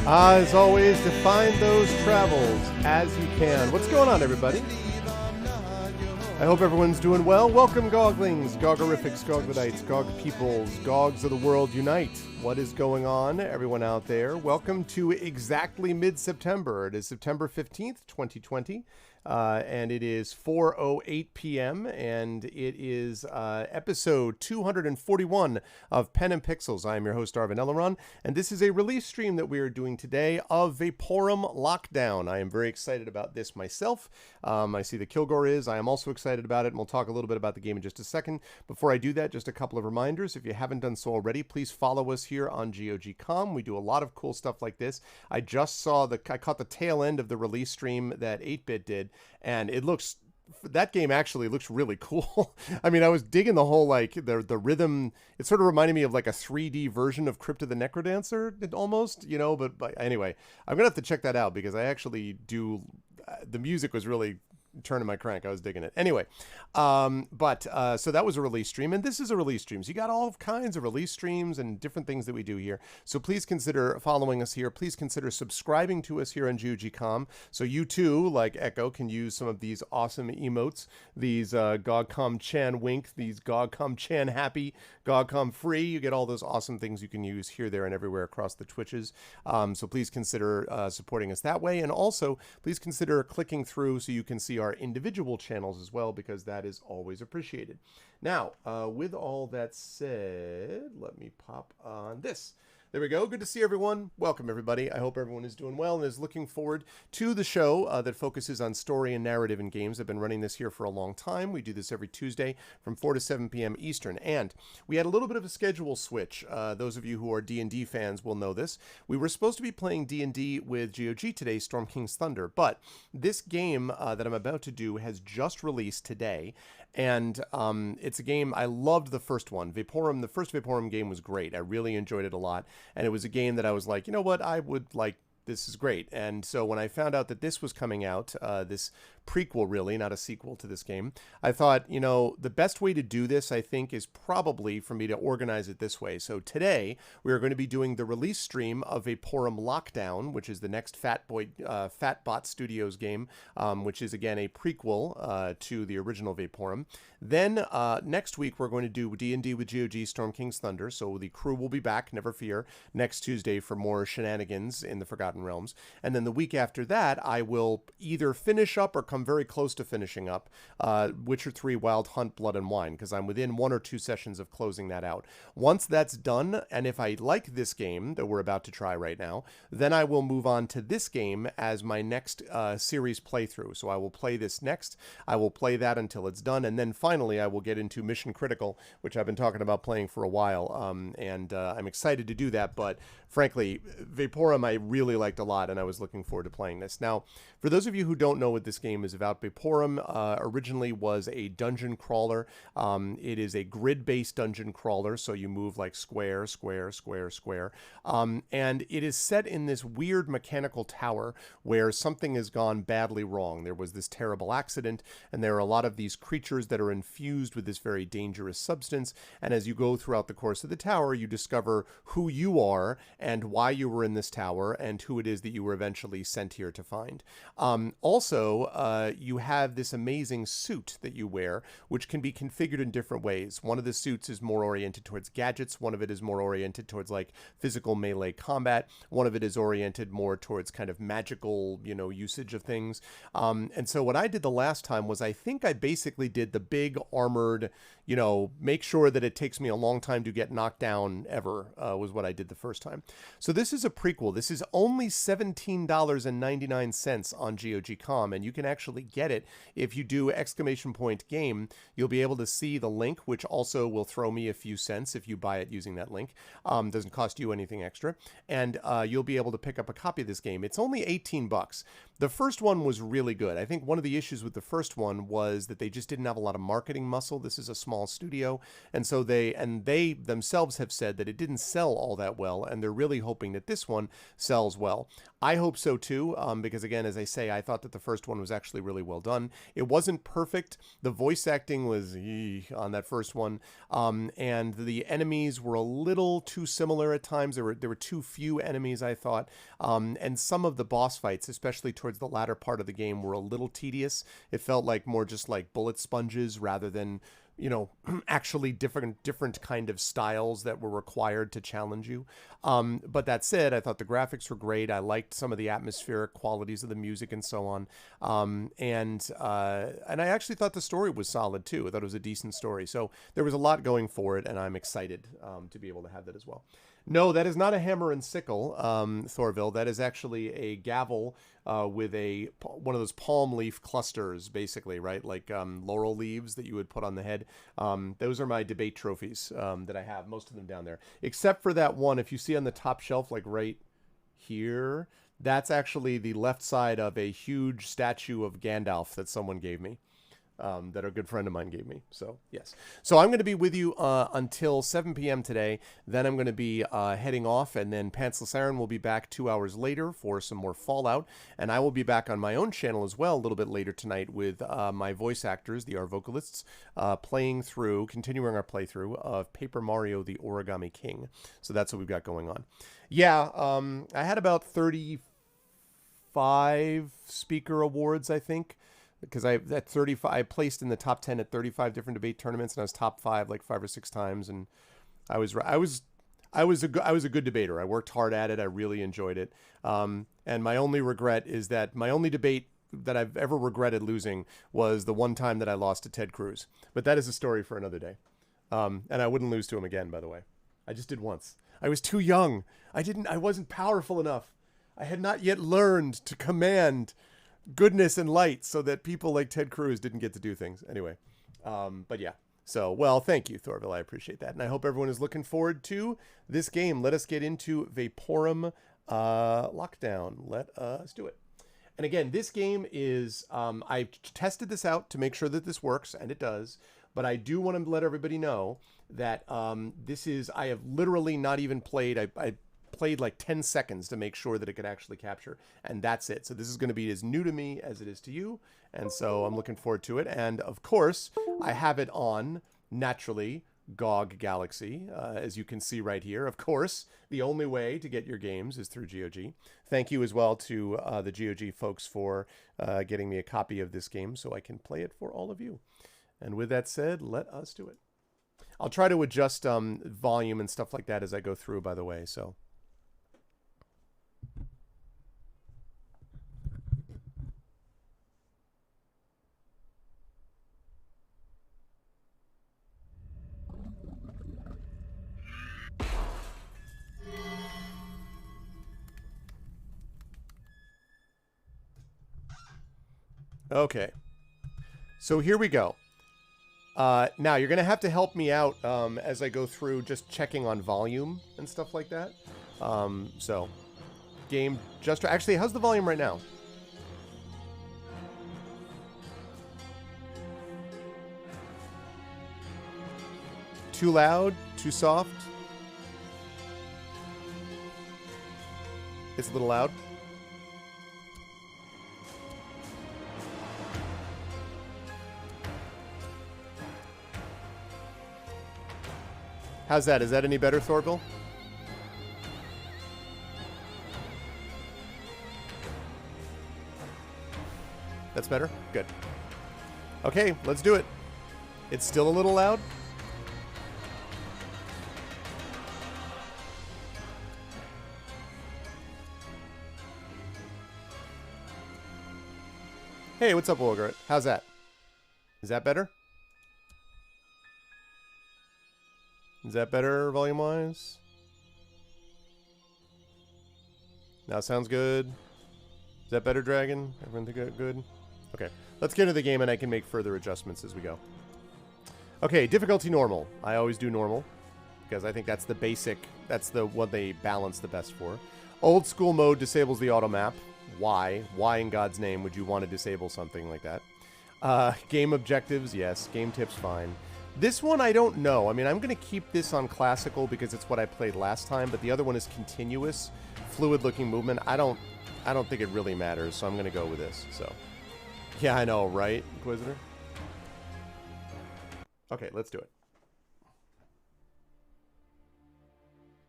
As always, define those travels as you can. What's going on, everybody? I hope everyone's doing well. Welcome, Goglings, Gogorifics, Gogledites, Gog Peoples, Gogs of the World Unite. What is going on, everyone out there? Welcome to exactly mid-September. It is September 15th, 2020. And it is 4:08 p.m. and it is episode 241 of Pen and Pixels. I am your host, Arvin Eleron, and this is a release stream that we are doing today of Vaporum Lockdown. I am very excited about this myself. I see the Kilgore is. I am also excited about it, and we'll talk a little bit about the game in just a second. Before I do that, just a couple of reminders. If you haven't done so already, please follow us here on GOG.com. We do a lot of cool stuff like this. I caught the tail end of the release stream that 8-Bit did, and that game actually looks really cool. I mean, I was digging the whole, like, the rhythm. It sort of reminded me of like a 3D version of Crypt of the Necrodancer, almost, but anyway, I'm gonna have to check that out because I actually do. The music was really turning my crank. I was digging it. Anyway, so that was a release stream, and this is a release stream. So you got all kinds of release streams and different things that we do here. So please consider following us here. Please consider subscribing to us here on GOG.com. So you too, like Echo, can use some of these awesome emotes, these GOGCOM Chan Wink, these GOGCOM Chan Happy, GOGCOM Free. You get all those awesome things you can use here, there, and everywhere across the Twitches. So please consider supporting us that way. And also, please consider clicking through so you can see our individual channels as well, because that is always appreciated. Now, with all that said, let me pop on this. There we go. Good to see everyone. Welcome, everybody. I hope everyone is doing well and is looking forward to the show that focuses on story and narrative in games. I've been running this here for a long time. We do this every Tuesday from 4 to 7 p.m. Eastern. And we had a little bit of a schedule switch. Those of you who are D&D fans will know this. We were supposed to be playing D&D with GOG today, Storm King's Thunder. But this game that I'm about to do has just released today. And it's a game, I loved the first one. Vaporum, the first Vaporum game was great. I really enjoyed it a lot. And it was a game that I was like, you know what, I would like, this is great. And so when I found out that this was coming out, this prequel really, not a sequel to this game, I thought, the best way to do this, I think, is probably for me to organize it this way. So today, we are going to be doing the release stream of Vaporum Lockdown, which is the next Fatbot Studios game, which is, again, a prequel to the original Vaporum. Then next week, we're going to do D&D with GOG Storm King's Thunder, so the crew will be back, never fear, next Tuesday for more shenanigans in the Forgotten Realms. And then the week after that, I will either finish up or come very close to finishing up Witcher 3 Wild Hunt Blood and Wine, because I'm within 1 or 2 sessions of closing that out. Once that's done, and if I like this game that we're about to try right now, then I will move on to this game as my next series playthrough. So I will play this next, I will play that until it's done, and then finally I will get into Mission Critical, which I've been talking about playing for a while, and I'm excited to do that, but frankly, Vaporum I really liked a lot, and I was looking forward to playing this. Now, for those of you who don't know what this game is about, Vaporum originally was a dungeon crawler. It is a grid-based dungeon crawler, so you move like square, square, square, square. And it is set in this weird mechanical tower where something has gone badly wrong. There was this terrible accident, and there are a lot of these creatures that are infused with this very dangerous substance. And as you go throughout the course of the tower, you discover who you are and why you were in this tower and who it is that you were eventually sent here to find. Also, you have this amazing suit that you wear, which can be configured in different ways. One of the suits is more oriented towards gadgets. One of it is more oriented towards like physical melee combat. One of it is oriented more towards kind of magical, usage of things. And so what I did the last time was I think I basically did the big armored, make sure that it takes me a long time to get knocked down ever, was what I did the first time. So this is a prequel. This is only $17.99 on GOG.com, and you can actually get it if you do ! Game. You'll be able to see the link, which also will throw me a few cents if you buy it using that link. Doesn't cost you anything extra, and you'll be able to pick up a copy of this game. It's only $18. The first one was really good. I think one of the issues with the first one was that they just didn't have a lot of marketing muscle. This is a small studio, and so they themselves have said that it didn't sell all that well, and they're really hoping that this one sells well. well. I hope so too, because again, as I say, I thought that the first one was actually really well done. It wasn't perfect. The voice acting was on that first one, and the enemies were a little too similar at times. There were too few enemies, I thought, and some of the boss fights, especially towards the latter part of the game, were a little tedious. It felt like more just like bullet sponges rather than, you know, actually different kind of styles that were required to challenge you. But that said, I thought the graphics were great. I liked some of the atmospheric qualities of the music and so on. And I actually thought the story was solid too. I thought it was a decent story. So there was a lot going for it, and I'm excited to be able to have that as well. No, that is not a hammer and sickle, Thorville. That is actually a gavel with one of those palm leaf clusters, basically, right? Like laurel leaves that you would put on the head. Those are my debate trophies that I have, most of them down there. Except for that one, if you see on the top shelf, like right here, that's actually the left side of a huge statue of Gandalf that someone gave me. That a good friend of mine gave me. So, yes. So I'm going to be with you until 7 p.m. today. Then I'm going to be heading off, and then Pantsless Aaron will be back 2 hours later for some more Fallout. And I will be back on my own channel as well a little bit later tonight with my voice actors, the R vocalists, continuing our playthrough of Paper Mario the Origami King. So that's what we've got going on. Yeah, I had about 35 speaker awards, I think. Because I placed in the top 10 at 35 different debate tournaments, and I was top 5 like 5 or 6 times, and I was a good debater. I worked hard at it. I really enjoyed it. And my only regret is that my only debate that I've ever regretted losing was the one time that I lost to Ted Cruz. But that is a story for another day. And I wouldn't lose to him again, by the way. I just did once. I was too young. I wasn't powerful enough. I had not yet learned to command goodness and light so that people like Ted Cruz didn't get to do things. Anyway, but yeah. So, well, thank you, Thorville. I appreciate that. And I hope everyone is looking forward to this game. Let us get into Vaporum Lockdown. Let us do it. And again, this game is, I tested this out to make sure that this works, and it does. But I do want to let everybody know that I have literally not even played, I played like 10 seconds to make sure that it could actually capture, and that's it. So this is going to be as new to me as it is to you, and so I'm looking forward to it. And of course, I have it on, naturally, GOG Galaxy, as you can see right here. Of course, the only way to get your games is through GOG. Thank you as well to the GOG folks for getting me a copy of this game so I can play it for all of you. And with that said, let us do it. I'll try to adjust volume and stuff like that as I go through, by the way, so... Okay, so here we go. Now, you're going to have to help me out as I go through just checking on volume and stuff like that. So, game just... Actually, how's the volume right now? Too loud? Too soft? It's a little loud. How's that? Is that any better, Thorville? That's better? Good. Okay, let's do it. It's still a little loud? Hey, what's up, Wolgert? How's that? Is that better? Is that better volume-wise? Now sounds good. Is that better, Dragon? Everyone think good? Okay, let's get into the game and I can make further adjustments as we go. Okay, difficulty normal. I always do normal because I think that's the basic, that's the what they balance the best for. Old school mode disables the auto map. Why? Why in God's name would you want to disable something like that? Game objectives, yes. Game tips, fine. This one, I don't know. I mean, I'm going to keep this on classical because it's what I played last time, but the other one is continuous fluid-looking movement. I don't think it really matters, so I'm going to go with this. So, yeah, I know, right, Inquisitor? Okay, let's do it.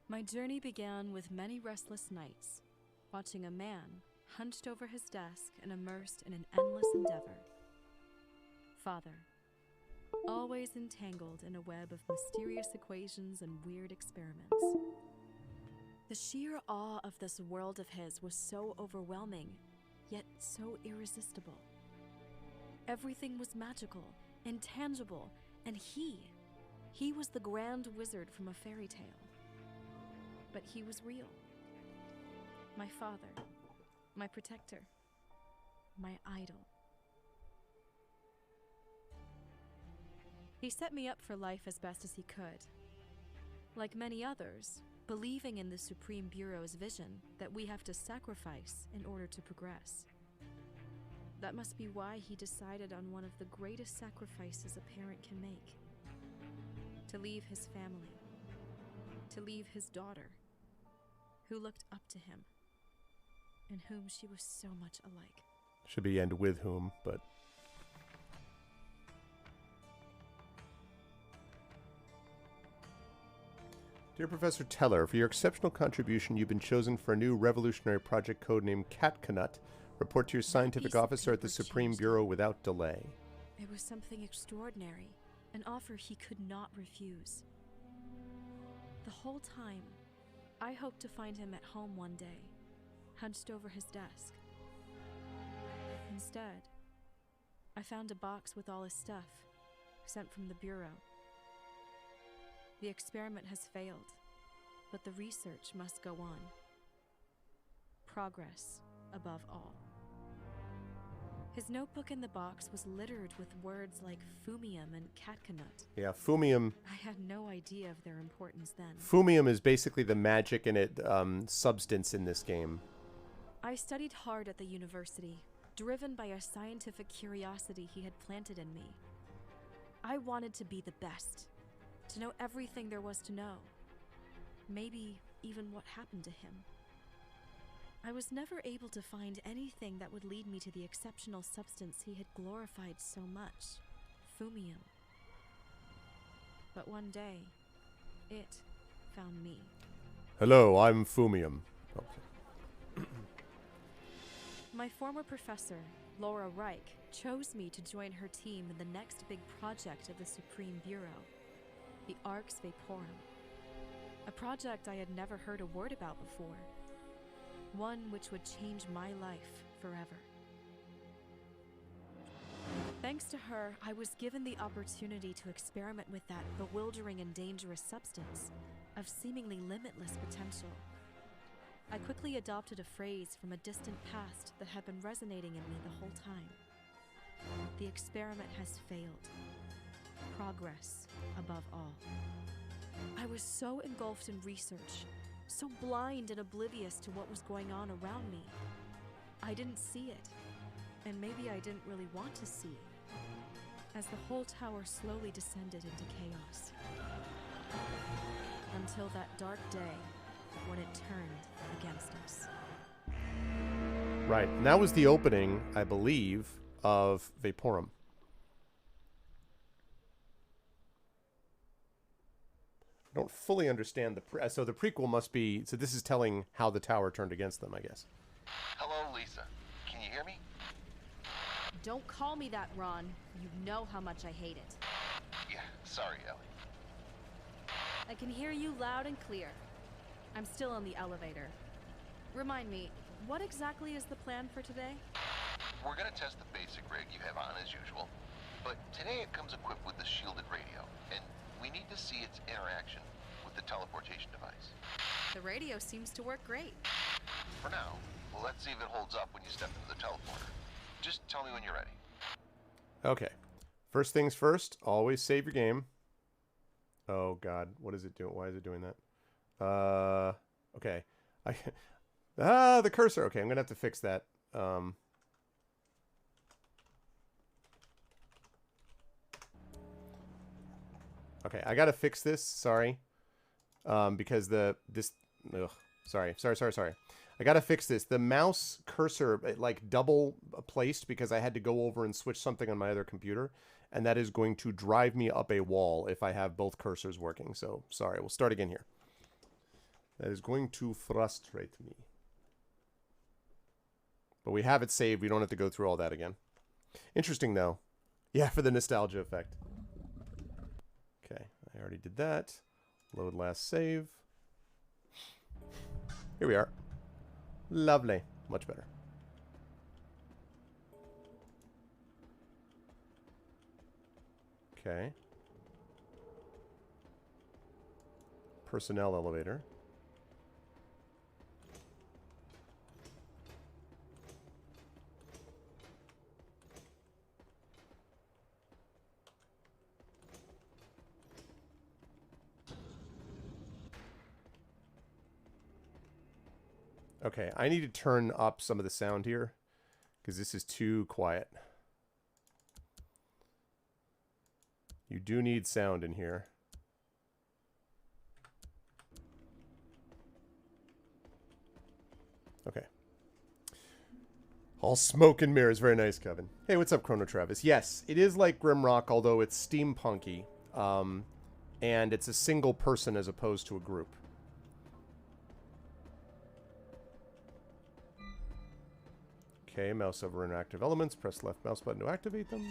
My journey began with many restless nights, watching a man hunched over his desk and immersed in an endless endeavor. Father, always entangled in a web of mysterious equations and weird experiments. The sheer awe of this world of his was so overwhelming, yet so irresistible. Everything was magical, intangible, and he was the grand wizard from a fairy tale. But he was real. My father, my protector, my idol. He set me up for life as best as he could. Like many others, believing in the Supreme Bureau's vision that we have to sacrifice in order to progress. That must be why he decided on one of the greatest sacrifices a parent can make. To leave his family. To leave his daughter, who looked up to him, in whom she was so much alike. Should be end with whom, but... Dear Professor Teller, for your exceptional contribution, you've been chosen for a new revolutionary project codenamed Catcanut. Report to your scientific officer at the Supreme Bureau without delay. It was something extraordinary, an offer he could not refuse. The whole time, I hoped to find him at home one day, hunched over his desk. Instead, I found a box with all his stuff, sent from the Bureau. The experiment has failed, but the research must go on. Progress above all. His notebook in the box was littered with words like fumium and catcanut. Yeah, fumium. I had no idea of their importance then. Fumium is basically the magic and it substance in this game. I studied hard at the university, driven by a scientific curiosity he had planted in me. I wanted to be the best, to know everything there was to know. Maybe even what happened to him. I was never able to find anything that would lead me to the exceptional substance he had glorified so much, fumium. But one day, it found me. Hello, I'm Fumium. Okay. My former professor, Laura Reich, chose me to join her team in the next big project of the Supreme Bureau, the Arx Vaporum. A project I had never heard a word about before. One which would change my life forever. Thanks to her, I was given the opportunity to experiment with that bewildering and dangerous substance of seemingly limitless potential. I quickly adopted a phrase from a distant past that had been resonating in me the whole time. The experiment has failed. Progress above all. I was so engulfed in research, so blind and oblivious to what was going on around me. I didn't see it, and maybe I didn't really want to see, as the whole tower slowly descended into chaos. Until that dark day, when it turned against us. Right, and that was the opening, I believe, of Vaporum. I don't fully understand the... so the prequel must be... So this is telling how the tower turned against them, I guess. Hello, Lisa. Can you hear me? Don't call me that, Ron. You know how much I hate it. Yeah, sorry, Ellie. I can hear you loud and clear. I'm still in the elevator. Remind me, what exactly is the plan for today? We're gonna test the basic rig you have on as usual, but today it comes equipped with the shielded radio, and we need to see its interaction with the teleportation device. The radio seems to work great. For now, well, let's see if it holds up when you step into the teleporter. Just tell me when you're ready. Okay. First things first, always save your game. Oh, God. What is it doing? Why is it doing that? Okay. The cursor. Okay, I'm going to have to fix that. Okay, I got to fix this. Sorry. Because ugh. Sorry. I gotta fix this. The mouse cursor, like, double placed because I had to go over and switch something on my other computer. And that is going to drive me up a wall if I have both cursors working. So, sorry. We'll start again here. That is going to frustrate me. But we have it saved. We don't have to go through all that again. Interesting, though. Yeah, for the nostalgia effect. Okay, I already did that. Load last save. Here we are. Lovely. Much better. Okay. Personnel elevator. Okay, I need to turn up some of the sound here because this is too quiet. You do need sound in here. Okay. All smoke and mirrors. Very nice, Kevin. Hey, what's up, Chrono Travis? Yes, it is like Grimrock, although it's steampunky. And it's a single person as opposed to a group. Okay, mouse over interactive elements. Press left mouse button to activate them.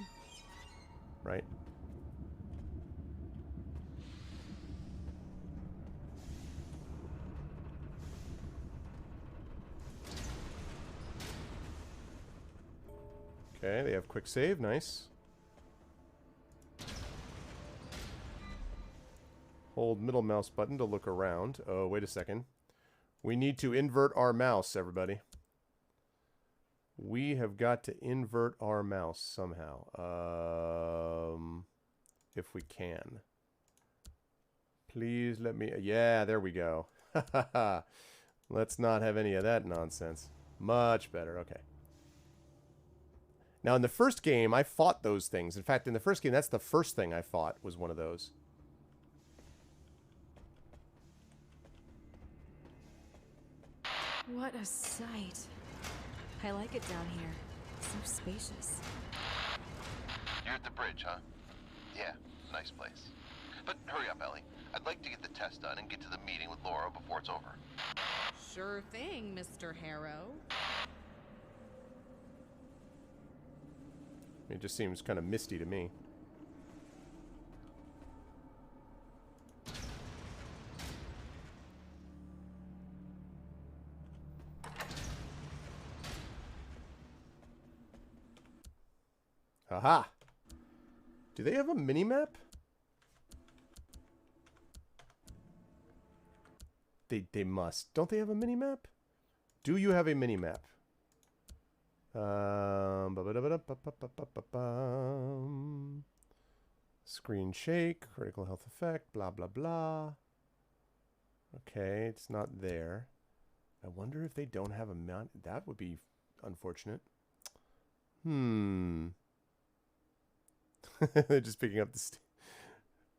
Right. Okay, they have quick save. Nice. Hold middle mouse button to look around. Oh, wait a second. We need to invert our mouse, everybody. We have got to invert our mouse somehow. If we can. Please let me... Yeah, there we go. Let's not have any of that nonsense. Much better. Okay. Now, in the first game, I fought those things. In fact, in the first game, that's the first thing I fought was one of those. What a sight. I like it down here. So spacious. You're at the bridge, huh? Yeah, nice place. But hurry up, Ellie. I'd like to get the test done and get to the meeting with Laura before it's over. Sure thing, Mr. Harrow. It just seems kind of misty to me. Aha! Do they have a mini-map? They must. Don't they have a mini-map? Do you have a mini-map? Screen shake, critical health effect, blah, blah, blah. Okay, it's not there. I wonder if they don't have a mount. That would be unfortunate. They're just picking up the...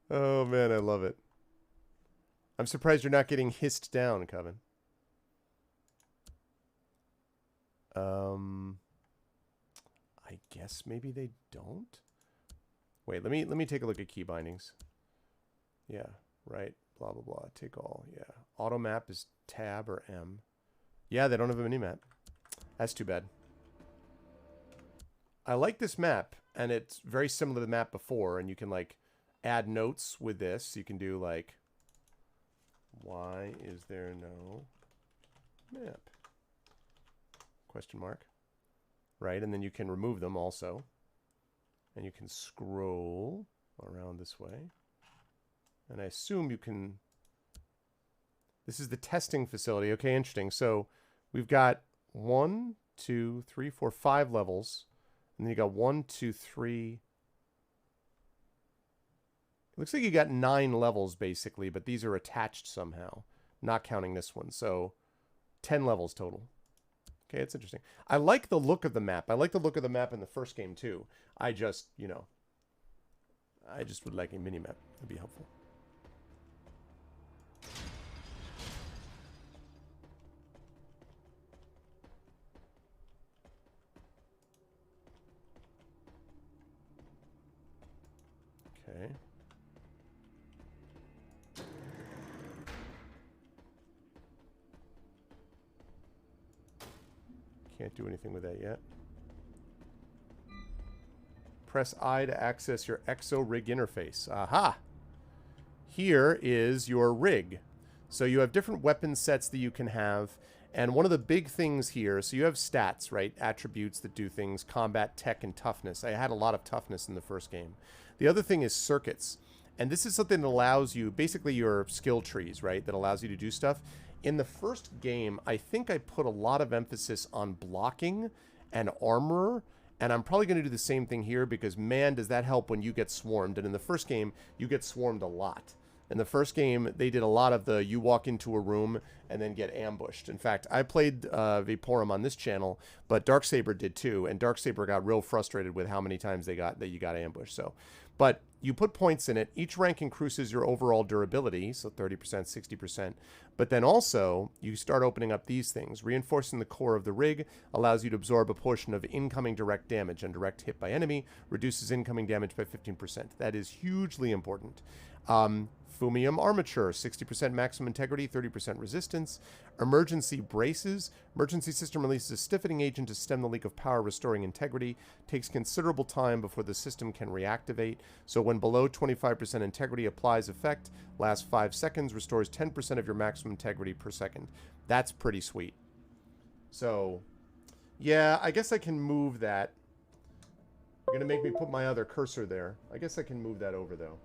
Oh, man, I love it. I'm surprised you're not getting hissed down, Coven. I guess maybe they don't? Wait, let me take a look at key bindings. Yeah, right. Blah, blah, blah. Take all. Yeah. Auto map is tab or M. Yeah, they don't have a mini map. That's too bad. I like this map, and it's very similar to the map before, and you can, like, add notes with this. You can do, like, why is there no map? Question mark. Right, and then you can remove them also. And you can scroll around this way. And I assume you can... This is the testing facility. Okay, interesting. So we've got 1, 2, 3, 4, 5 levels. And then you got 1, 2, 3. It looks like you got 9 levels, basically, but these are attached somehow. Not counting this one. So 10 levels total. Okay, it's interesting. I like the look of the map. I like the look of the map in the first game, too. I just, you know, I just would like a mini-map. It'd be helpful. Can't do anything with that yet. Press I to access your exo rig interface. Aha! Here is your rig. So you have different weapon sets that you can have. And one of the big things here, so you have stats, right? Attributes that do things, combat, tech, and toughness. I had a lot of toughness in the first game. The other thing is circuits. And this is something that allows you, basically your skill trees, right? That allows you to do stuff. In the first game, I think I put a lot of emphasis on blocking and armor. And I'm probably going to do the same thing here because, man, does that help when you get swarmed. And in the first game, you get swarmed a lot. In the first game, they did a lot of the you walk into a room and then get ambushed. In fact, I played Vaporum on this channel, but Darksaber did too. And Darksaber got real frustrated with how many times you got ambushed. So, but you put points in it. Each rank increases your overall durability, so 30%, 60%. But then also, you start opening up these things. Reinforcing the core of the rig allows you to absorb a portion of incoming direct damage. And direct hit by enemy reduces incoming damage by 15%. That is hugely important. Fumium armature, 60% maximum integrity, 30% resistance. Emergency braces. Emergency system releases a stiffening agent to stem the leak of power, restoring integrity. Takes considerable time before the system can reactivate. So when below 25% integrity, applies effect. Lasts 5 seconds. Restores 10% of your maximum integrity per second. That's pretty sweet. So, yeah, I guess I can move that. You're going to make me put my other cursor there. I guess I can move that over, though.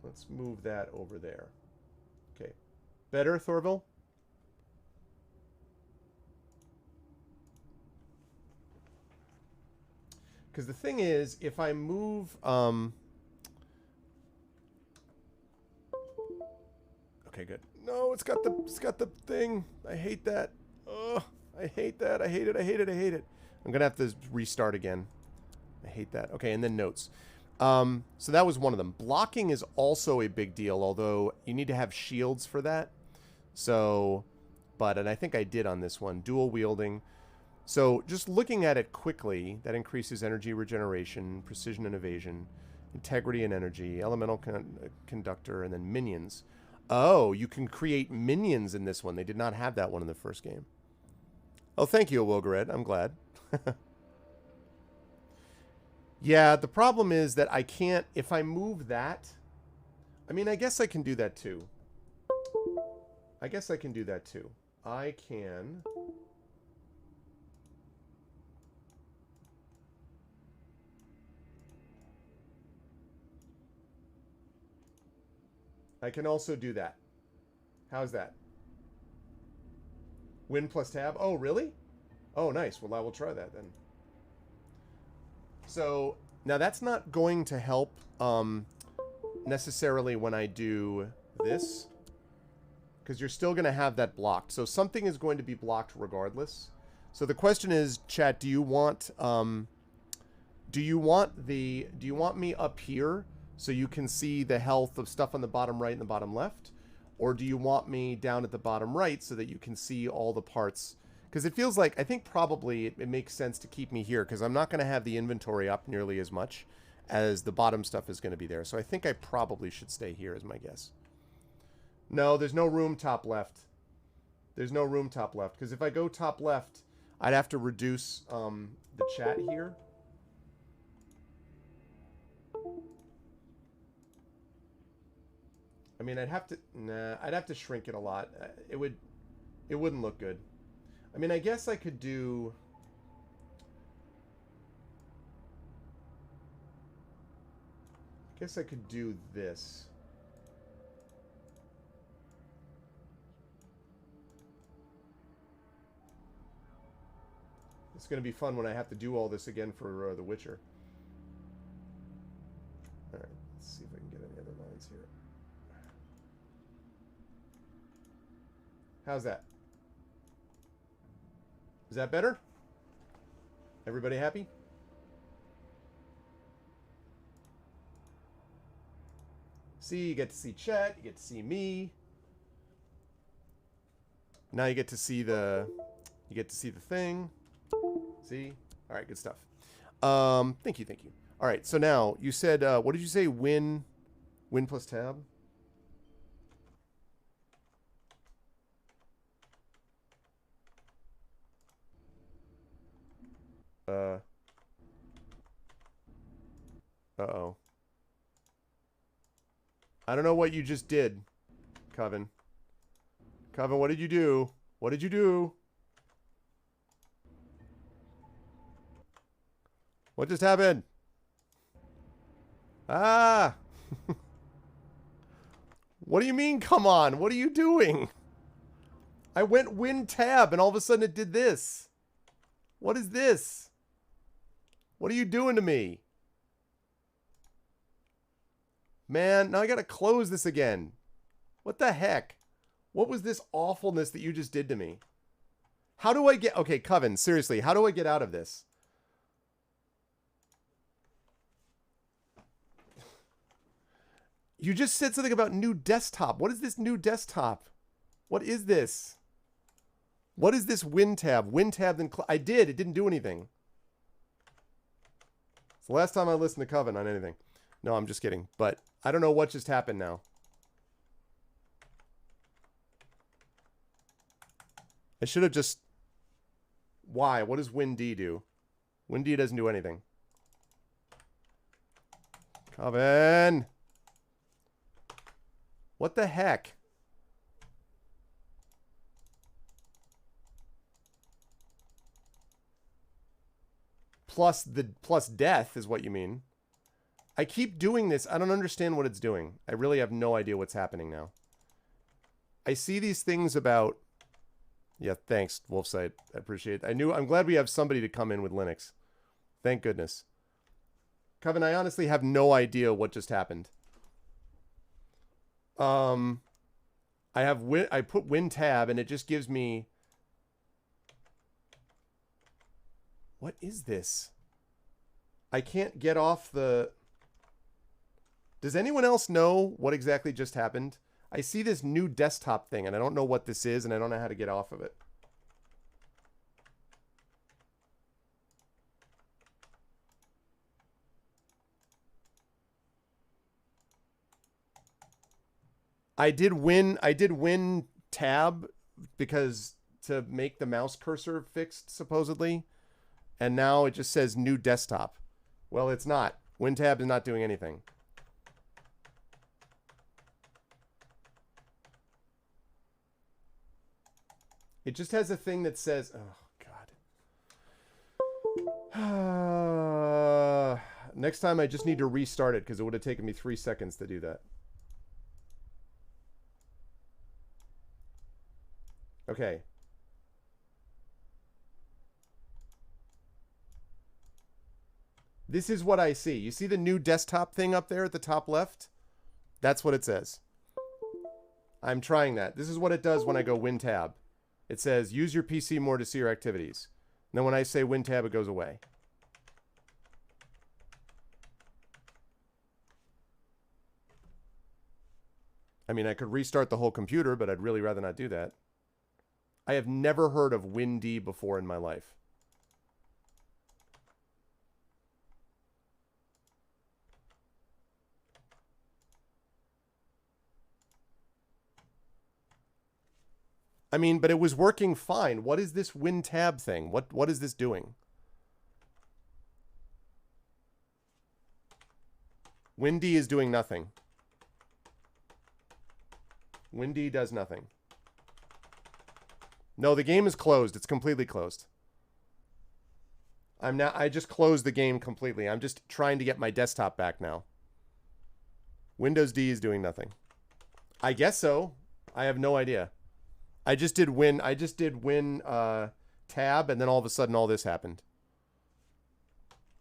Let's move that over there. Okay. Better, Thorville? Because the thing is, if I move... Okay, good. No, it's got the thing. I hate that. Ugh, I hate that. I hate it. I hate it. I hate it. I'm going to have to restart again. I hate that. Okay, and then notes. So that was one of them. Blocking is also a big deal, although you need to have shields for that. So, and I think I did on this one. Dual wielding. So just looking at it quickly, that increases energy regeneration, precision and evasion, integrity and energy, elemental conductor, and then minions. Oh, you can create minions in this one. They did not have that one in the first game. Oh, thank you, Wilgared. I'm glad. Yeah, the problem is that I can't, if I move that, I mean, I guess I can do that too. I guess I can do that too. I can... I can also do that. How's that? Win plus tab? Oh, really? Oh, nice. Well, I will try that then. So, now that's not going to help necessarily when I do this. Because you're still going to have that blocked. So something is going to be blocked regardless. So the question is, chat, do you want me up here so you can see the health of stuff on the bottom right and the bottom left? Or do you want me down at the bottom right so that you can see all the parts? Because it feels like, I think probably it makes sense to keep me here because I'm not going to have the inventory up nearly as much as the bottom stuff is going to be there. So I think I probably should stay here is my guess. No, there's no room top left. There's no room top left. Because if I go top left, I'd have to reduce the chat here. I mean, I'd have to shrink it a lot. It wouldn't look good. I mean, I guess I could do... I guess I could do this. It's going to be fun when I have to do all this again for The Witcher. Alright, let's see if I can get any other lines here. How's that? Is that better? Everybody happy? See, you get to see chat, you get to see me. Now you get to see the thing. See? All right, good stuff. Thank you. All right, so now you said what did you say? Win plus tab? Uh-oh. I don't know what you just did, Coven. Coven, what did you do? What did you do? What just happened? Ah! What do you mean, come on? What are you doing? I went win tab and all of a sudden it did this. What is this? What are you doing to me? Man, now I gotta close this again. What the heck? What was this awfulness that you just did to me? How do I get... Okay, Coven, seriously, how do I get out of this? You just said something about new desktop. What is this new desktop? What is this? What is this win tab? Win tab then... I did. It didn't do anything. It's the last time I listened to Coven on anything. No, I'm just kidding. But I don't know what just happened now. I should have just... Why? What does WinD do? WinD doesn't do anything. Coven! What the heck? Plus death is what you mean. I keep doing this. I don't understand what it's doing. I really have no idea what's happening now. I see these things about... Yeah, thanks, Wolfsight. I appreciate it. I'm glad we have somebody to come in with Linux. Thank goodness. Coven, I honestly have no idea what just happened. I put win tab and it just gives me... What is this? I can't get off the... Does anyone else know what exactly just happened? I see this new desktop thing and I don't know what this is and I don't know how to get off of it. I did win tab because to make the mouse cursor fixed supposedly. And now it just says new desktop. Well, it's not. Win tab is not doing anything. It just has a thing that says, oh God. Next time I just need to restart it because it would have taken me 3 seconds to do that. Okay. This is what I see. You see the new desktop thing up there at the top left? That's what it says. I'm trying that. This is what it does when I go win tab. It says, use your PC more to see your activities. And then when I say win tab, it goes away. I mean, I could restart the whole computer, but I'd really rather not do that. I have never heard of WinD before in my life. I mean, but it was working fine. What is this win tab thing? What is this doing? WinD is doing nothing. WinD does nothing. No, the game is closed. It's completely closed. I just closed the game completely. I'm just trying to get my desktop back now. Windows D is doing nothing. I guess so. I have no idea. I just did win tab and then all of a sudden all this happened.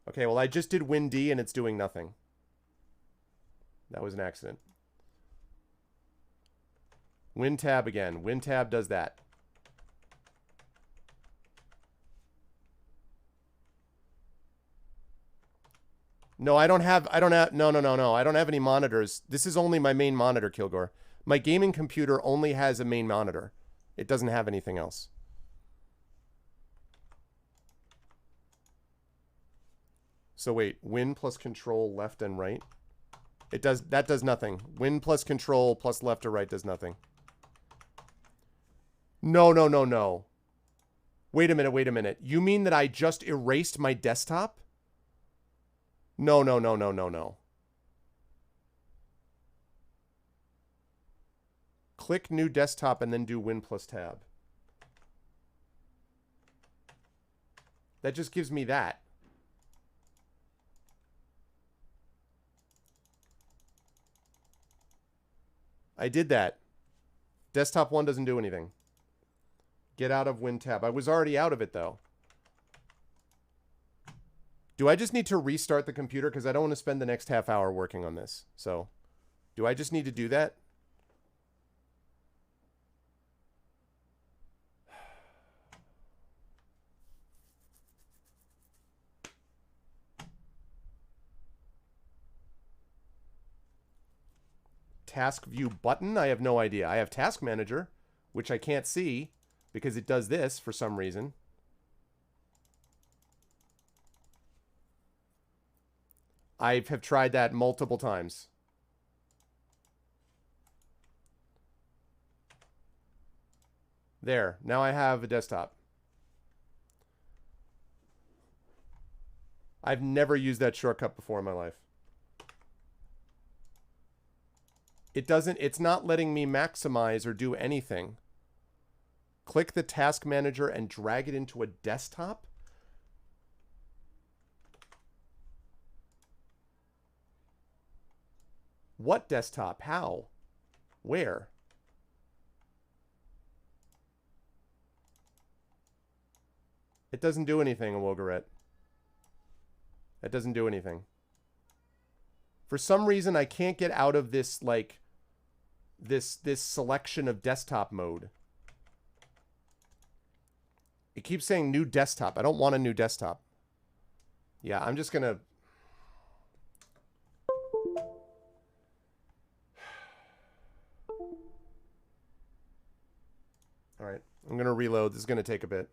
Okay, well I just did win D and it's doing nothing. That was an accident. Win tab again. Win tab does that. No, I don't have no. I don't have any monitors. This is only my main monitor, Kilgore. My gaming computer only has a main monitor. It doesn't have anything else. So wait, win plus control left and right. That does nothing. Win plus control plus left or right does nothing. No. Wait a minute, wait a minute. You mean that I just erased my desktop? No, no, no, no, no, no. Click new desktop and then do Win plus tab. That just gives me that. I did that. Desktop 1 doesn't do anything. Get out of Win tab. I was already out of it, though. Do I just need to restart the computer? Because I don't want to spend the next half hour working on this. So, do I just need to do that? Task view button? I have no idea. I have task manager, which I can't see because it does this for some reason. I have tried that multiple times. There. Now I have a desktop. I've never used that shortcut before in my life. It's not letting me maximize or do anything. Click the task manager and drag it into a desktop? What desktop? How? Where? It doesn't do anything, Awogaret. It doesn't do anything. For some reason, I can't get out of this, like, this selection of desktop mode. It keeps saying new desktop. I don't want a new desktop. Yeah, I'm just gonna... Alright, I'm gonna reload. This is gonna take a bit.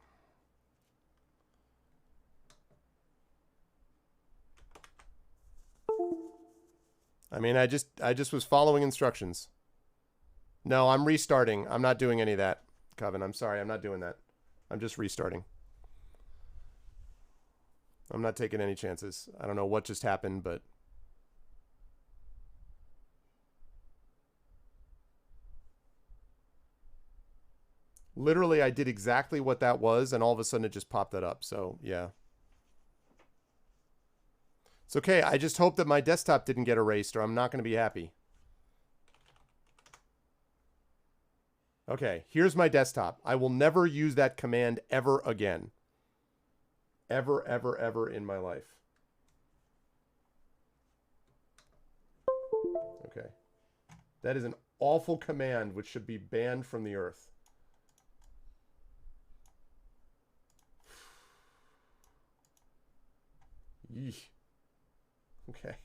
I mean, I just was following instructions. No, I'm restarting. I'm not doing any of that, Coven. I'm sorry. I'm not doing that. I'm just restarting. I'm not taking any chances. I don't know what just happened, but... Literally, I did exactly what that was, and all of a sudden it just popped that up. So, yeah. It's okay. I just hope that my desktop didn't get erased, or I'm not going to be happy. Okay, here's my desktop. I will never use that command ever again. Ever, ever, ever in my life. Okay. That is an awful command which should be banned from the earth. Yeesh. Okay.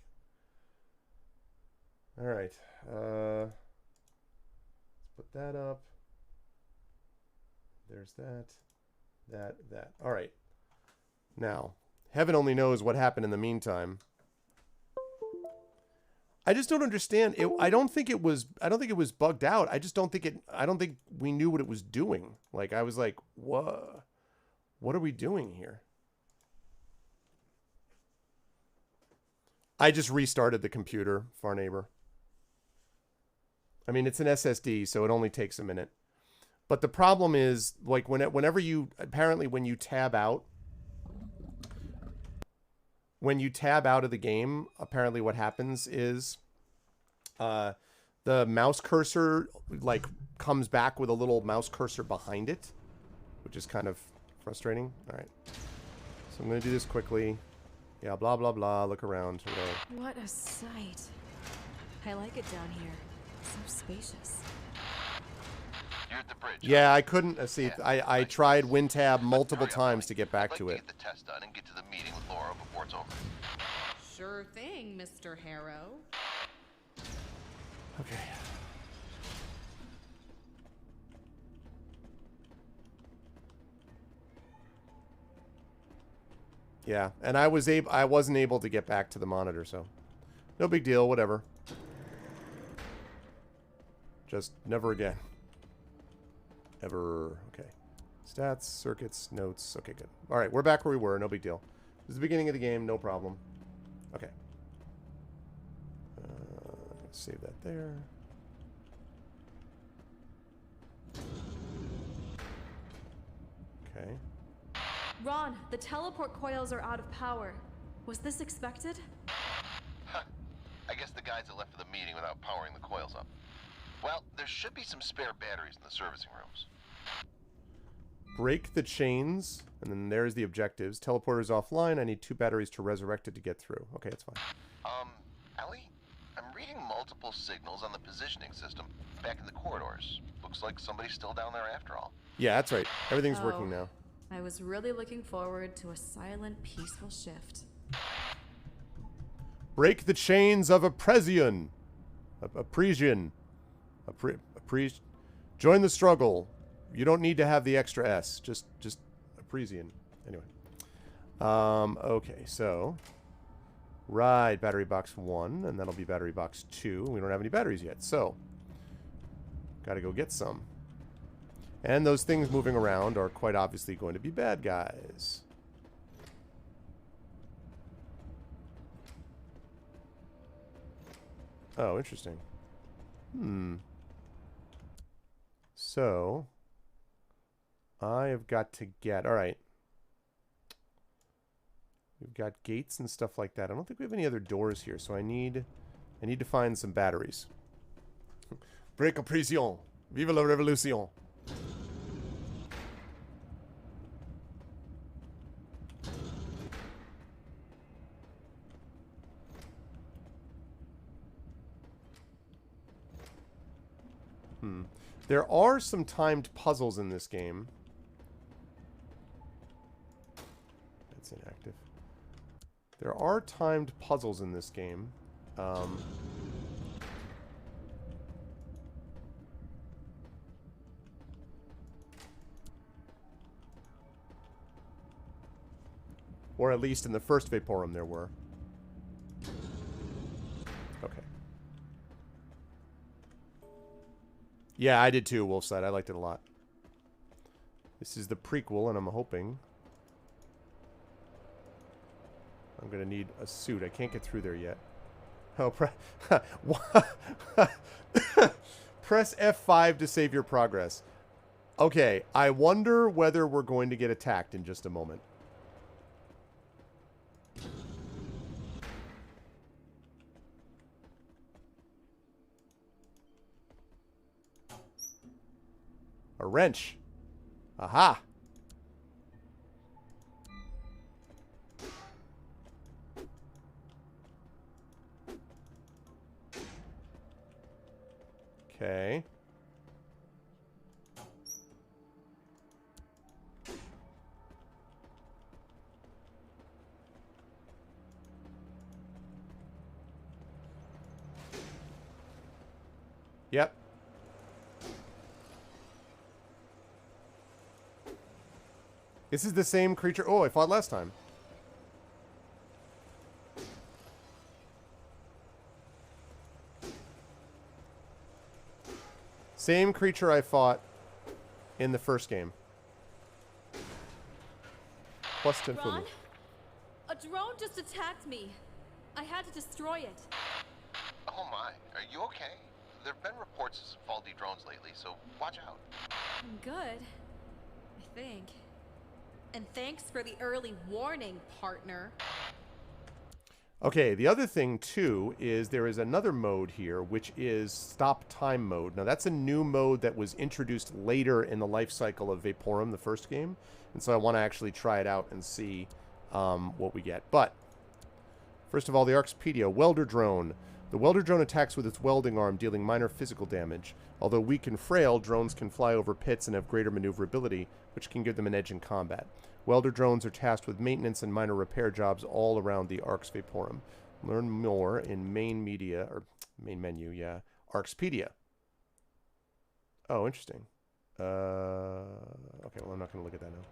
All right. Let's put that up. There's that. All right. Now, heaven only knows what happened in the meantime. I just don't understand. I don't think it was bugged out. I just don't think I don't think we knew what it was doing. Like, I was like, "Whoa. What are we doing here?" I just restarted the computer, far neighbor. I mean, it's an SSD, so it only takes a minute. But the problem is, like, whenever you, apparently when you tab out of the game, apparently what happens is the mouse cursor, like, comes back with a little mouse cursor behind it, which is kind of frustrating. All right. So I'm going to do this quickly. Yeah, blah, blah, blah. Look around. What a sight. I like it down here. So spacious. You're at the bridge. Yeah, I couldn't see. Yeah, I tried WinTab multiple times to get back to it. Get the test done and get to the meeting with Laura before it's over. Sure thing, Mr. Harrow. Okay. Yeah, and I wasn't able to get back to the monitor, so no big deal. Whatever. Just never again. Ever. Okay. Stats, circuits, notes. Okay, good. All right, we're back where we were. No big deal. This is the beginning of the game. No problem. Okay. Save that there. Okay. Ron, the teleport coils are out of power. Was this expected? Huh. I guess the guys have left for the meeting without powering the coils up. Well, there should be some spare batteries in the servicing rooms. Break the chains, and then there's the objectives. Teleporter's offline. I need 2 batteries to resurrect it to get through. Okay, that's fine. Ellie? I'm reading multiple signals on the positioning system back in the corridors. Looks like somebody's still down there after all. Yeah, that's right. Everything's working now. I was really looking forward to a silent, peaceful shift. Break the chains of Oppresian. Join the struggle. You don't need to have the extra S. Just Oppresian. Anyway. Okay, so right, battery box 1, and that'll be battery box 2. We don't have any batteries yet, so gotta go get some. And those things moving around are quite obviously going to be bad guys. Oh, interesting. So I have got to get... Alright. We've got gates and stuff like that. I don't think we have any other doors here, so I need to find some batteries. Break a prison. Vive la revolution. There are some timed puzzles in this game. That's inactive. There are timed puzzles in this game. Or at least in the first Vaporum there were. Okay. Yeah, I did too, Wolfside. I liked it a lot. This is the prequel, and I'm hoping I'm going to need a suit. I can't get through there yet. Oh, press F5 to save your progress. Okay, I wonder whether we're going to get attacked in just a moment. A wrench. Aha. Okay. Yep. This is the same creature. Oh, I fought last time. Same creature I fought in the first game. Plus 10 for me. Ron, a drone just attacked me. I had to destroy it. Oh my, are you okay? There have been reports of some faulty drones lately, so watch out. I'm good, I think. And thanks for the early warning, partner. Okay, the other thing, too, is there is another mode here, which is Stop Time mode. Now, that's a new mode that was introduced later in the life cycle of Vaporum, the first game. And so I want to actually try it out and see what we get. But, first of all, the Arxpedia, Welder Drone. The Welder Drone attacks with its welding arm, dealing minor physical damage. Although weak and frail, drones can fly over pits and have greater maneuverability, which can give them an edge in combat. Welder drones are tasked with maintenance and minor repair jobs all around the Arx Vaporum. Learn more in main media, or main menu, yeah. Arxpedia. Oh, interesting. Okay, well, I'm not going to look at that now.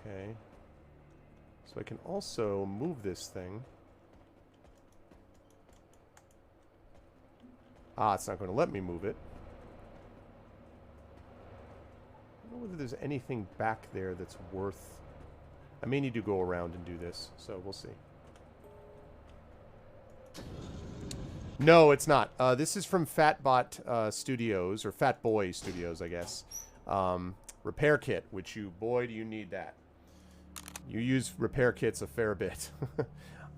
Okay. So I can also move this thing. Ah, it's not going to let me move it. I don't know whether there's anything back there that's worth... I may need to go around and do this, so we'll see. No, it's not. This is from Fatbot Studios, or Fat Boy Studios, I guess. Repair kit, which you... Boy, do you need that. You use repair kits a fair bit.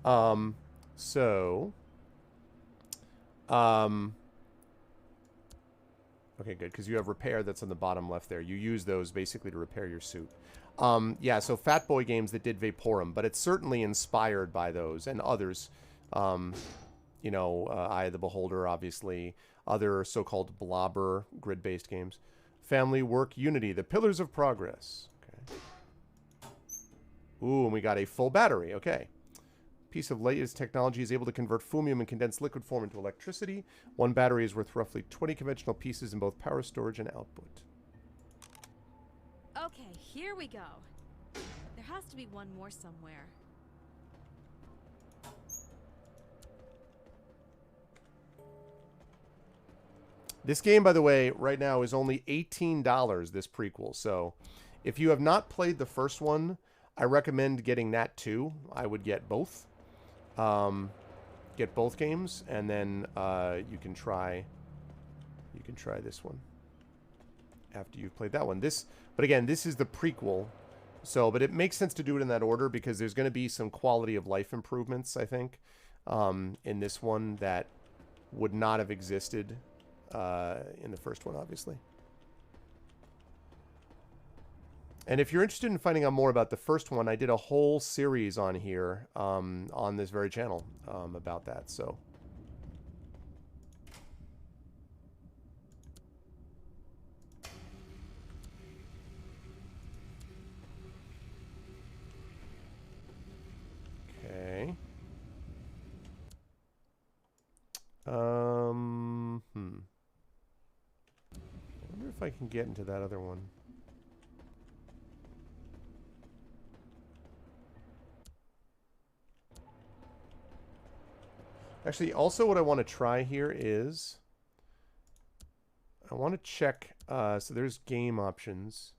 Okay, good, because you have repair that's on the bottom left there. You use those basically to repair your suit. Yeah, so Fat Boy Games that did Vaporum, but it's certainly inspired by those and others. You know, Eye of the Beholder, obviously. Other so-called blobber grid-based games. Family, Work, Unity, the Pillars of Progress. Okay. Ooh, and we got a full battery. Okay. Piece of latest technology is able to convert fumium and condensed liquid form into electricity. One battery is worth roughly 20 conventional pieces in both power storage and output. Okay, here we go. There has to be one more somewhere. This game, by the way, right now is only $18, this prequel. So if you have not played the first one, I recommend getting that too. I would get both. Get both games, and then you can try this one after you've played that one. But again, this is the prequel. So, but it makes sense to do it in that order because there's going to be some quality of life improvements, I think, in this one that would not have existed in the first one, obviously. And if you're interested in finding out more about the first one, I did a whole series on here, on this very channel, about that, so. Okay. I wonder if I can get into that other one. Actually, also what I want to try here is I want to check, so there's game options.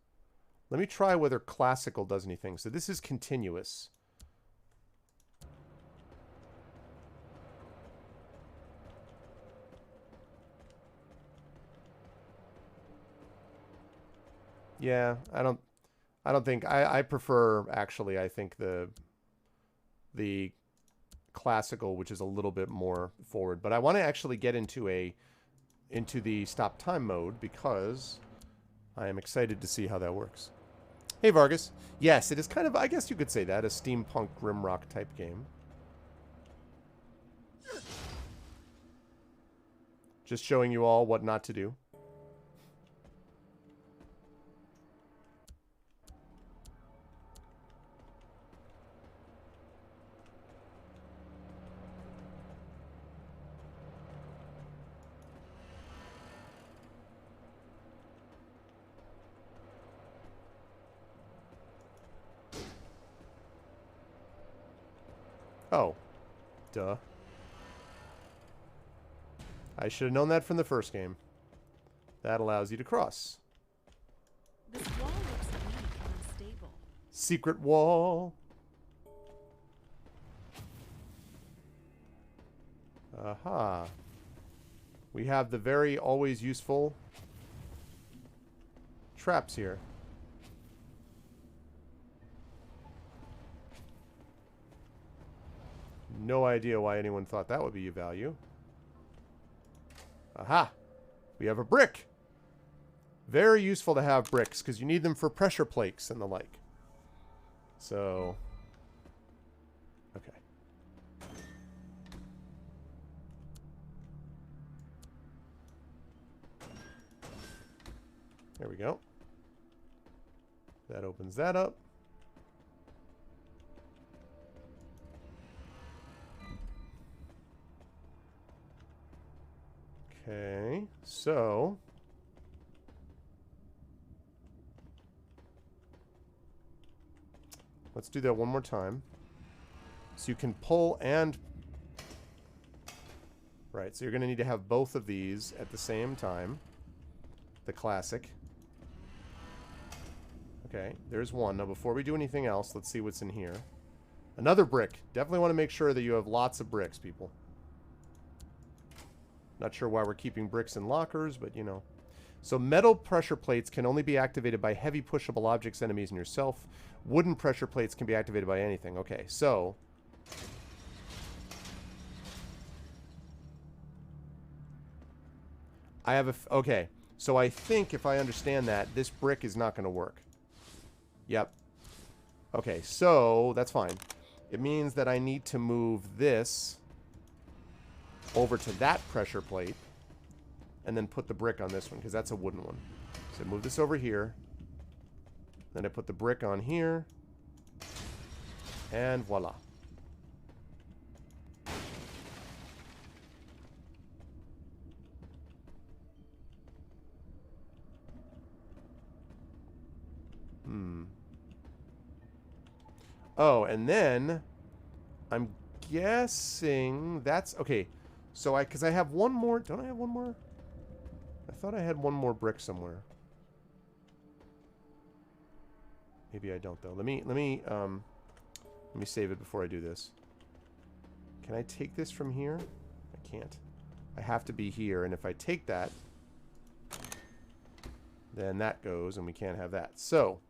Let me try whether classical does anything. So this is continuous. Yeah, I don't think I prefer, actually, I think the classical, which is a little bit more forward, but I want to actually get into the stop time mode because I am excited to see how that works. Hey Vargas, yes, it is kind of, I guess you could say that, a steampunk grimrock type game. Just showing you all what not to do. Oh. Duh. I should have known that from the first game. That allows you to cross. This wall looks weak and unstable. Secret wall. Aha. We have the very always useful traps here. No idea why anyone thought that would be of value. Aha! We have a brick! Very useful to have bricks, because you need them for pressure plates and the like. So... okay. There we go. That opens that up. Okay, so Let's do that one more time. So you can pull and... Right, so you're going to need to have both of these at the same time. The classic. Okay, there's one. Now, before we do anything else, let's see what's in here. Another brick. Definitely want to make sure that you have lots of bricks, people. Not sure why we're keeping bricks in lockers, but you know. So metal pressure plates can only be activated by heavy pushable objects, enemies, and yourself. Wooden pressure plates can be activated by anything. Okay, so... I have a... Okay, so I think if I understand that, this brick is not going to work. Yep. Okay, so that's fine. It means that I need to move this over to that pressure plate and then put the brick on this one, because that's a wooden one. So move this over here. Then I put the brick on here. And voila. Oh, and then I'm guessing that's okay. So because I have one more. Don't I have one more? I thought I had one more brick somewhere. Maybe I don't though. Let me save it before I do this. Can I take this from here? I can't. I have to be here, and if I take that, then that goes, and we can't have that. So.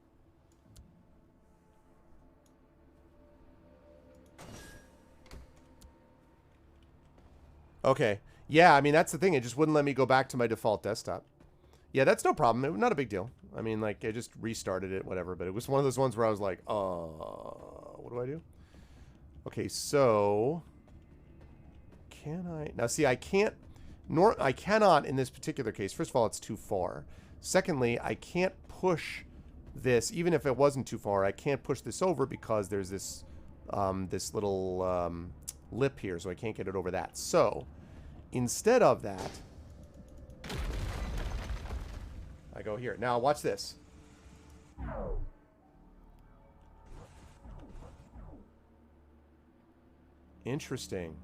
Okay. Yeah, I mean, that's the thing. It just wouldn't let me go back to my default desktop. Yeah, that's no problem. Not a big deal. I mean, like, I just restarted it, whatever. But it was one of those ones where I was like, what do I do? Okay, so... Can I... Now, see, I can't... I cannot in this particular case. First of all, it's too far. Secondly, I can't push this. Even if it wasn't too far, I can't push this over because there's this, this little... lip here, so I can't get it over that. So, instead of that, I go here. Now, watch this. Interesting.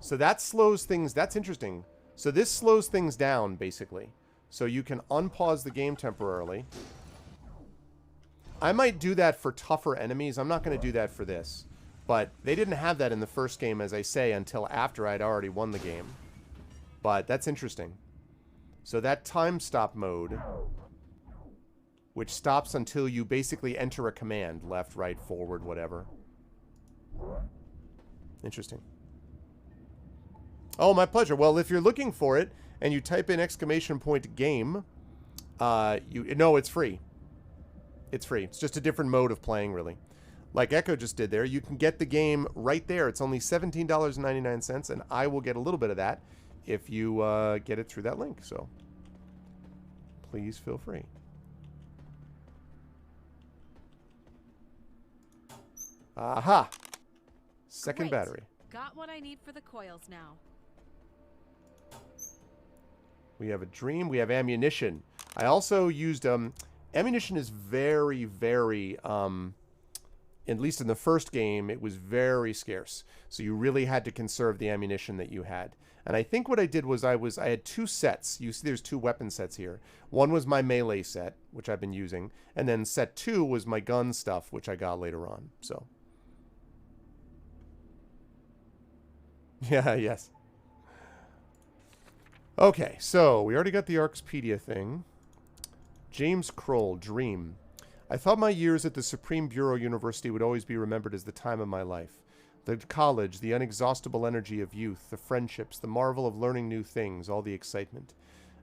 So that slows things. That's interesting. So this slows things down, basically. So you can unpause the game temporarily. I might do that for tougher enemies. I'm not going to do that for this. But they didn't have that in the first game, as I say, until after I'd already won the game. But that's interesting. So that time stop mode, which stops until you basically enter a command. Left, right, forward, whatever. Interesting. Oh, my pleasure. Well, if you're looking for it and you type in !game, no, it's free. It's free. It's just a different mode of playing, really. Like Echo just did there. You can get the game right there. It's only $17.99, and I will get a little bit of that if you get it through that link. So please feel free. Aha! Second Great. battery. Got what I need for the coils now. We have a dream. We have ammunition. I also used... ammunition is very, very... at least in the first game, it was very scarce. So you really had to conserve the ammunition that you had. And I think what I did was I had two sets. You see there's two weapon sets here. One was my melee set, which I've been using. And then set 2 was my gun stuff, which I got later on. So... Yeah, yes. Okay, so we already got the Arxpedia thing. James Kroll, Dream. I thought my years at the Supreme Bureau University would always be remembered as the time of my life. The college, the inexhaustible energy of youth, the friendships, the marvel of learning new things, all the excitement.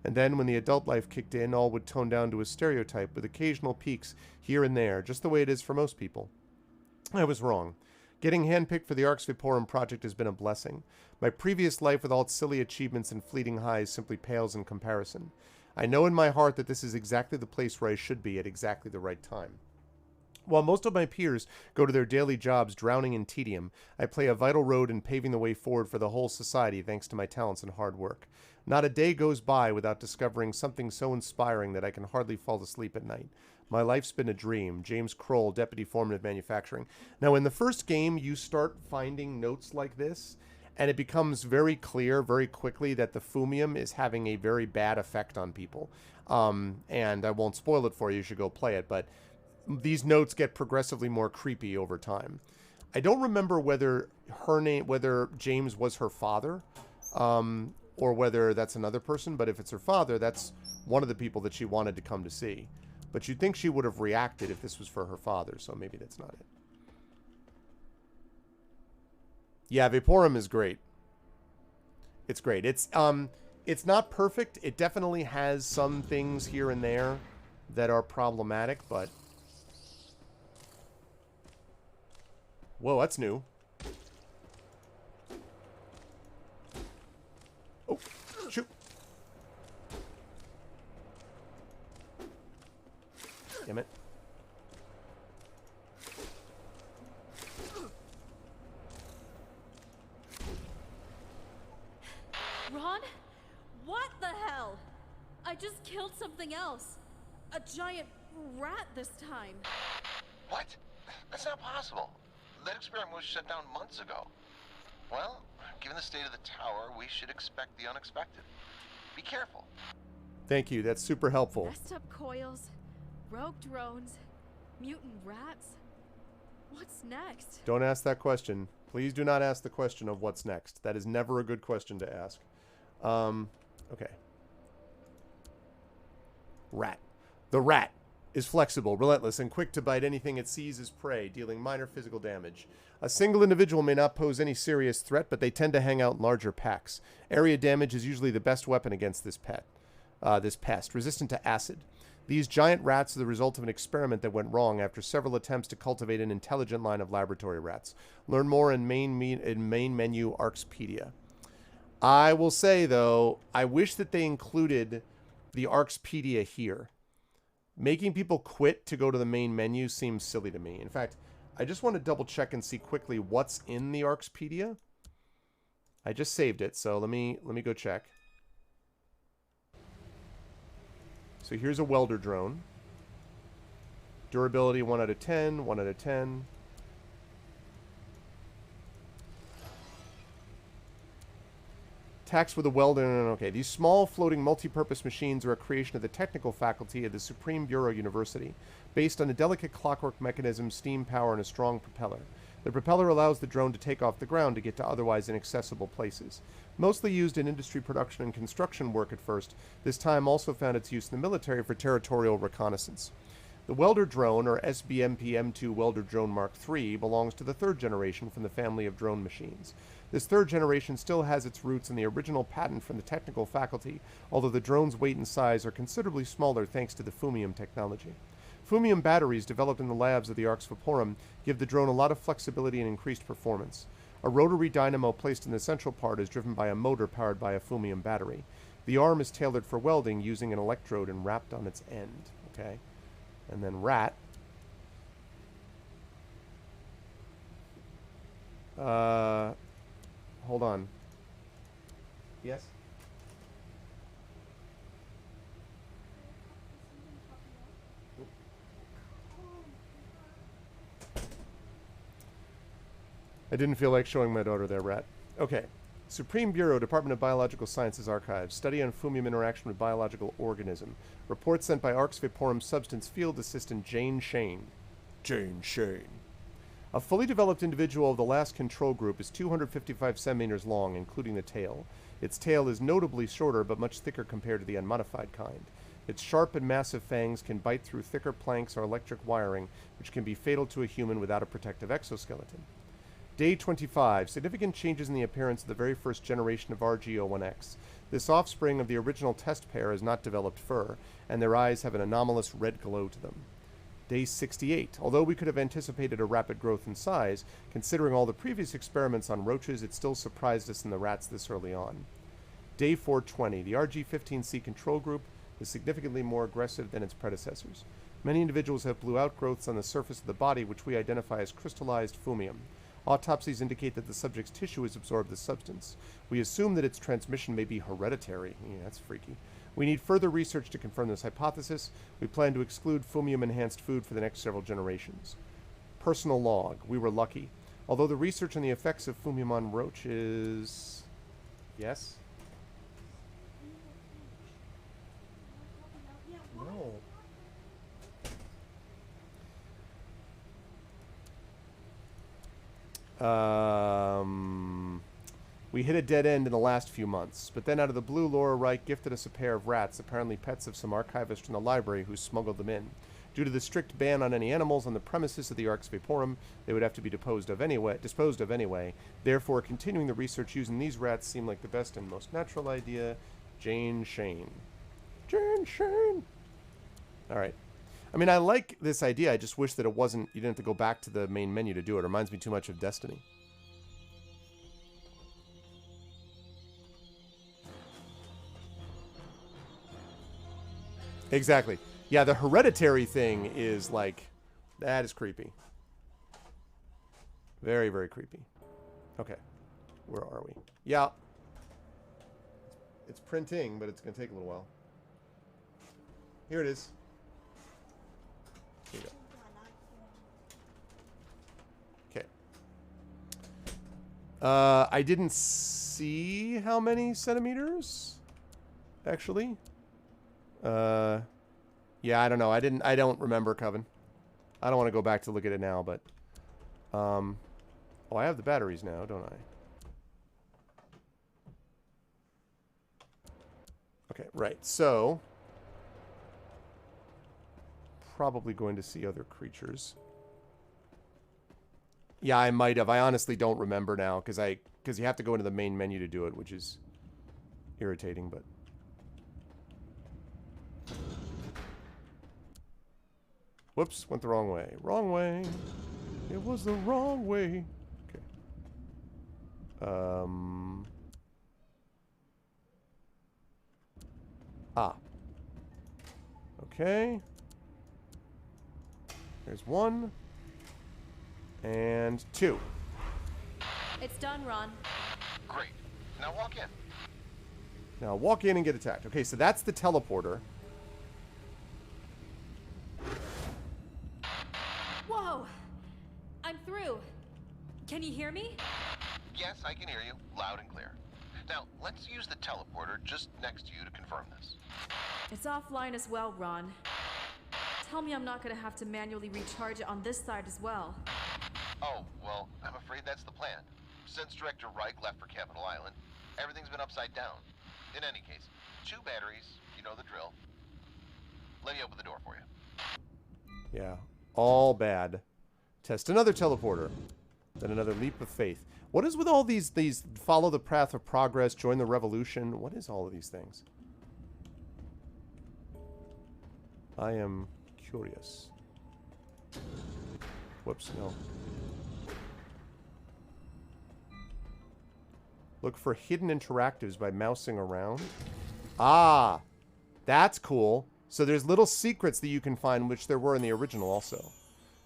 And then when the adult life kicked in, all would tone down to a stereotype with occasional peaks here and there, just the way it is for most people. I was wrong. Getting handpicked for the Arx Vaporum project has been a blessing. My previous life with all its silly achievements and fleeting highs simply pales in comparison. I know in my heart that this is exactly the place where I should be at exactly the right time. While most of my peers go to their daily jobs drowning in tedium, I play a vital role in paving the way forward for the whole society thanks to my talents and hard work. Not a day goes by without discovering something so inspiring that I can hardly fall asleep at night. My life's been a dream. James Kroll, Deputy Foreman of Manufacturing. Now, in the first game, you start finding notes like this, and it becomes very clear very quickly that the fumium is having a very bad effect on people. And I won't spoil it for you. You should go play it, but these notes get progressively more creepy over time. I don't remember whether James was her father, or whether that's another person, but if it's her father, that's one of the people that she wanted to come to see. But you'd think she would have reacted if this was for her father, so maybe that's not it. Yeah, Vaporum is great. It's great. It's not perfect. It definitely has some things here and there that are problematic, but... Whoa, that's new. Oh, shoot. Damn it. Ron? What the hell? I just killed something else. A giant rat this time. What? That's not possible. That experiment was shut down months ago. Well, given the state of the tower, we should expect the unexpected. Be careful. Thank you. That's super helpful. Messed up coils, rogue drones, mutant rats. What's next? Don't ask that question. Please do not ask the question of what's next. That is never a good question to ask. Okay. Rat. The rat is flexible, relentless, and quick to bite anything it sees as prey, dealing minor physical damage. A single individual may not pose any serious threat, but they tend to hang out in larger packs. Area damage is usually the best weapon against this pest, resistant to acid. These giant rats are the result of an experiment that went wrong after several attempts to cultivate an intelligent line of laboratory rats. Learn more in main menu Arxpedia. I will say, though, I wish that they included the Arxpedia here. Making people quit to go to the main menu seems silly to me. In fact, I just want to double check and see quickly what's in the Arxpedia. I just saved it, so let me go check. So here's a welder drone. Durability 1 out of 10, 1 out of 10. Tax with a welder. Okay, these small floating multi-purpose machines are a creation of the technical faculty of the Supreme Bureau University, based on a delicate clockwork mechanism, steam power, and a strong propeller. The propeller allows the drone to take off the ground to get to otherwise inaccessible places. Mostly used in industry production and construction work at first, this time also found its use in the military for territorial reconnaissance. The welder drone, or SBMP-M2 Welder Drone Mark III, belongs to the third generation from the family of drone machines. This third generation still has its roots in the original patent from the technical faculty, although the drone's weight and size are considerably smaller thanks to the Fumium technology. Fumium batteries developed in the labs of the Arx Vaporum give the drone a lot of flexibility and increased performance. A rotary dynamo placed in the central part is driven by a motor powered by a Fumium battery. The arm is tailored for welding using an electrode and wrapped on its end. Okay. And then rat. Hold on. Yes? I didn't feel like showing my daughter their rat. Okay. Supreme Bureau, Department of Biological Sciences Archives. Study on Fumium interaction with biological organism. Report sent by Arx Vaporum Substance Field Assistant Jane Shane. Jane Shane. A fully developed individual of the last control group is 255 centimeters long, including the tail. Its tail is notably shorter but much thicker compared to the unmodified kind. Its sharp and massive fangs can bite through thicker planks or electric wiring, which can be fatal to a human without a protective exoskeleton. Day 25. Significant changes in the appearance of the very first generation of RG-01X. This offspring of the original test pair has not developed fur, and their eyes have an anomalous red glow to them. Day 68. Although we could have anticipated a rapid growth in size, considering all the previous experiments on roaches, it still surprised us in the rats this early on. Day 420. The RG-15C control group is significantly more aggressive than its predecessors. Many individuals have blue outgrowths on the surface of the body, which we identify as crystallized fumium. Autopsies indicate that the subject's tissue has absorbed the substance. We assume that its transmission may be hereditary. Yeah, that's freaky. We need further research to confirm this hypothesis. We plan to exclude fumium-enhanced food for the next several generations. Personal log. We were lucky. Although the research on the effects of fumium on roaches... Yes? No. We hit a dead end in the last few months, but then out of the blue, Laura Wright gifted us a pair of rats, apparently pets of some archivist from the library who smuggled them in. Due to the strict ban on any animals on the premises of the Ark's Vaporum, they would have to be disposed of anyway. Therefore, continuing the research using these rats seemed like the best and most natural idea. Jane Shane. Jane Shane! Alright. I mean, I like this idea. I just wish that it wasn't... You didn't have to go back to the main menu to do it. It reminds me too much of Destiny. Exactly. Yeah, the hereditary thing is like... That is creepy. Very, very creepy. Okay. Where are we? Yeah. It's printing, but it's going to take a little while. Here it is. Here you go. Okay. I didn't see how many centimeters, actually. Yeah, I don't know. I don't remember, Coven. I don't want to go back to look at it now, but... Oh, I have the batteries now, don't I? Okay, right. So... Probably going to see other creatures. Yeah, I might have. I honestly don't remember now, because you have to go into the main menu to do it, which is irritating, but... Whoops, went the wrong way. Wrong way. It was the wrong way. Okay. Okay. There's 1. And 2. It's done, Ron. Great. Now walk in. Now walk in and get attacked. Okay, so that's the teleporter. Whoa! I'm through. Can you hear me? Yes, I can hear you, loud and clear. Now, let's use the teleporter just next to you to confirm this. It's offline as well, Ron. Tell me I'm not gonna have to manually recharge it on this side as well. Oh, well, I'm afraid that's the plan. Since Director Reich left for Capital Island, everything's been upside down. In any case, 2 batteries, you know the drill. Let me open the door for you. Yeah, all bad. Test another teleporter. Then another leap of faith. What is with all these follow the path of progress, join the revolution? What is all of these things? I am curious. Whoops, no. Look for hidden interactives by mousing around. Ah, that's cool. So there's little secrets that you can find, which there were in the original also.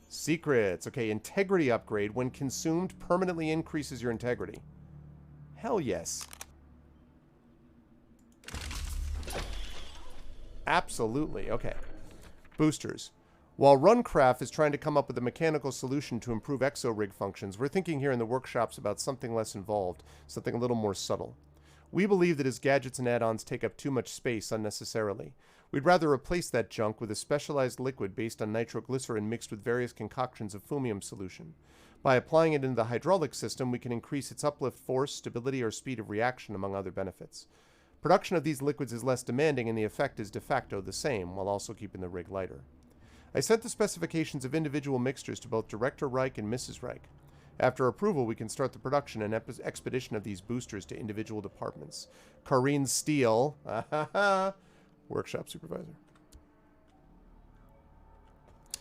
Secrets. Okay, integrity upgrade. When consumed, permanently increases your integrity. Hell yes. Absolutely. Okay. Boosters. While Runcraft is trying to come up with a mechanical solution to improve exo-rig functions, we're thinking here in the workshops about something less involved, something a little more subtle. We believe that his gadgets and add-ons take up too much space unnecessarily. We'd rather replace that junk with a specialized liquid based on nitroglycerin mixed with various concoctions of fumium solution. By applying it into the hydraulic system, we can increase its uplift force, stability, or speed of reaction, among other benefits. Production of these liquids is less demanding, and the effect is de facto the same, while also keeping the rig lighter. I sent the specifications of individual mixtures to both Director Reich and Mrs. Reich. After approval, we can start the production and expedition of these boosters to individual departments. Corrine Steele, workshop supervisor.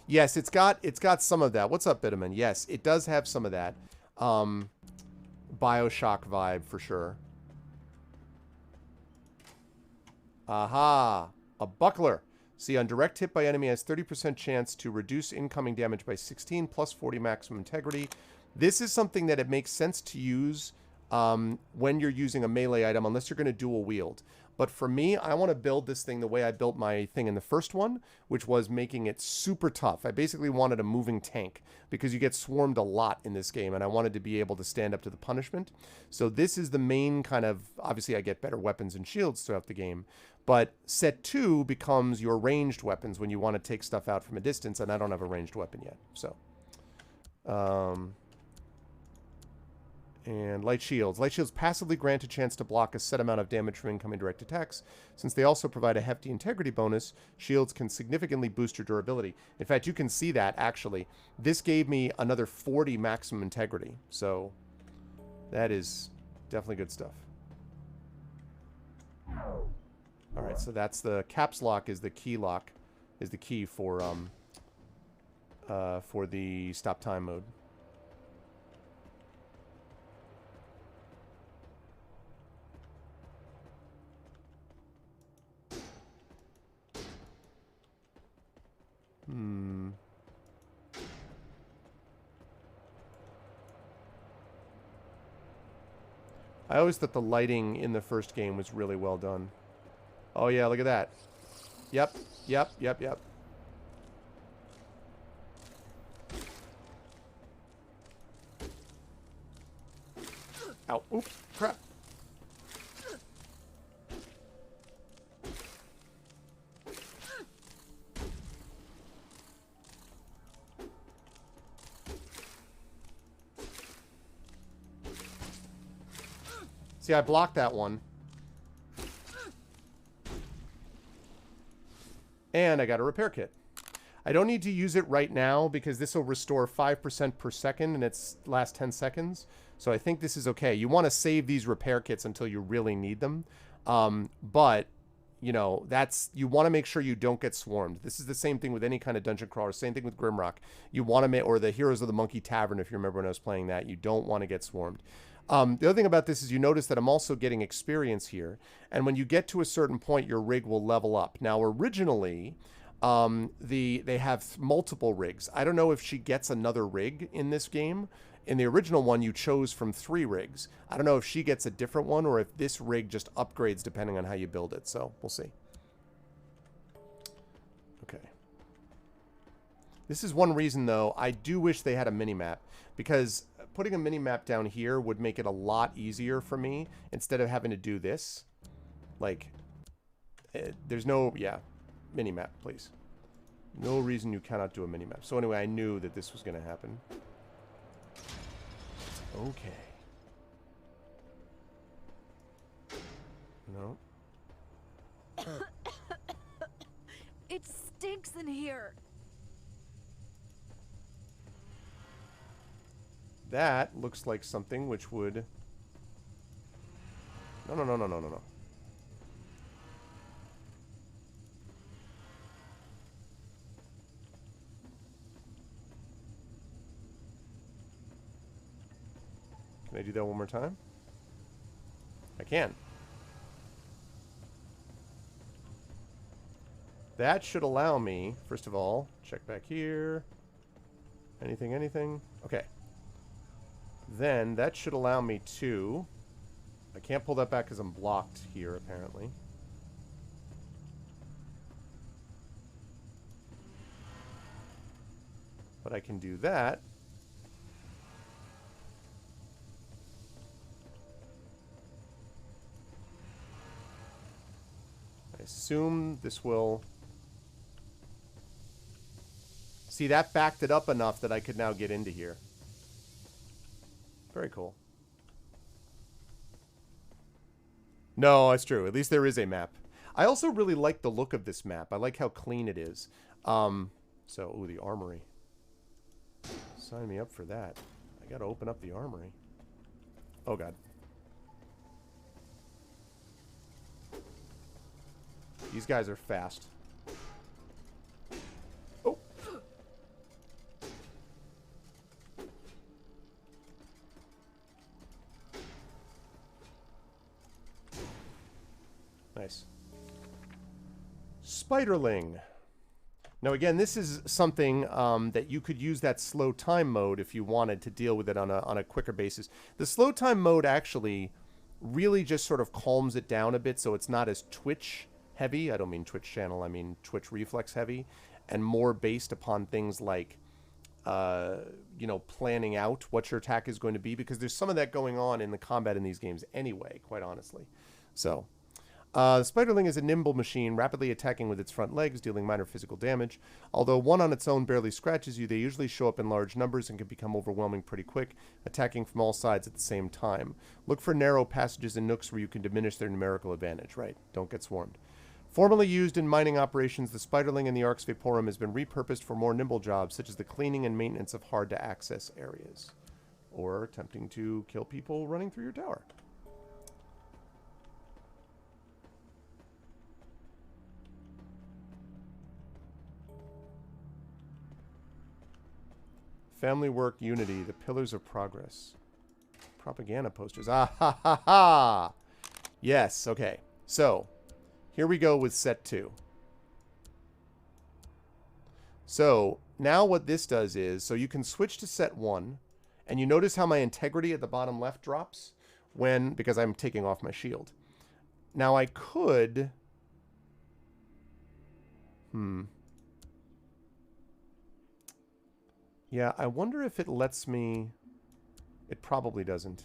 Yes, it's got some of that. What's up, Bitterman? Yes, it does have some of that. BioShock vibe for sure. Aha, a buckler. See, on direct hit by enemy has 30% chance to reduce incoming damage by 16 plus 40 maximum integrity. This is something that it makes sense to use when you're using a melee item, unless you're going to dual wield. But for me, I want to build this thing the way I built my thing in the first one, which was making it super tough. I basically wanted a moving tank because you get swarmed a lot in this game, and I wanted to be able to stand up to the punishment. So this is the main kind of, obviously I get better weapons and shields throughout the game, but set 2 becomes your ranged weapons when you want to take stuff out from a distance, and I don't have a ranged weapon yet. So, and light shields. Light shields passively grant a chance to block a set amount of damage from incoming direct attacks. Since they also provide a hefty integrity bonus, shields can significantly boost your durability. In fact, you can see that, actually. This gave me another 40 maximum integrity. So, that is definitely good stuff. Alright, so that's the caps lock is the key lock, is the key for the stop time mode. I always thought the lighting in the first game was really well done. Oh yeah, look at that. Yep, yep, yep, yep. Ow, oop, crap. See, I blocked that one. And I got a repair kit. I don't need to use it right now because this will restore 5% per second in its last 10 seconds. So I think this is okay. You want to save these repair kits until you really need them. But, you know, you want to make sure you don't get swarmed. This is the same thing with any kind of dungeon crawler. Same thing with Grimrock. You want to make, or the Heroes of the Monkey Tavern, if you remember when I was playing that. You don't want to get swarmed. The other thing about this is you notice that I'm also getting experience here. And when you get to a certain point, your rig will level up. Now, originally, they have multiple rigs. I don't know if she gets another rig in this game. In the original one, you chose from 3 rigs. I don't know if she gets a different one or if this rig just upgrades depending on how you build it. So, we'll see. Okay. This is one reason, though, I do wish they had a mini-map. Because putting a mini-map down here would make it a lot easier for me instead of having to do this. Like, there's no, yeah, mini-map, please. No reason you cannot do a mini-map. So anyway, I knew that this was going to happen. Okay. No. It stinks in here. That looks like something which would... No, no, no, no, no, no, no. Can I do that one more time? I can. That should allow me, first of all, check back here. Anything, anything? Okay. Then that should allow me to... I can't pull that back because I'm blocked here, apparently. But I can do that. I assume this will... See, that backed it up enough that I could now get into here. Very cool. No, that's true. At least there is a map. I also really like the look of this map. I like how clean it is. Ooh, the armory. Sign me up for that. I gotta open up the armory. Oh, God. These guys are fast. Oh! Nice. Spiderling. Now, again, this is something that you could use that slow time mode if you wanted to deal with it on a quicker basis. The slow time mode actually really just sort of calms it down a bit so it's not as Twitch heavy. I don't mean Twitch channel, I mean Twitch reflex heavy, and more based upon things like, you know, planning out what your attack is going to be, because there's some of that going on in the combat in these games anyway, quite honestly. So... the Spiderling is a nimble machine, rapidly attacking with its front legs, dealing minor physical damage. Although one on its own barely scratches you, they usually show up in large numbers and can become overwhelming pretty quick, attacking from all sides at the same time. Look for narrow passages and nooks where you can diminish their numerical advantage, right? Don't get swarmed. Formerly used in mining operations, the Spiderling in the Ark's Vaporum has been repurposed for more nimble jobs, such as the cleaning and maintenance of hard-to-access areas. Or attempting to kill people running through your tower. Family work, unity, the pillars of progress. Propaganda posters. Ah ha ha ha! Yes, okay. So, here we go with set 2. So, now what this does is, so you can switch to set 1, and you notice how my integrity at the bottom left drops when, because I'm taking off my shield. Now I could... Yeah, I wonder if it lets me... It probably doesn't.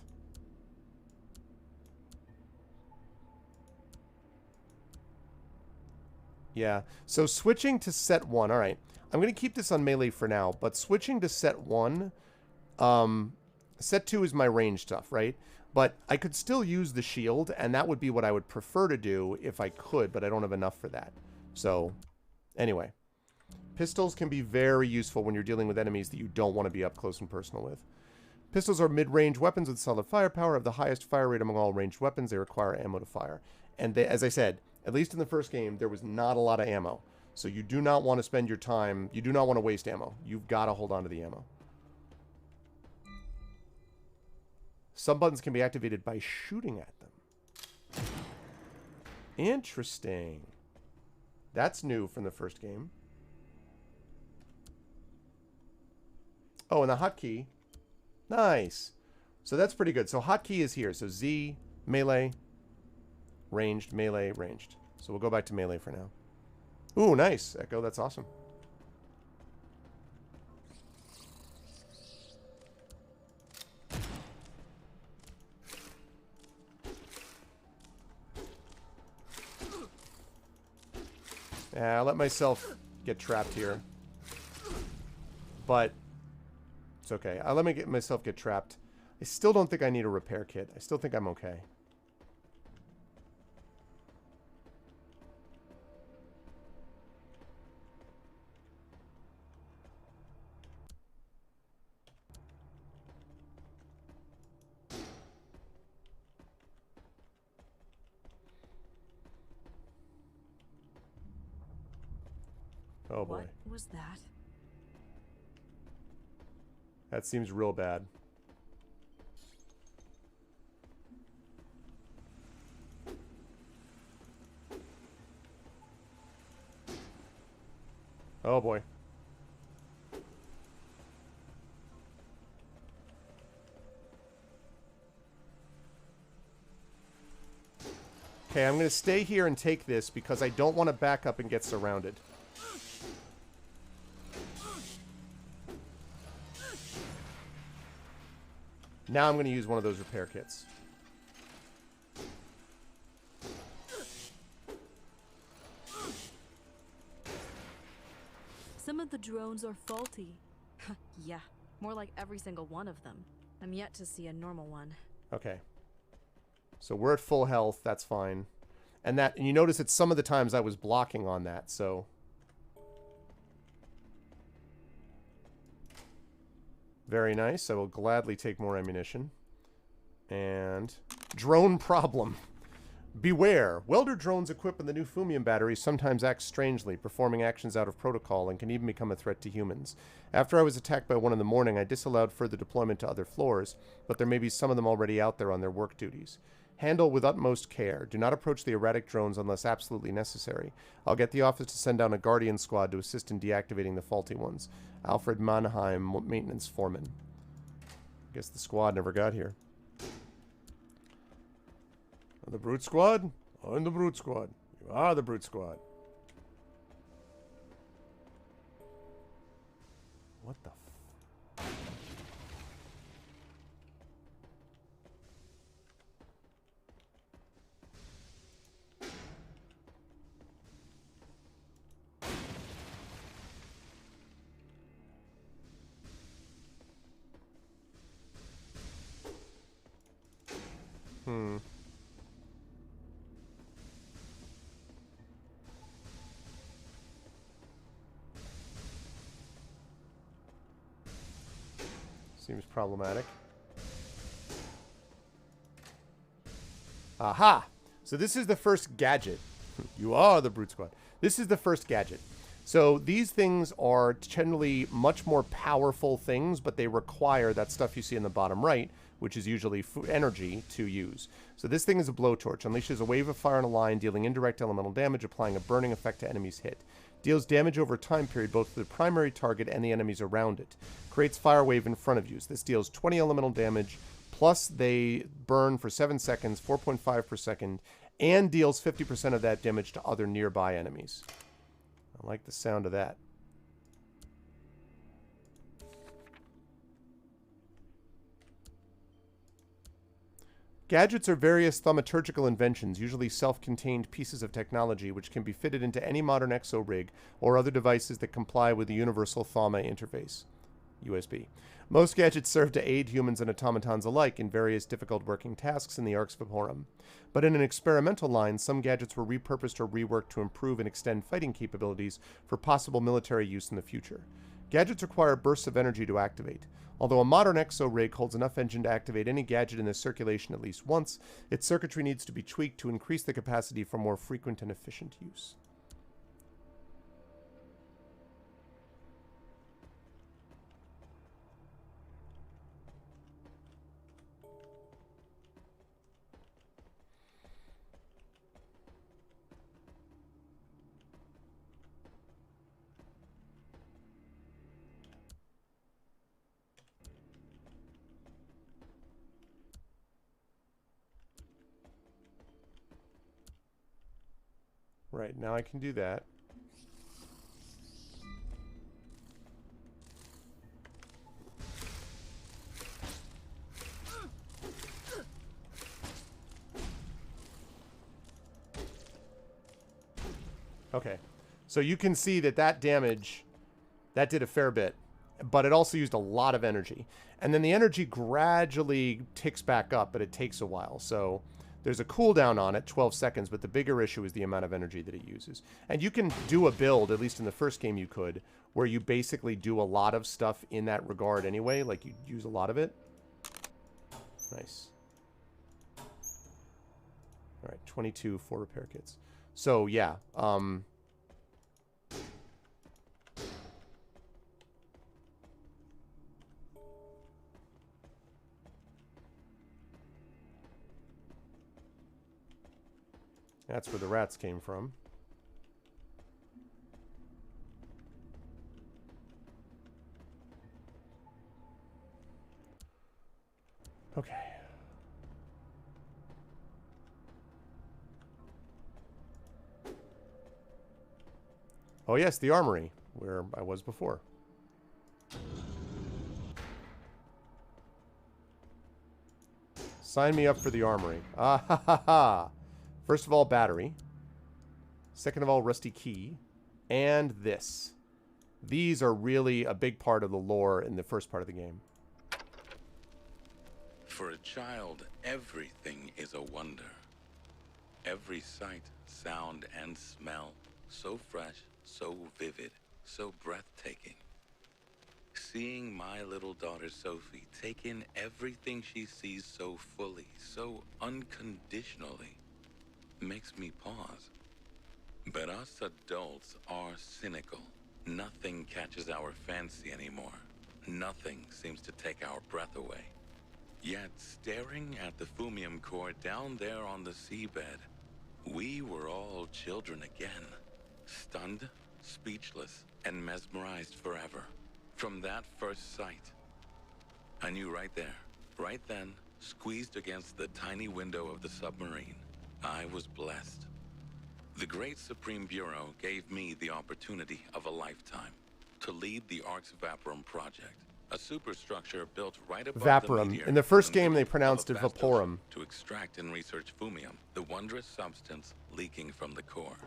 Yeah, so switching to set 1, alright. I'm going to keep this on melee for now, but switching to set 1, set 2 is my range stuff, right? But I could still use the shield, and that would be what I would prefer to do if I could, but I don't have enough for that. So, anyway. Pistols can be very useful when you're dealing with enemies that you don't want to be up close and personal with. Pistols are mid-range weapons with solid firepower, have the highest fire rate among all ranged weapons. They require ammo to fire. And they, as I said, at least in the first game, there was not a lot of ammo. So you do not want to spend your time, you do not want to waste ammo. You've got to hold on to the ammo. Some buttons can be activated by shooting at them. Interesting. That's new from the first game. Oh, and the hotkey. Nice. So that's pretty good. So hotkey is here. So Z, melee, ranged, melee, ranged. So we'll go back to melee for now. Ooh, nice. Echo, that's awesome. Yeah, I'll let myself get trapped here. But it's okay. I'll let myself get trapped. I still don't think I need a repair kit. I still think I'm okay. Oh boy. What was that? That seems real bad. Oh boy. Okay, I'm going to stay here and take this because I don't want to back up and get surrounded. Now I'm going to use one of those repair kits. Some of the drones are faulty. Yeah, more like every single one of them. I'm yet to see a normal one. Okay. So we're at full health. That's fine. And you notice that some of the times I was blocking on that, so... Very nice. I will gladly take more ammunition. And... Drone problem. Beware. Welder drones equipped with the new Fumium batteries sometimes act strangely, performing actions out of protocol and can even become a threat to humans. After I was attacked by one in the morning, I disallowed further deployment to other floors, but there may be some of them already out there on their work duties. Handle with utmost care. Do not approach the erratic drones unless absolutely necessary. I'll get the office to send down a Guardian squad to assist in deactivating the faulty ones. Alfred Mannheim, maintenance foreman. Guess the squad never got here. The Brute Squad? I'm the Brute Squad. You are the Brute Squad. What the Seems problematic. Aha! So this is the first gadget. You are the Brute Squad. This is the first gadget. So these things are generally much more powerful things, but they require that stuff you see in the bottom right, which is usually energy to use. So this thing is a blowtorch. Unleashes a wave of fire in a line, dealing indirect elemental damage, applying a burning effect to enemies hit. Deals damage over a time period, both to the primary target and the enemies around it. Creates fire wave in front of you. So this deals 20 elemental damage, plus they burn for 7 seconds, 4.5 per second, and deals 50% of that damage to other nearby enemies. I like the sound of that. Gadgets are various thaumaturgical inventions, usually self-contained pieces of technology which can be fitted into any modern exo-rig or other devices that comply with the Universal Thauma Interface, USB. Most gadgets serve to aid humans and automatons alike in various difficult working tasks in the Ark's Vaporum. But in an experimental line, some gadgets were repurposed or reworked to improve and extend fighting capabilities for possible military use in the future. Gadgets require bursts of energy to activate. Although a modern exo-rig holds enough engine to activate any gadget in the circulation at least once, its circuitry needs to be tweaked to increase the capacity for more frequent and efficient use. Right, now I can do that. Okay, so you can see that that damage, that did a fair bit, but it also used a lot of energy. And then the energy gradually ticks back up, but it takes a while, so there's a cooldown on it, 12 seconds, but the bigger issue is the amount of energy that it uses. And you can do a build, at least in the first game you could, where you basically do a lot of stuff in that regard anyway, like you use a lot of it. Nice. All right, 22 for repair kits. So, yeah, that's where the rats came from. Okay. Oh yes, the armory, where I was before. Sign me up for the armory. Ah ha ha ha. First of all, battery. Second of all, rusty key. And this. These are really a big part of the lore in the first part of the game. For a child, everything is a wonder. Every sight, sound, and smell, so fresh, so vivid, so breathtaking. Seeing my little daughter Sophie take in everything she sees so fully, so unconditionally, makes me pause. But us adults are cynical. Nothing catches our fancy anymore. Nothing seems to take our breath away. Yet, staring at the Fumium core down there on the seabed, we were all children again. Stunned, speechless, and mesmerized forever. From that first sight, I knew right there, right then, squeezed against the tiny window of the submarine, I was blessed. The Great Supreme Bureau gave me the opportunity of a lifetime to lead the Ark's Vaporum project, a superstructure built right above the Vaporum. meteor In the first game, middle they pronounced of it a vast Vaporum. ocean to extract and research Fumium, the wondrous substance leaking from the core.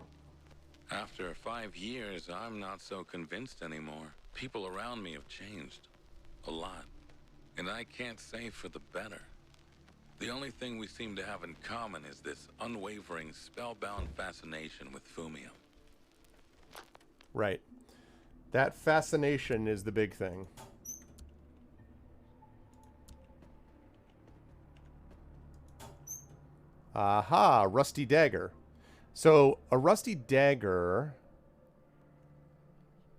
After 5 years, I'm not so convinced anymore. People around me have changed. A lot. And I can't say for the better. The only thing we seem to have in common is this unwavering, spellbound fascination with Fumium. Right. That fascination is the big thing. Aha, rusty dagger. So a rusty dagger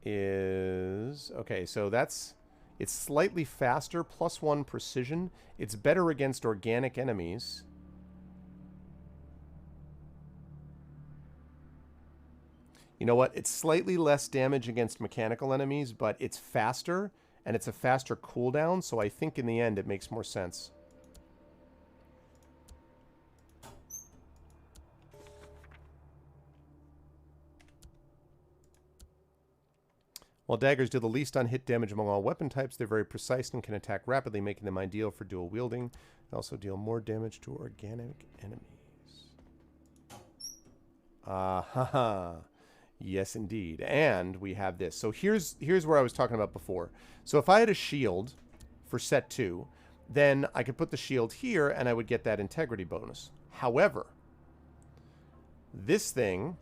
is... Okay, so that's... It's slightly faster, +1 precision. It's better against organic enemies. You know what? It's slightly less damage against mechanical enemies, but it's faster, and it's a faster cooldown, so I think in the end it makes more sense. While daggers deal the least on-hit damage among all weapon types, they're very precise and can attack rapidly, making them ideal for dual wielding. They also deal more damage to organic enemies. Ah-ha-ha. Yes, indeed. And we have this. So here's where I was talking about before. So if I had a shield for set 2, then I could put the shield here, and I would get that integrity bonus. However, this thing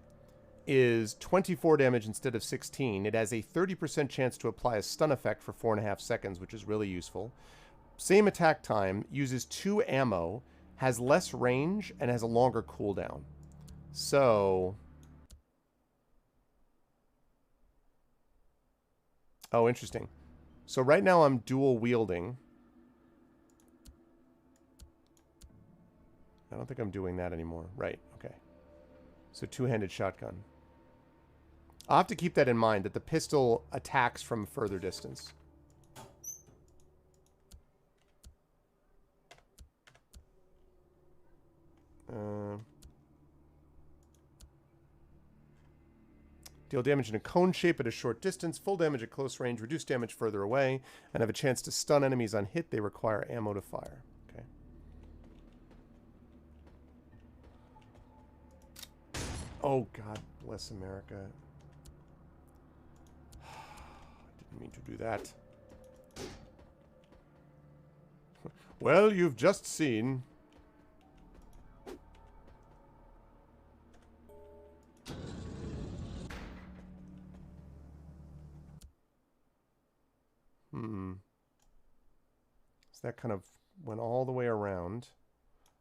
is 24 damage instead of 16. It has a 30% chance to apply a stun effect for 4.5 seconds, which is really useful. Same attack time, uses 2 ammo, has less range, and has a longer cooldown. So... Oh, interesting. So right now I'm dual wielding. I don't think I'm doing that anymore. Right, okay. So two-handed shotgun. I'll have to keep that in mind, that the pistol attacks from further distance. Deal damage in a cone shape at a short distance, full damage at close range, reduce damage further away, and have a chance to stun enemies on hit. They require ammo to fire. Okay. Oh, God bless America. Didn't mean to do that. Well, you've just seen... So that kind of went all the way around.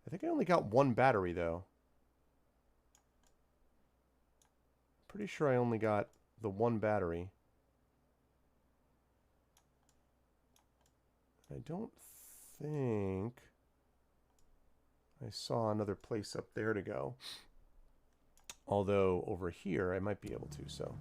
I think I only got 1 battery, though. Pretty sure I only got the 1 battery. I don't think I saw another place up there to go. Although over here I might be able to, so...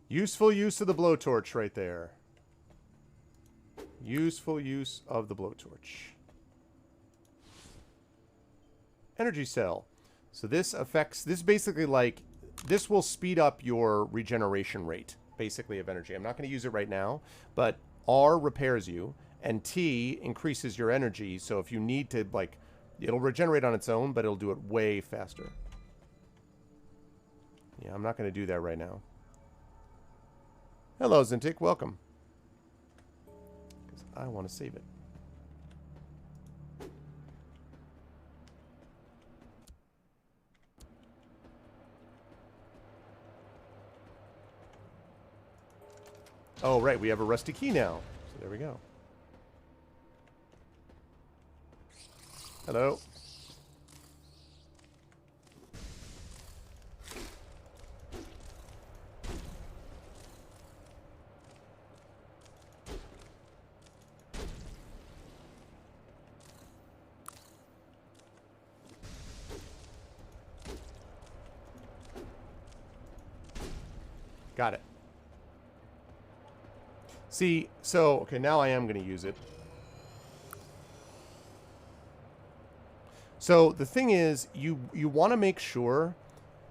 Useful use of the blowtorch right there. Useful use of the blowtorch. Energy cell. So this affects... This basically like... This will speed up your regeneration rate, basically, of energy. I'm not going to use it right now, but R repairs you, and T increases your energy, so if you need to, like... It'll regenerate on its own, but it'll do it way faster. Yeah, I'm not going to do that right now. Hello, Zintik. Welcome. Because I want to save it. Oh, right. We have a rusty key now. So there we go. Hello. Got it. See, so, okay, now I am going to use it. So the thing is, you want to make sure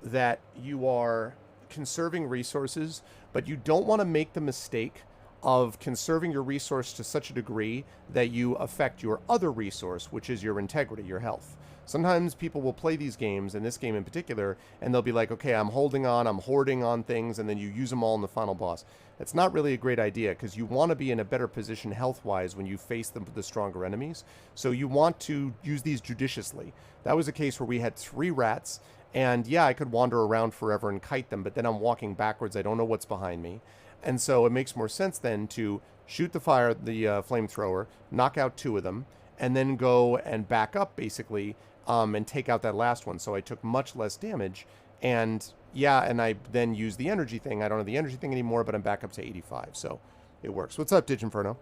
that you are conserving resources, but you don't want to make the mistake of conserving your resource to such a degree that you affect your other resource, which is your integrity, your health. Sometimes people will play these games, and this game in particular, and they'll be like, okay, I'm holding on, I'm hoarding on things, and then you use them all in the final boss. It's not really a great idea, because you want to be in a better position health-wise when you face the stronger enemies. So you want to use these judiciously. That was a case where we had 3 rats, and yeah, I could wander around forever and kite them, but then I'm walking backwards, I don't know what's behind me. And so it makes more sense then to shoot the flamethrower, knock out 2 of them, and then go and back up, basically, and take out that last one. So I took much less damage. And yeah, and I then used the energy thing. I don't have the energy thing anymore, but I'm back up to 85. So it works. What's up, Ditch Inferno?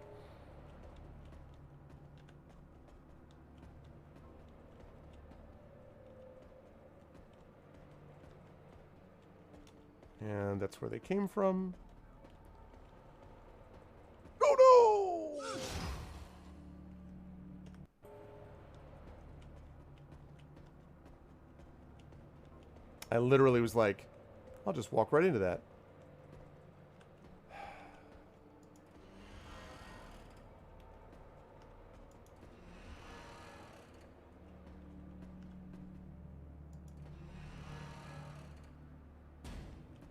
And that's where they came from. Oh no! I literally was like, I'll just walk right into that.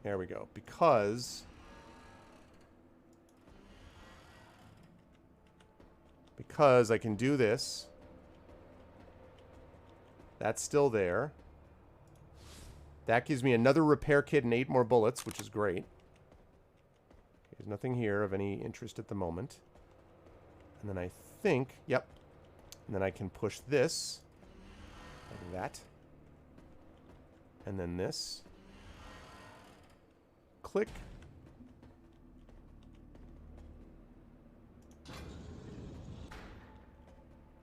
There we go. Because I can do this. That's still there. That gives me another repair kit and 8 more bullets, which is great. There's nothing here of any interest at the moment. And then I think, yep. And then I can push this. Like that. And then this. Click.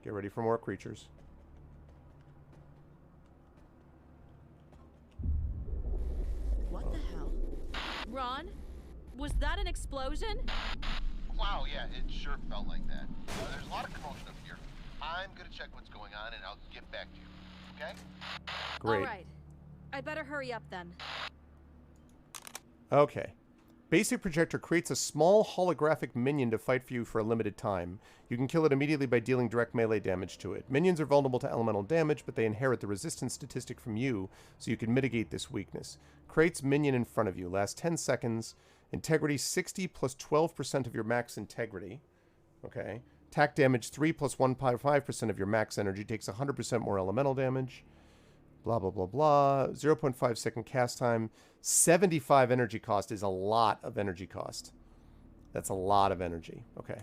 Get ready for more creatures. What the hell? Ron? Was that an explosion? Wow, yeah, it sure felt like that. There's a lot of commotion up here. I'm gonna check what's going on and I'll get back to you, okay? Great. All right. I better hurry up then. Okay. Basic Projector creates a small holographic minion to fight for you for a limited time. You can kill it immediately by dealing direct melee damage to it. Minions are vulnerable to elemental damage, but they inherit the resistance statistic from you, so you can mitigate this weakness. Creates minion in front of you. Lasts 10 seconds. Integrity 60 plus 12% of your max integrity. Okay. Attack damage 3 plus 1.5% of your max energy. Takes 100% more elemental damage. Blah, blah, blah, blah. 0.5 second cast time. 75 energy cost is a lot of energy cost. That's a lot of energy. Okay.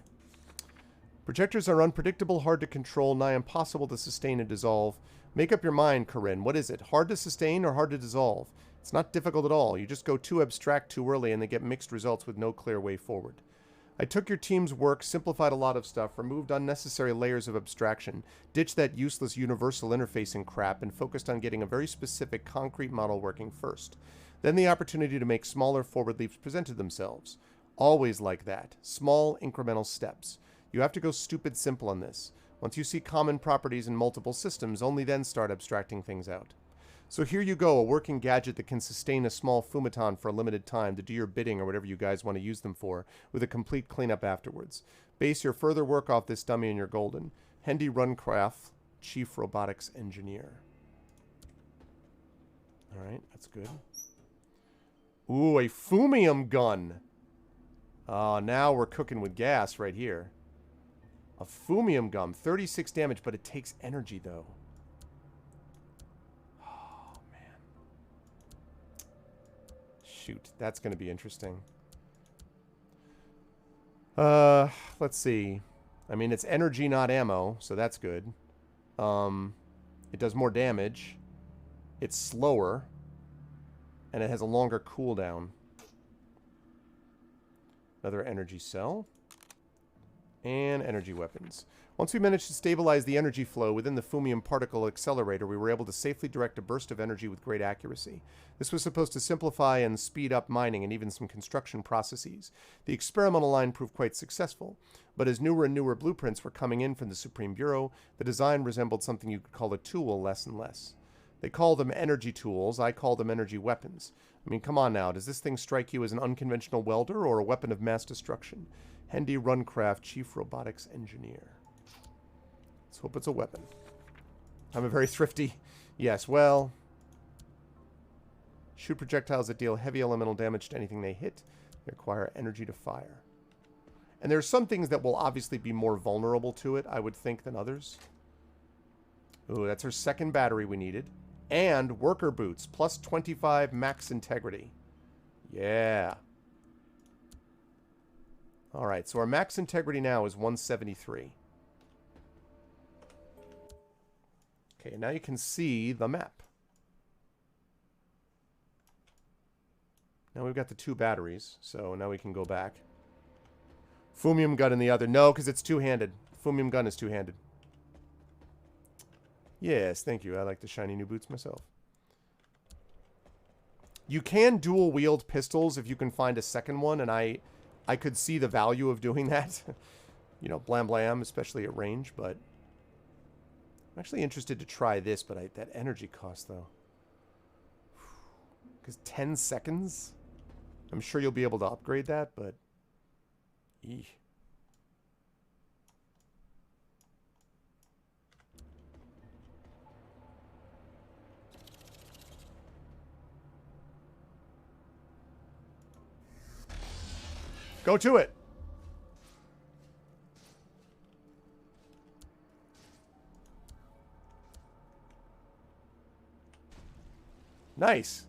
Projectors are unpredictable, hard to control, nigh impossible to sustain and dissolve. Make up your mind, Corinne. What is it? Hard to sustain or hard to dissolve? It's not difficult at all. You just go too abstract too early and they get mixed results with no clear way forward. I took your team's work, simplified a lot of stuff, removed unnecessary layers of abstraction, ditched that useless universal interfacing crap, and focused on getting a very specific concrete model working first. Then the opportunity to make smaller forward leaps presented themselves. Always like that. Small, incremental steps. You have to go stupid simple on this. Once you see common properties in multiple systems, only then start abstracting things out. So here you go, a working gadget that can sustain a small fumaton for a limited time to do your bidding or whatever you guys want to use them for, with a complete cleanup afterwards. Base your further work off this dummy and you're golden. Hendy Runcraft, Chief Robotics Engineer. Alright, that's good. Ooh, a fumium gun! Oh, now we're cooking with gas right here. A fumium gun, 36 damage, but it takes energy though. Shoot, that's going to be interesting. Let's see. I mean, it's energy, not ammo, so that's good. It does more damage. It's slower. And it has a longer cooldown. Another energy cell. And energy weapons. Once we managed to stabilize the energy flow within the Fumium particle accelerator, we were able to safely direct a burst of energy with great accuracy. This was supposed to simplify and speed up mining and even some construction processes. The experimental line proved quite successful, but as newer and newer blueprints were coming in from the Supreme Bureau, the design resembled something you could call a tool less and less. They call them energy tools, I call them energy weapons. I mean, come on now, does this thing strike you as an unconventional welder or a weapon of mass destruction? Hendy Runcraft, Chief Robotics Engineer. Let's hope it's a weapon. I'm a very thrifty... Yes, well... Shoot projectiles that deal heavy elemental damage to anything they hit. They require energy to fire. And there are some things that will obviously be more vulnerable to it, I would think, than others. Ooh, that's our second battery we needed. And worker boots, plus 25 max integrity. Yeah. Alright, so our max integrity now is 173. Okay, now you can see the map. Now we've got the 2 batteries, so now we can go back. Fumium gun in the other. No, because it's two-handed. Fumium gun is two-handed. Yes, thank you. I like the shiny new boots myself. You can dual-wield pistols if you can find a second one, and I could see the value of doing that. You know, blam blam, especially at range, but... I'm actually interested to try this, but that energy cost, though. Because 10 seconds? I'm sure you'll be able to upgrade that, but... Eesh. Go to it! Nice.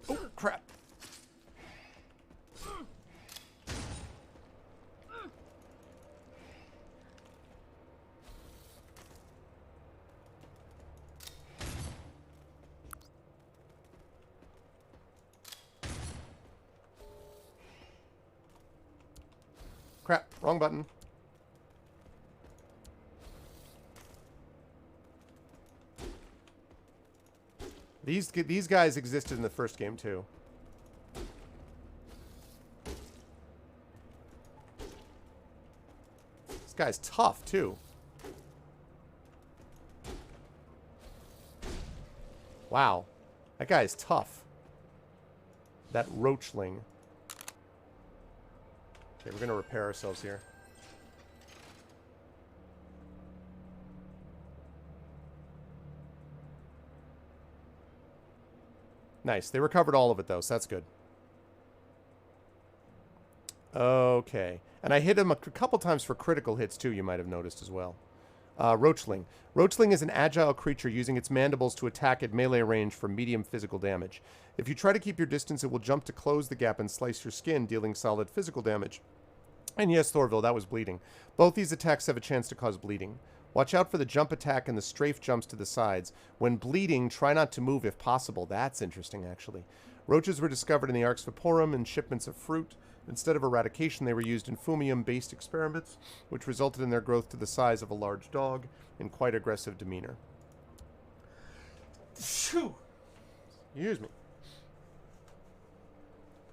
Oh, crap. Crap, wrong button. These guys existed in the first game too. This guy's tough too. Wow. That guy is tough. That roachling. Okay, we're gonna repair ourselves here. Nice. They recovered all of it, though, so that's good. Okay. And I hit him a couple times for critical hits, too, you might have noticed as well. Roachling. Roachling is an agile creature using its mandibles to attack at melee range for medium physical damage. If you try to keep your distance, it will jump to close the gap and slice your skin, dealing solid physical damage. And yes, Thorville, that was bleeding. Both these attacks have a chance to cause bleeding. Watch out for the jump attack and the strafe jumps to the sides. When bleeding, try not to move if possible. That's interesting, actually. Roaches were discovered in the Arx Vaporum in shipments of fruit. Instead of eradication, they were used in Fumium-based experiments, which resulted in their growth to the size of a large dog and quite aggressive demeanor. Phew! Excuse me.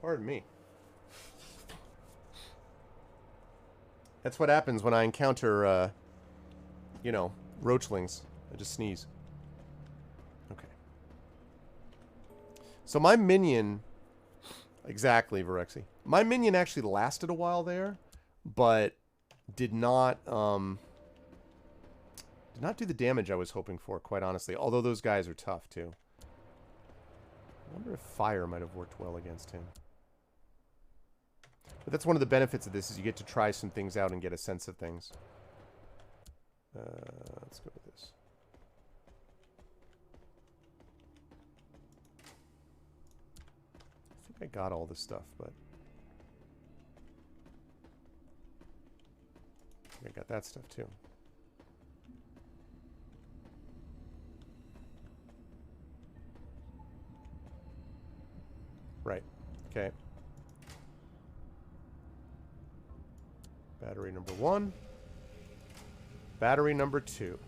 Pardon me. That's what happens when I encounter, you know, roachlings. I just sneeze. Okay. So my minion... Exactly, Virexi. My minion actually lasted a while there, but did not do the damage I was hoping for, quite honestly. Although those guys are tough, too. I wonder if fire might have worked well against him. But that's one of the benefits of this, is you get to try some things out and get a sense of things. Let's go with this. I got all this stuff, but I got that stuff too. Right. Okay. Battery number 1. Battery number 2.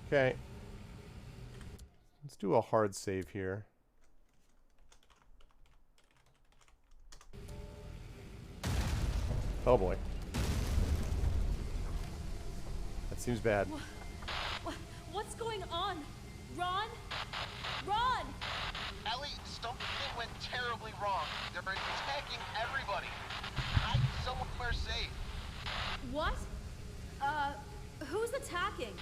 Okay. Let's do a hard save here. Oh boy. That seems bad. What's going on? Ron? Ron! Ellie, something went terribly wrong. They're attacking everybody. Hide somewhere safe. What? Who's attacking?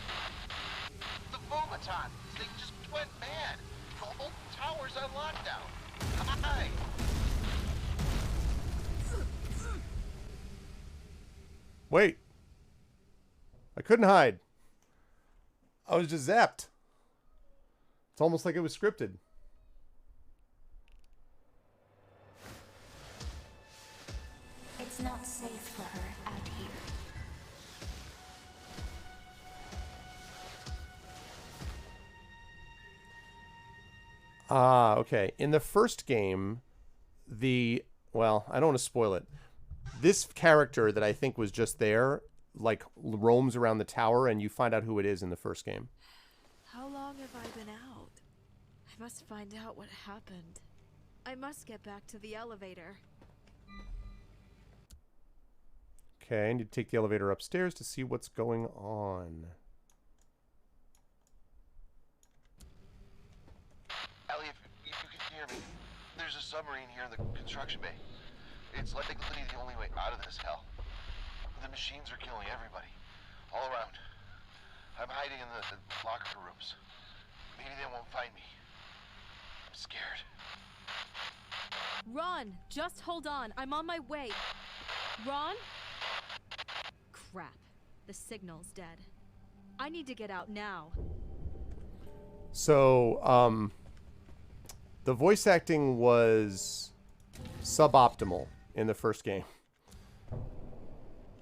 The Vomatons. They just went mad. The whole tower's on lockdown. Hide. Wait. I couldn't hide. I was just zapped. It's almost like it was scripted. It's not safe for her out here. Ah, okay. In the first game, well, I don't want to spoil it. This character that I think was just there, like, roams around the tower, and you find out who it is in the first game. How long have I been out? I must find out what happened. I must get back to the elevator. Okay, I need to take the elevator upstairs to see what's going on. Ellie, if you can hear me, there's a submarine here in the construction bay. It's likely the only way out of this hell. The machines are killing everybody, all around. I'm hiding in the locker rooms. Maybe they won't find me. I'm scared. Ron, just hold on. I'm on my way. Ron? Crap. The signal's dead. I need to get out now. So, the voice acting was suboptimal in the first game.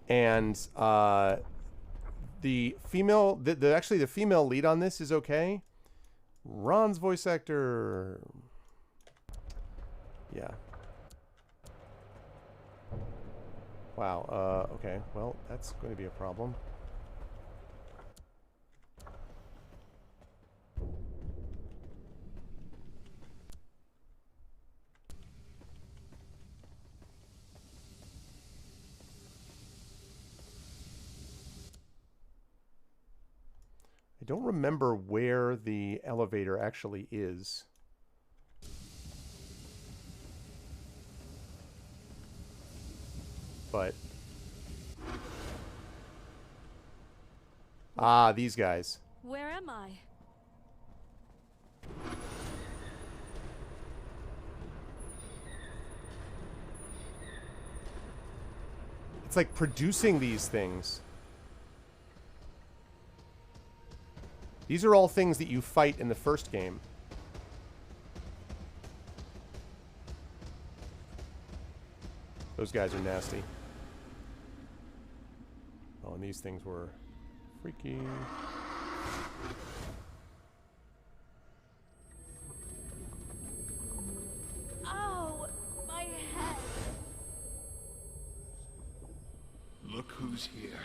And, the female, actually the female lead on this is okay. Ron's voice actor, yeah. Wow, okay, well, that's going to be a problem. I don't remember where the elevator actually is. But ah, these guys. Where am I? It's like producing these things. These are all things that you fight in the first game. Those guys are nasty. Oh, and these things were freaky. Oh, my head. Look who's here.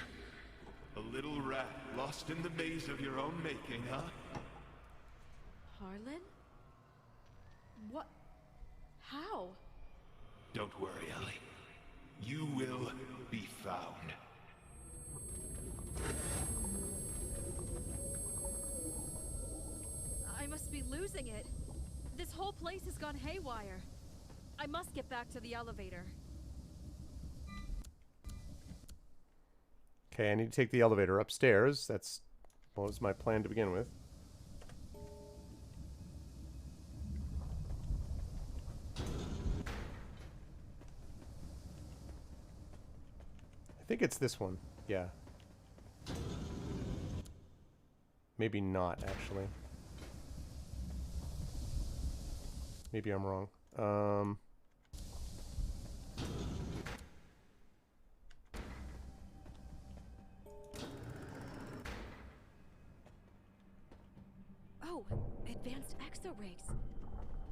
A little rat lost in the maze of your own making, huh? Harlan? What? How? Don't worry, Ellie. You will be found. I must be losing it. This whole place has gone haywire. I must get back to the elevator. Okay, I need to take the elevator upstairs. That's what was my plan to begin with. I think it's this one. Yeah. Maybe not, actually. Maybe I'm wrong. Oh, advanced exo-rigs.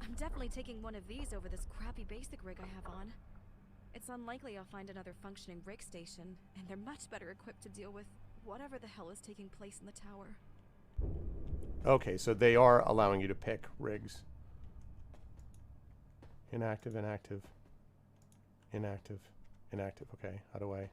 I'm definitely taking one of these over this crappy basic rig I have on. It's unlikely I'll find another functioning rig station, and they're much better equipped to deal with whatever the hell is taking place in the tower. Okay, so they are allowing you to pick rigs. Inactive, inactive. Inactive, inactive. Okay, how do I...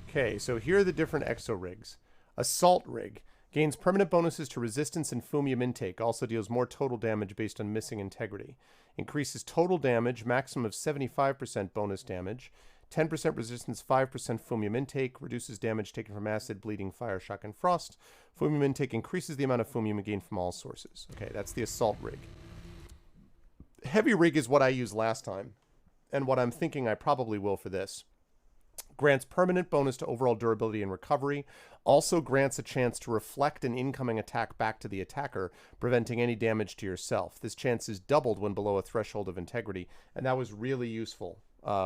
Okay, so here are the different exo rigs. Assault rig. Gains permanent bonuses to resistance and fumium intake. Also deals more total damage based on missing integrity. Increases total damage, maximum of 75% bonus damage. 10% resistance, 5% fumium intake. Reduces damage taken from acid, bleeding, fire, shock, and frost. Fumium intake increases the amount of fumium gained from all sources. Okay, that's the assault rig. Heavy rig is what I used last time, and what I'm thinking I probably will for this. Grants permanent bonus to overall durability and recovery. Also grants a chance to reflect an incoming attack back to the attacker, preventing any damage to yourself. This chance is doubled when below a threshold of integrity, and that was really useful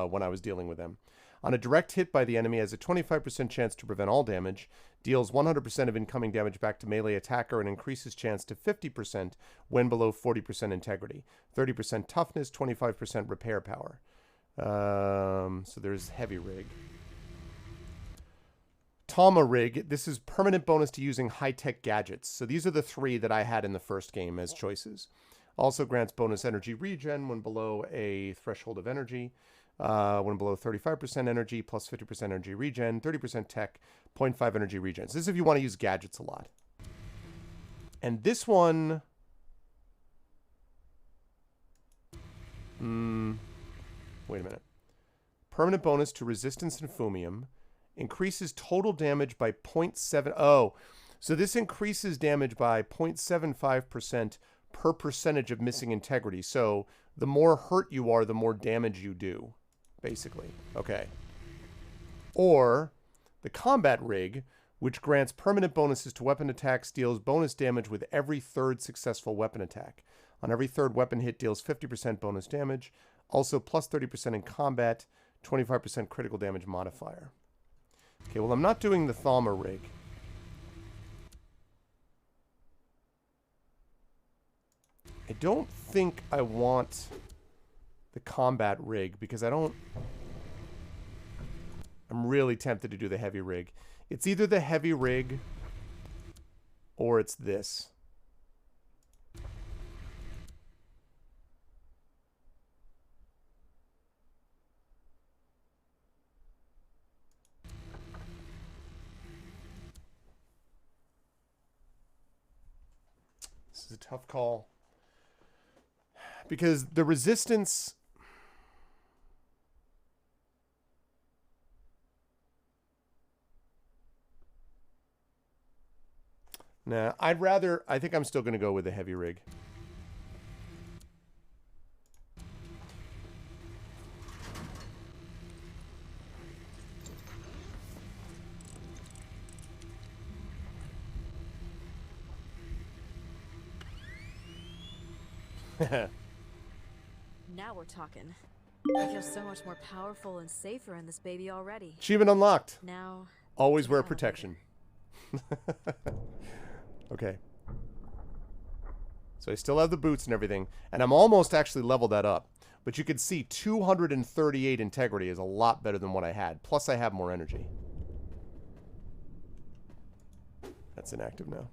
when I was dealing with them. On a direct hit by the enemy, has a 25% chance to prevent all damage, deals 100% of incoming damage back to melee attacker, and increases chance to 50% when below 40% integrity. 30% toughness, 25% repair power. So there's heavy rig. Tama rig. This is permanent bonus to using high-tech gadgets. So these are the three that I had in the first game as choices. Also grants bonus energy regen when below a threshold of energy. When below 35% energy, plus 50% energy regen, 30% tech, 0.5 energy regen. So this is if you want to use gadgets a lot. And this one... wait a minute. Permanent bonus to resistance and fumium. Increases total damage by 0.7... Oh, so this increases damage by 0.75% per percentage of missing integrity. So the more hurt you are, the more damage you do, basically. Okay. Or the combat rig, which grants permanent bonuses to weapon attacks, deals bonus damage with every third successful weapon attack. On every third weapon hit, deals 50% bonus damage. Also, plus 30% in combat, 25% critical damage modifier. Okay, well, I'm not doing the Thalma rig. I don't think I want the combat rig because I don't... I'm really tempted to do the heavy rig. It's either the heavy rig or it's this. This is a tough call. Because the resistance... Nah, I'd rather... I think I'm still going to go with the heavy rig. Now we're talking. I feel so much more powerful and safer in this baby already. Achievement unlocked. Now... Always wear protection. Okay. So I still have the boots and everything. And I'm almost actually leveled that up. But you can see 238 integrity is a lot better than what I had. Plus I have more energy. That's inactive now.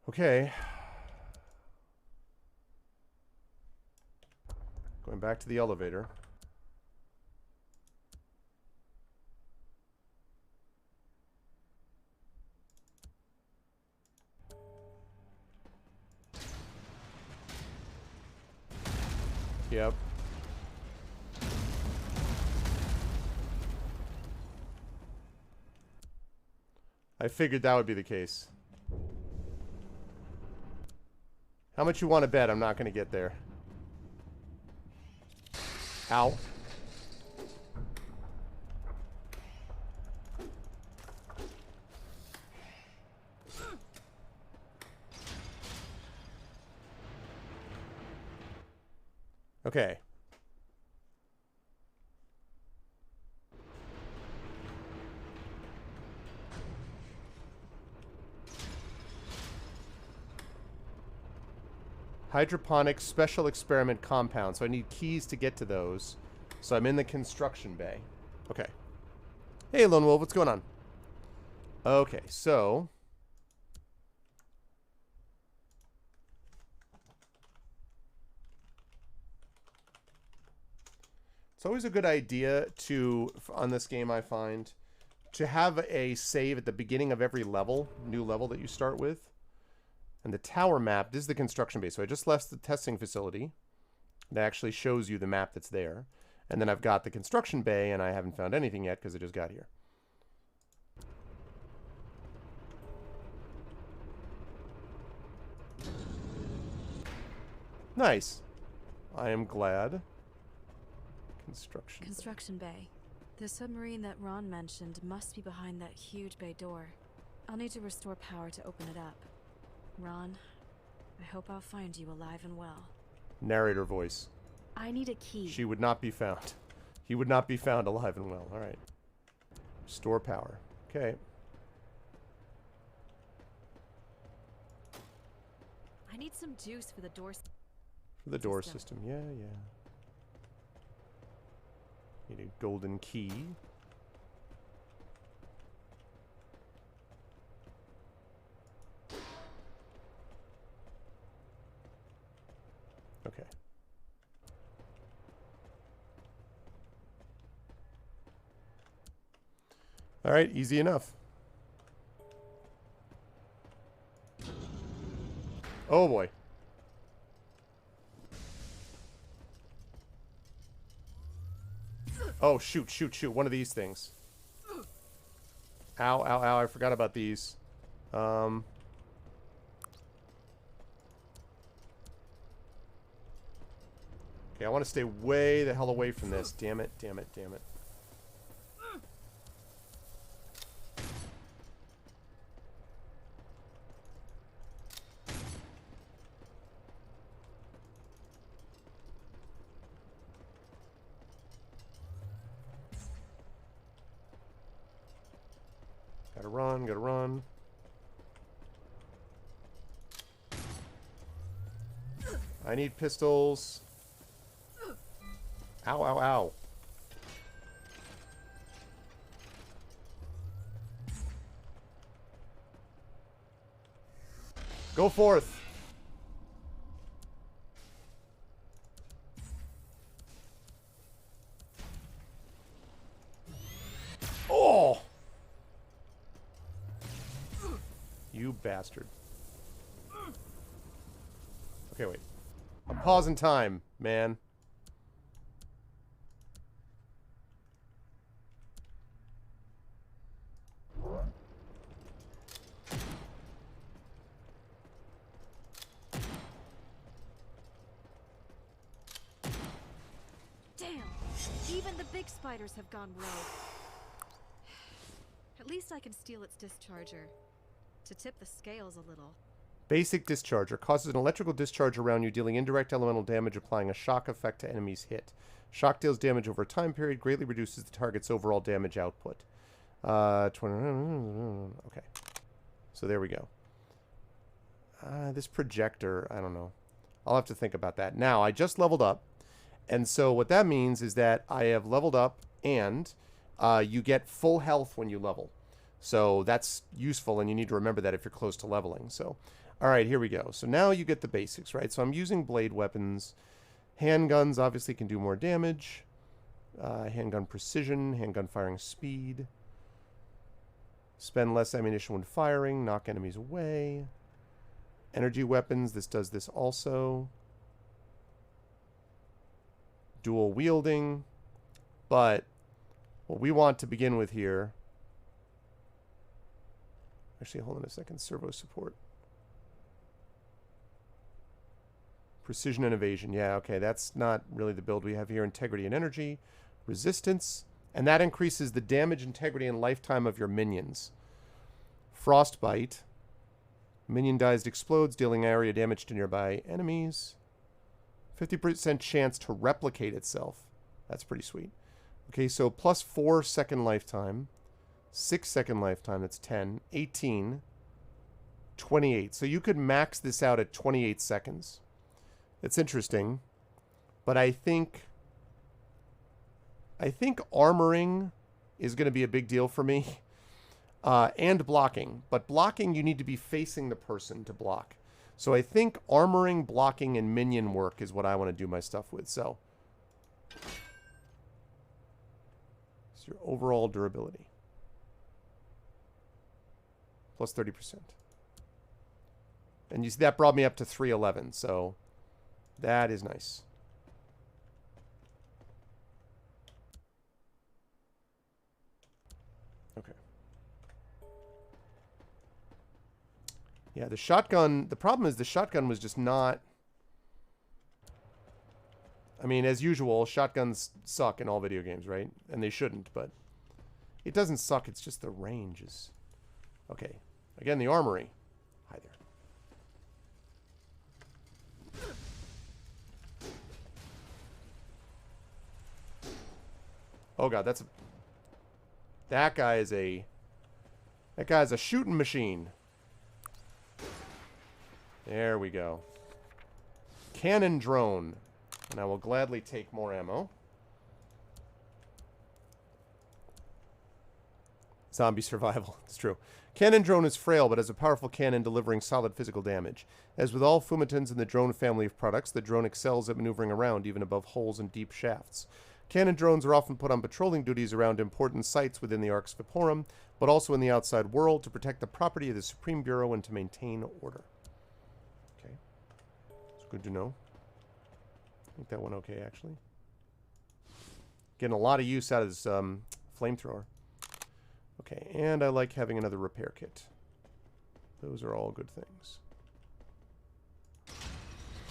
Okay. Going back to the elevator. Yep. I figured that would be the case. How much you want to bet I'm not going to get there? Ow. Okay. Hydroponic special experiment compound. So I need keys to get to those. So I'm in the construction bay. Okay. Hey, Lone Wolf, what's going on? Okay, so... it's always a good idea to, on this game I find, to have a save at the beginning of every level, new level that you start with. And the tower map, this is the construction base. So I just left the testing facility. That actually shows you the map that's there. And then I've got the construction bay, and I haven't found anything yet because I just got here. Nice. I am glad. Construction bay. The submarine that Ron mentioned must be behind that huge bay door. I'll need to restore power to open it up. Ron, I hope I'll find you alive and well. Narrator voice. I need a key. She would not be found. He would not be found alive and well. All right. Restore power. Okay. I need some juice for the door. For the door system. Yeah, yeah. Need a golden key. Okay. All right, easy enough. Oh boy. Oh, shoot, shoot, shoot. One of these things. Ow, ow, ow. I forgot about these. Okay, I want to stay way the hell away from this. Damn it, damn it, damn it. Gotta run, gotta run. I need pistols. Ow, ow, ow. Go forth. Oh! You bastard. Okay, wait. I'm pausing time, man. Damn! Even the big spiders have gone rogue. At least I can steal its discharger. To tip the scales a little. Basic discharger causes an electrical discharge around you, dealing indirect elemental damage, applying a shock effect to enemies hit. Shock deals damage over a time period, greatly reduces the target's overall damage output. 20. Okay. So there we go. This projector, I don't know. I'll have to think about that. Now, I just leveled up. And so what that means is that I have leveled up and you get full health when you level. So that's useful, and you need to remember that if you're close to leveling. So, all right, here we go. So now you get the basics, right? So I'm using blade weapons. Handguns obviously can do more damage. Handgun precision, handgun firing speed. Spend less ammunition when firing, knock enemies away. Energy weapons, this does this also. Dual wielding. But what we want to begin with here... Actually, hold on a second. Servo support. Precision and evasion. Yeah, okay. That's not really the build we have here. Integrity and energy. Resistance. And that increases the damage, integrity, and lifetime of your minions. Frostbite. Minion dies, explodes, dealing area damage to nearby enemies. 50% chance to replicate itself. That's pretty sweet. Okay, so plus 4 second lifetime. 6 second lifetime, that's 10. 18. 28. So you could max this out at 28 seconds. It's interesting. But I think armoring is going to be a big deal for me. And blocking. But blocking, you need to be facing the person to block. So I think armoring, blocking, and minion work is what I want to do my stuff with. So it's your overall durability. Plus 30%. And you see that brought me up to 311. So that is nice. Okay. Yeah, the shotgun, the problem is the shotgun was just not... I mean, as usual, shotguns suck in all video games, right? And they shouldn't, but it doesn't suck, it's just the range is... Okay. Again, the armory. Hi there. Oh god, that's a... That guy's a shooting machine. There we go. Cannon drone. And I will gladly take more ammo. Zombie survival. It's true. Cannon drone is frail, but has a powerful cannon delivering solid physical damage. As with all Fumitons in the drone family of products, the drone excels at maneuvering around, even above holes and deep shafts. Cannon drones are often put on patrolling duties around important sites within the Ark's Vaporum, but also in the outside world to protect the property of the Supreme Bureau and to maintain order. Okay. It's good to know. I think that went okay, actually. Getting a lot of use out of this flamethrower. Okay, and I like having another repair kit. Those are all good things.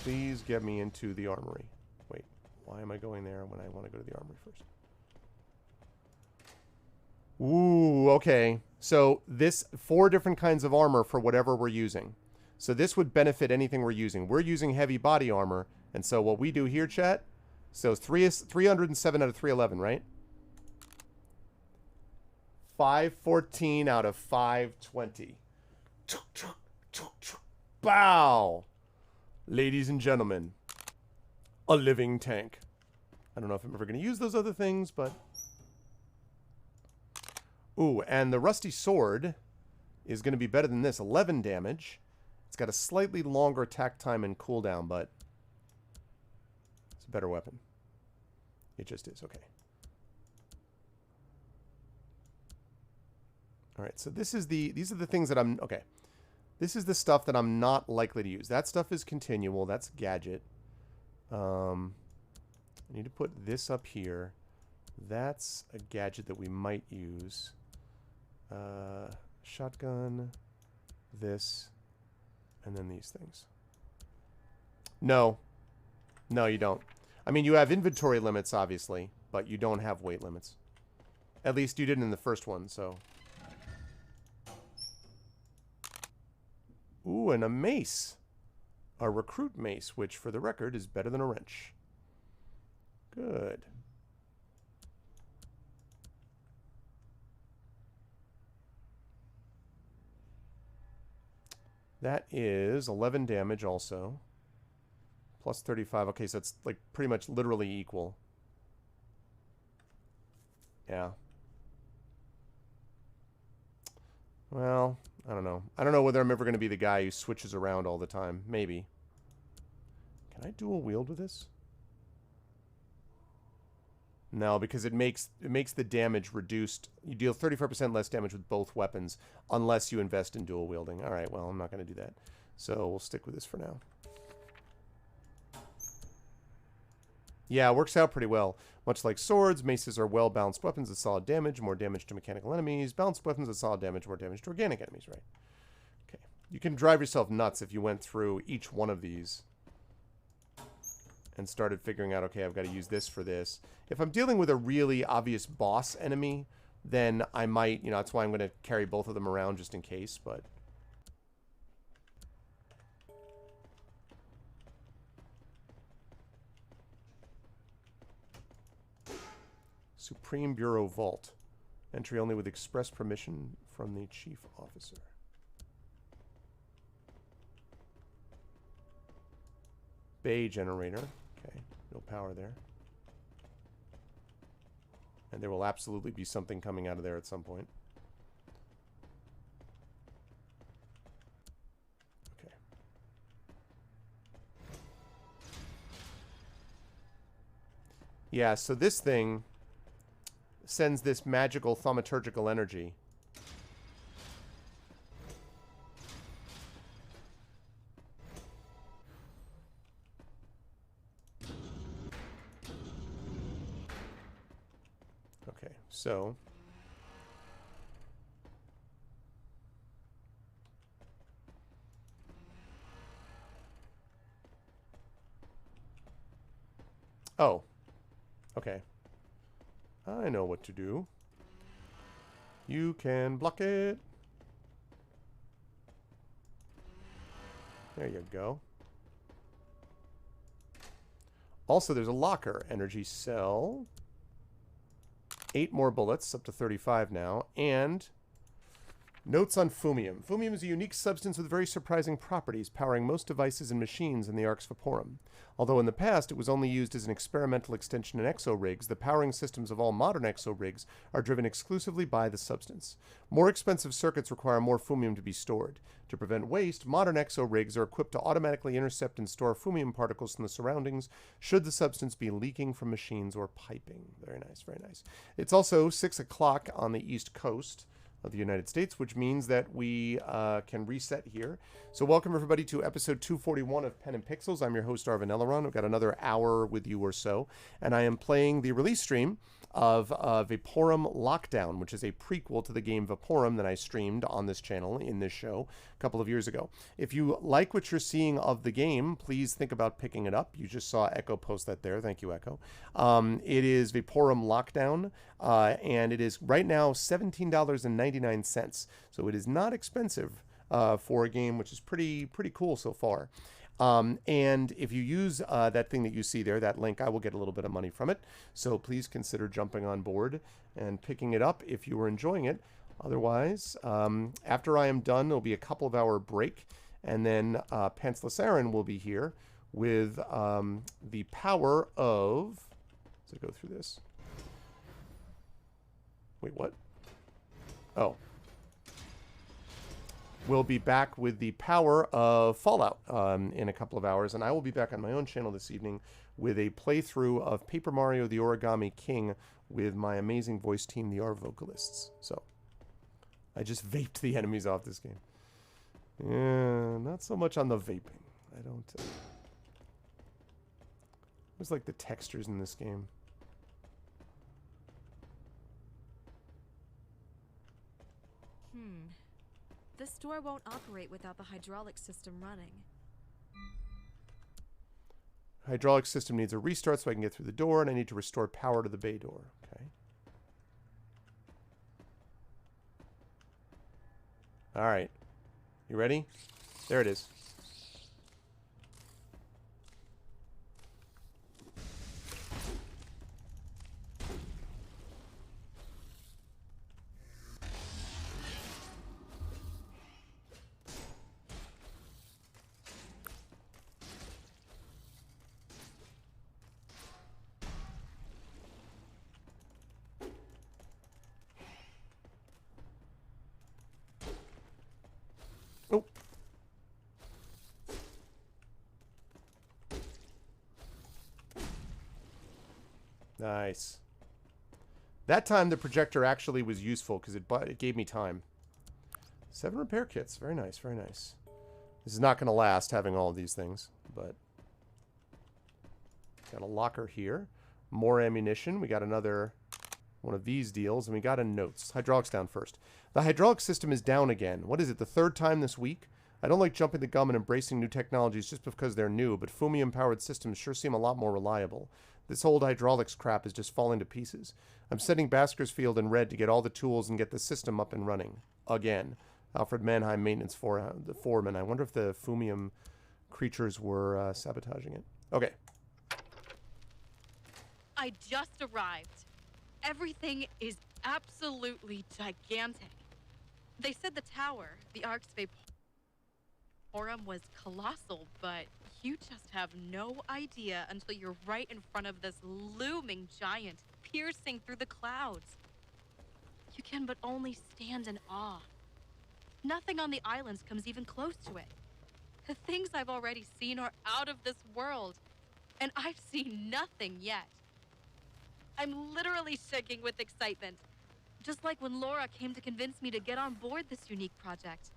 Please get me into the armory. Wait, why am I going there when I want to go to the armory first? Ooh, okay. So this 4 different kinds of armor for whatever we're using. So this would benefit anything we're using. We're using heavy body armor. And so what we do here, chat, so 307 out of 311, right? 514 out of 520. Bow! Ladies and gentlemen, a living tank. I don't know if I'm ever going to use those other things, but... Ooh, and the rusty sword is going to be better than this. 11 damage. It's got a slightly longer attack time and cooldown, but... it's a better weapon. It just is. Okay. Alright, so these are the things that I'm... Okay. This is the stuff that I'm not likely to use. That stuff is continual. That's gadget. I need to put this up here. That's a gadget that we might use. Shotgun. This. And then these things. No. No, you don't. I mean, you have inventory limits, obviously, but you don't have weight limits. At least you didn't in the first one, so... Ooh, and a mace. A recruit mace, which, for the record, is better than a wrench. Good. That is 11 damage also. Plus 35. Okay, so it's like pretty much literally equal. Yeah. Well, I don't know. I don't know whether I'm ever going to be the guy who switches around all the time. Maybe. Can I dual wield with this? No, because it makes the damage reduced. You deal 35% less damage with both weapons unless you invest in dual wielding. All right, well, I'm not going to do that. So we'll stick with this for now. Yeah, it works out pretty well. Much like swords, maces are well-balanced weapons with solid damage, more damage to mechanical enemies. Balanced weapons with solid damage, more damage to organic enemies, right? Okay. You can drive yourself nuts if you went through each one of these. and started figuring out, okay, I've got to use this for this. If I'm dealing with a really obvious boss enemy, then I might, you know, that's why I'm going to carry both of them around just in case, but... Supreme Bureau Vault. Entry only with express permission from the chief officer. Bay generator. Okay, no power there. And there will absolutely be something coming out of there at some point. Okay. Yeah, so this thing sends this magical thaumaturgical energy. Okay, so oh, okay. I know what to do. You can block it. There you go. Also, there's a locker. Energy cell. 8 more bullets, up to 35 now. And notes on Fumium. Fumium is a unique substance with very surprising properties, powering most devices and machines in the Ark's Vaporum. Although in the past it was only used as an experimental extension in exo-rigs, the powering systems of all modern exo-rigs are driven exclusively by the substance. More expensive circuits require more Fumium to be stored. To prevent waste, modern exo-rigs are equipped to automatically intercept and store Fumium particles from the surroundings should the substance be leaking from machines or piping. Very nice, very nice. It's also 6 o'clock on the East Coast of the United States, which means that we can reset here. So welcome everybody to episode 241 of Pen and Pixels. I'm your host Arvin Elleron. I've got another hour with you or so, and I am playing the release stream of Vaporum Lockdown, which is a prequel to the game Vaporum that I streamed on this channel in this show a couple of years ago. If you like what you're seeing of the game, please think about picking it up. You just saw Echo post that there. Thank you, Echo. It is Vaporum Lockdown, and it is right now $17.99. So it is not expensive for a game, which is pretty cool so far. And if you use that thing that you see there, that link, I will get a little bit of money from it. So please consider jumping on board and picking it up if you are enjoying it. Otherwise, after I am done, there'll be a couple of hour break. And then Pantsless Aaron will be here with the power of... Let's go through this. Wait, what? Oh. We'll be back with the power of Fallout in a couple of hours, and I will be back on my own channel this evening with a playthrough of Paper Mario the Origami King with my amazing voice team, the R Vocalists. So, I just vaped the enemies off this game. Yeah, not so much on the vaping. I don't... I just like the textures in this game. This door won't operate without the hydraulic system running. Hydraulic system needs a restart so I can get through the door, and I need to restore power to the bay door. Okay. All right. You ready? There it is. Oh. Nice. That time the projector actually was useful because it gave me time. 7 repair kits. Very nice, very nice. This is not going to last having all of these things, but... Got a locker here. More ammunition. We got another one of these deals, and we got a notes. Hydraulics down first. The hydraulic system is down again. What is it, the 3rd time this week? I don't like jumping the gun and embracing new technologies just because they're new, but Fumium-powered systems sure seem a lot more reliable. This old hydraulics crap is just falling to pieces. I'm setting Baskersfield in red to get all the tools and get the system up and running. Again. Alfred Mannheim, maintenance the foreman. I wonder if the Fumium creatures were sabotaging it. Okay. I just arrived. Everything is absolutely gigantic. They said the tower, the Ark's Vaporum, was colossal, but you just have no idea until you're right in front of this looming giant piercing through the clouds. You can but only stand in awe. Nothing on the islands comes even close to it. The things I've already seen are out of this world, and I've seen nothing yet. I'm literally shaking with excitement, just like when Laura came to convince me to get on board this unique project.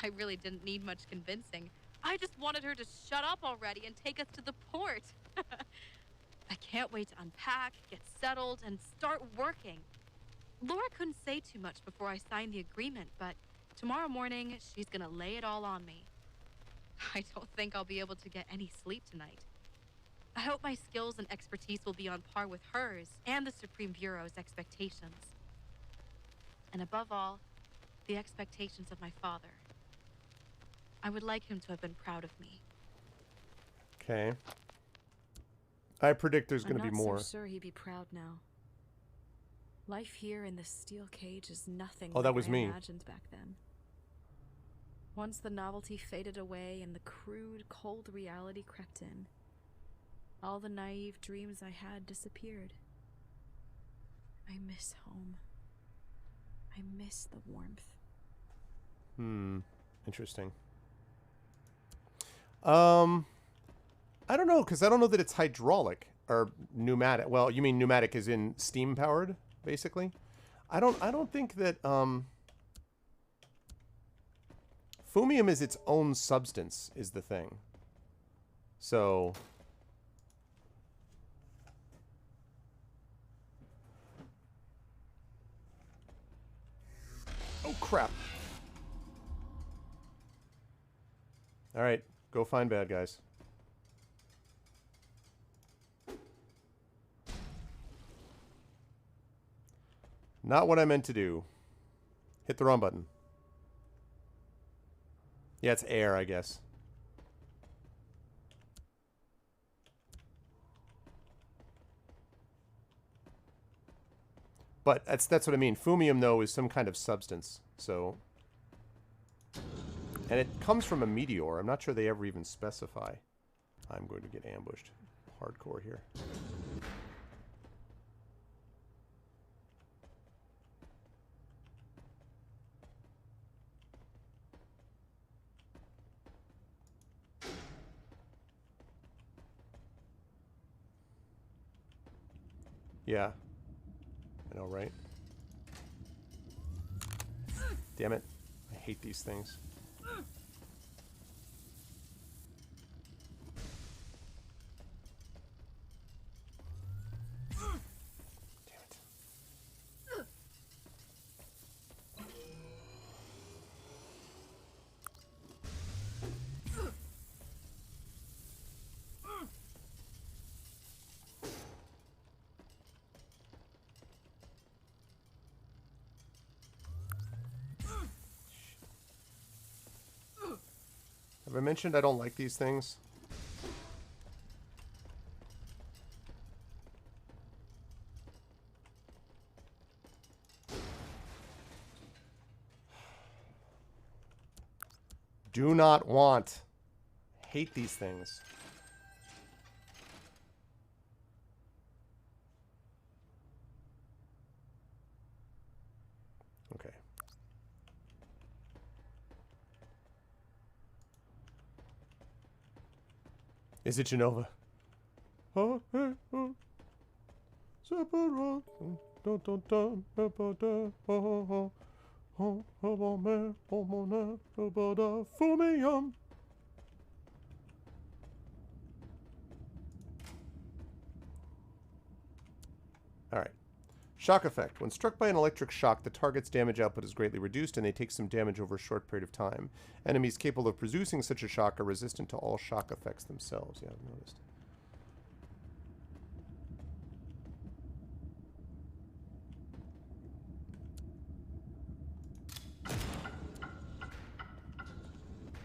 I really didn't need much convincing. I just wanted her to shut up already and take us to the port. I can't wait to unpack, get settled, and start working. Laura couldn't say too much before I signed the agreement, but tomorrow morning, she's gonna lay it all on me. I don't think I'll be able to get any sleep tonight. I hope my skills and expertise will be on par with hers and the Supreme Bureau's expectations. And above all, the expectations of my father. I would like him to have been proud of me. Okay. I predict there's going to be more. I'm not so sure he'd be proud now. Life here in this steel cage is nothing Oh, that like was I me. imagined back then. Once the novelty faded away and the crude, cold reality crept in, all the naive dreams I had disappeared. I miss home. I miss the warmth. Interesting. I don't know, because I don't know that it's hydraulic or pneumatic. Well, you mean pneumatic is in steam powered, basically? I don't think that Fumium is its own substance is the thing. So oh crap. All right, go find bad guys. Not what I meant to do. Hit the wrong button. Yeah, it's air, I guess. But that's what I mean. Fumium, though, is some kind of substance. So, and it comes from a meteor. I'm not sure they ever even specify. I'm going to get ambushed. Hardcore here. Yeah. I know, right? Damn it. I hate these things. Damn it. Have I mentioned I don't like these things? Do not want. Hate these things. Okay. Is it Genova? Fumium. All right. Shock effect. When struck by an electric shock, the target's damage output is greatly reduced and they take some damage over a short period of time. Enemies capable of producing such a shock are resistant to all shock effects themselves. Yeah, I've noticed.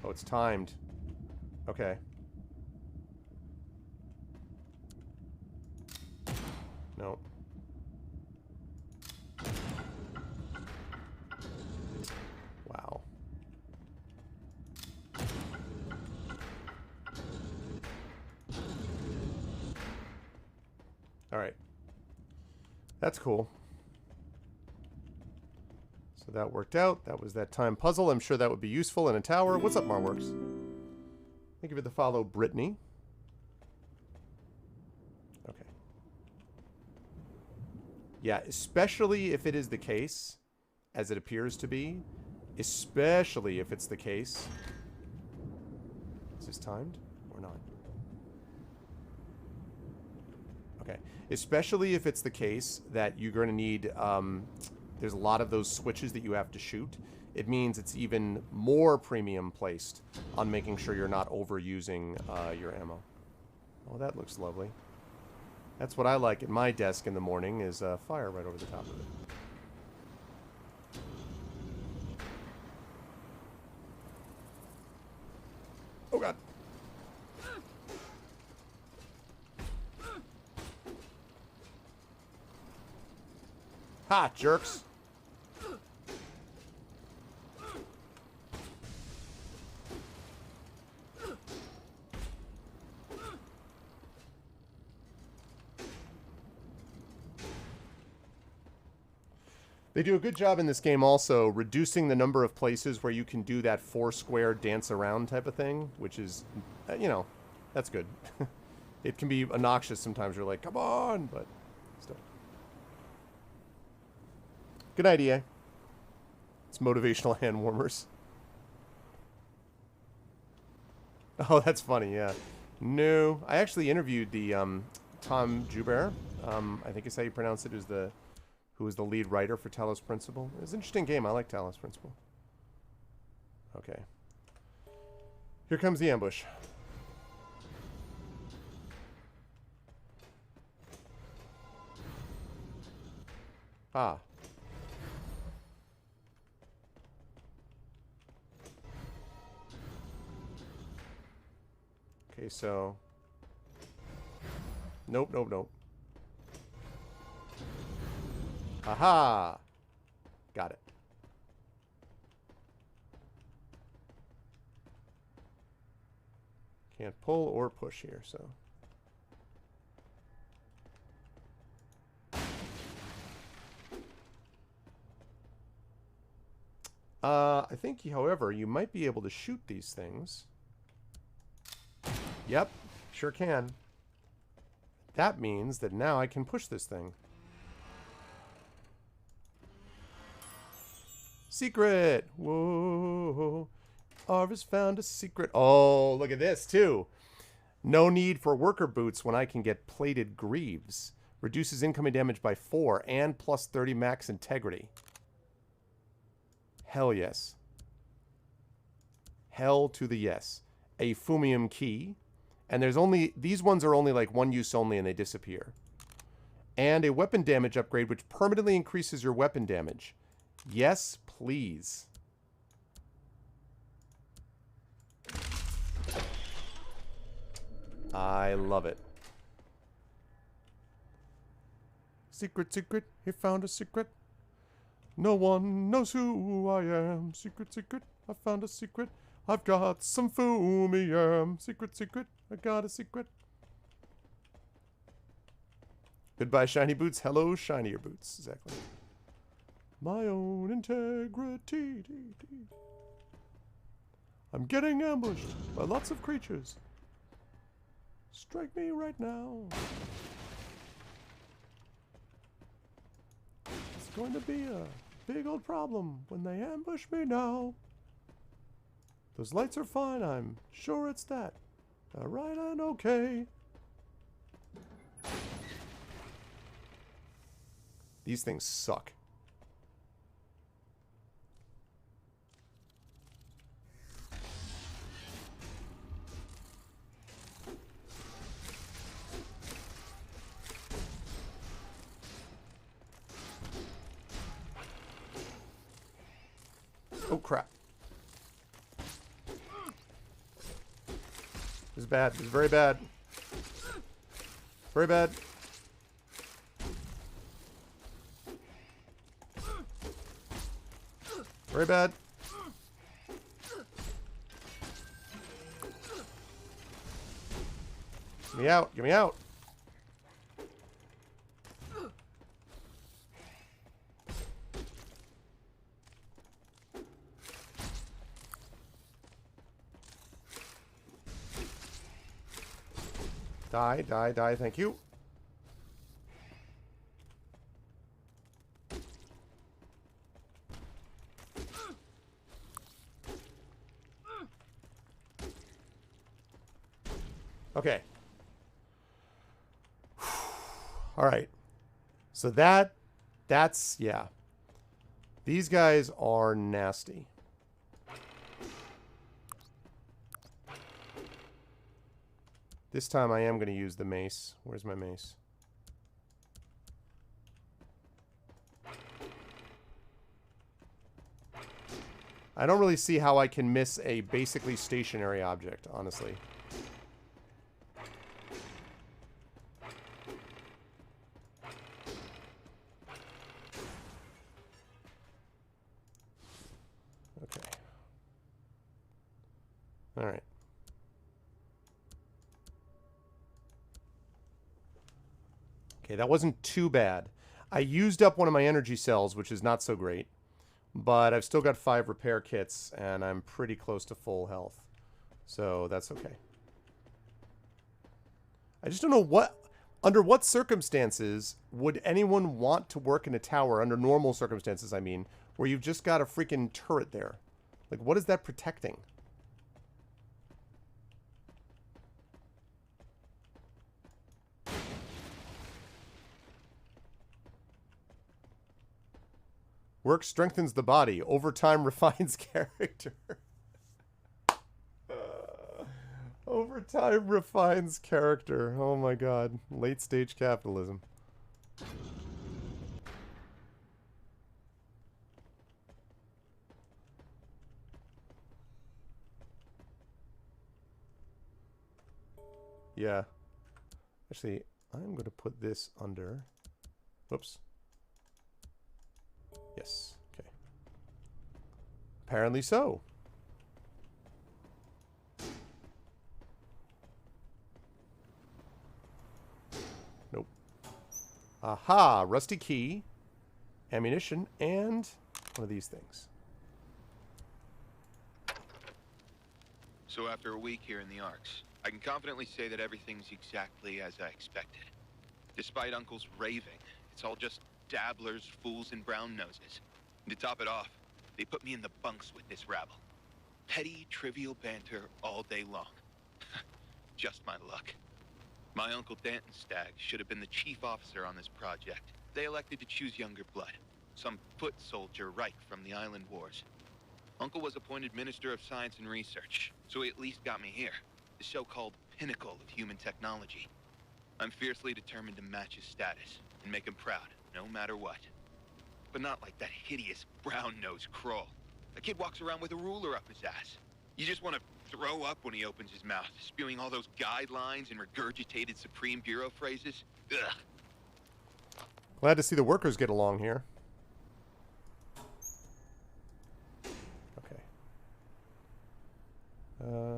Oh, it's timed. Okay. No. Wow. All right. That's cool. So that worked out. That was that time puzzle. I'm sure that would be useful in a tower. What's up, Marworks? Thank you for the follow, Brittany. Okay. Yeah, especially if it is the case, as it appears to be. Especially if it's the case. Is this timed or not? Okay. Especially if it's the case that you're going to need... there's a lot of those switches that you have to shoot. It means it's even more premium placed on making sure you're not overusing your ammo. Oh, that looks lovely. That's what I like at my desk in the morning, is fire right over the top of it. Oh, God. Ha, jerks. They do a good job in this game also reducing the number of places where you can do that four square dance around type of thing, which is, you know, that's good. It can be obnoxious sometimes. You're like, come on, but still. Good idea. It's motivational hand warmers. Oh, that's funny, yeah. No, I actually interviewed the Tom Joubert. I think is how you pronounce it, who was the lead writer for Talos Principle. It was an interesting game. I like Talos Principle. Okay. Here comes the ambush. Ah. Okay, so... Nope, nope, nope. Aha! Got it. Can't pull or push here, so... I think, however, you might be able to shoot these things. Yep, sure can. That means that now I can push this thing. Secret! Whoa! Arvis found a secret. Oh, look at this, too. No need for worker boots when I can get plated greaves. Reduces incoming damage by 4 and plus 30 max integrity. Hell yes. Hell to the yes. A Fumium key. And there's only... These ones are only like one use only and they disappear. And a weapon damage upgrade which permanently increases your weapon damage. Yes, please. I love it. Secret, secret, he found a secret. No one knows who I am. Secret, secret, I found a secret. I've got some Fumium. Secret, secret, I got a secret. Goodbye, shiny boots. Hello, shinier boots. Exactly. My own integrity. I'm getting ambushed by lots of creatures. Strike me right now. It's going to be a big old problem when they ambush me now. Those lights are fine, I'm sure it's that. Alright and okay. These things suck. Oh, crap. This is bad. This is very bad. Very bad. Very bad. Get me out. Get me out. Die, die, die. Thank you. Okay. All right. So that's, yeah. These guys are nasty. This time I am going to use the mace. Where's my mace? I don't really see how I can miss a basically stationary object, honestly. Okay. All right. Okay, that wasn't too bad. I used up one of my energy cells, which is not so great. But I've still got 5 repair kits, and I'm pretty close to full health. So that's okay. I just don't know under what circumstances would anyone want to work in a tower, under normal circumstances, I mean, where you've just got a freaking turret there. Like, what is that protecting? Work strengthens the body. Overtime refines character. Overtime refines character. Oh my god. Late stage capitalism. Yeah. Actually, I'm going to put this under... Whoops. Yes. Okay. Apparently so. Nope. Aha! Rusty key, ammunition, and one of these things. So after a week here in the Arks, I can confidently say that everything's exactly as I expected. Despite Uncle's raving, it's all just dabblers, fools, and brown noses. And to top it off, they put me in the bunks with this rabble. Petty, trivial banter all day long. Just my luck. My Uncle Danton Stagg should have been the chief officer on this project. They elected to choose younger blood. Some foot soldier Reich from the Island Wars. Uncle was appointed Minister of Science and Research, so he at least got me here. The so-called pinnacle of human technology. I'm fiercely determined to match his status and make him proud, no matter what. But not like that hideous brown-nosed Kroll. The kid walks around with a ruler up his ass. You just want to throw up when he opens his mouth, spewing all those guidelines and regurgitated Supreme Bureau phrases. Ugh. Glad to see the workers get along here. Okay. Yeah.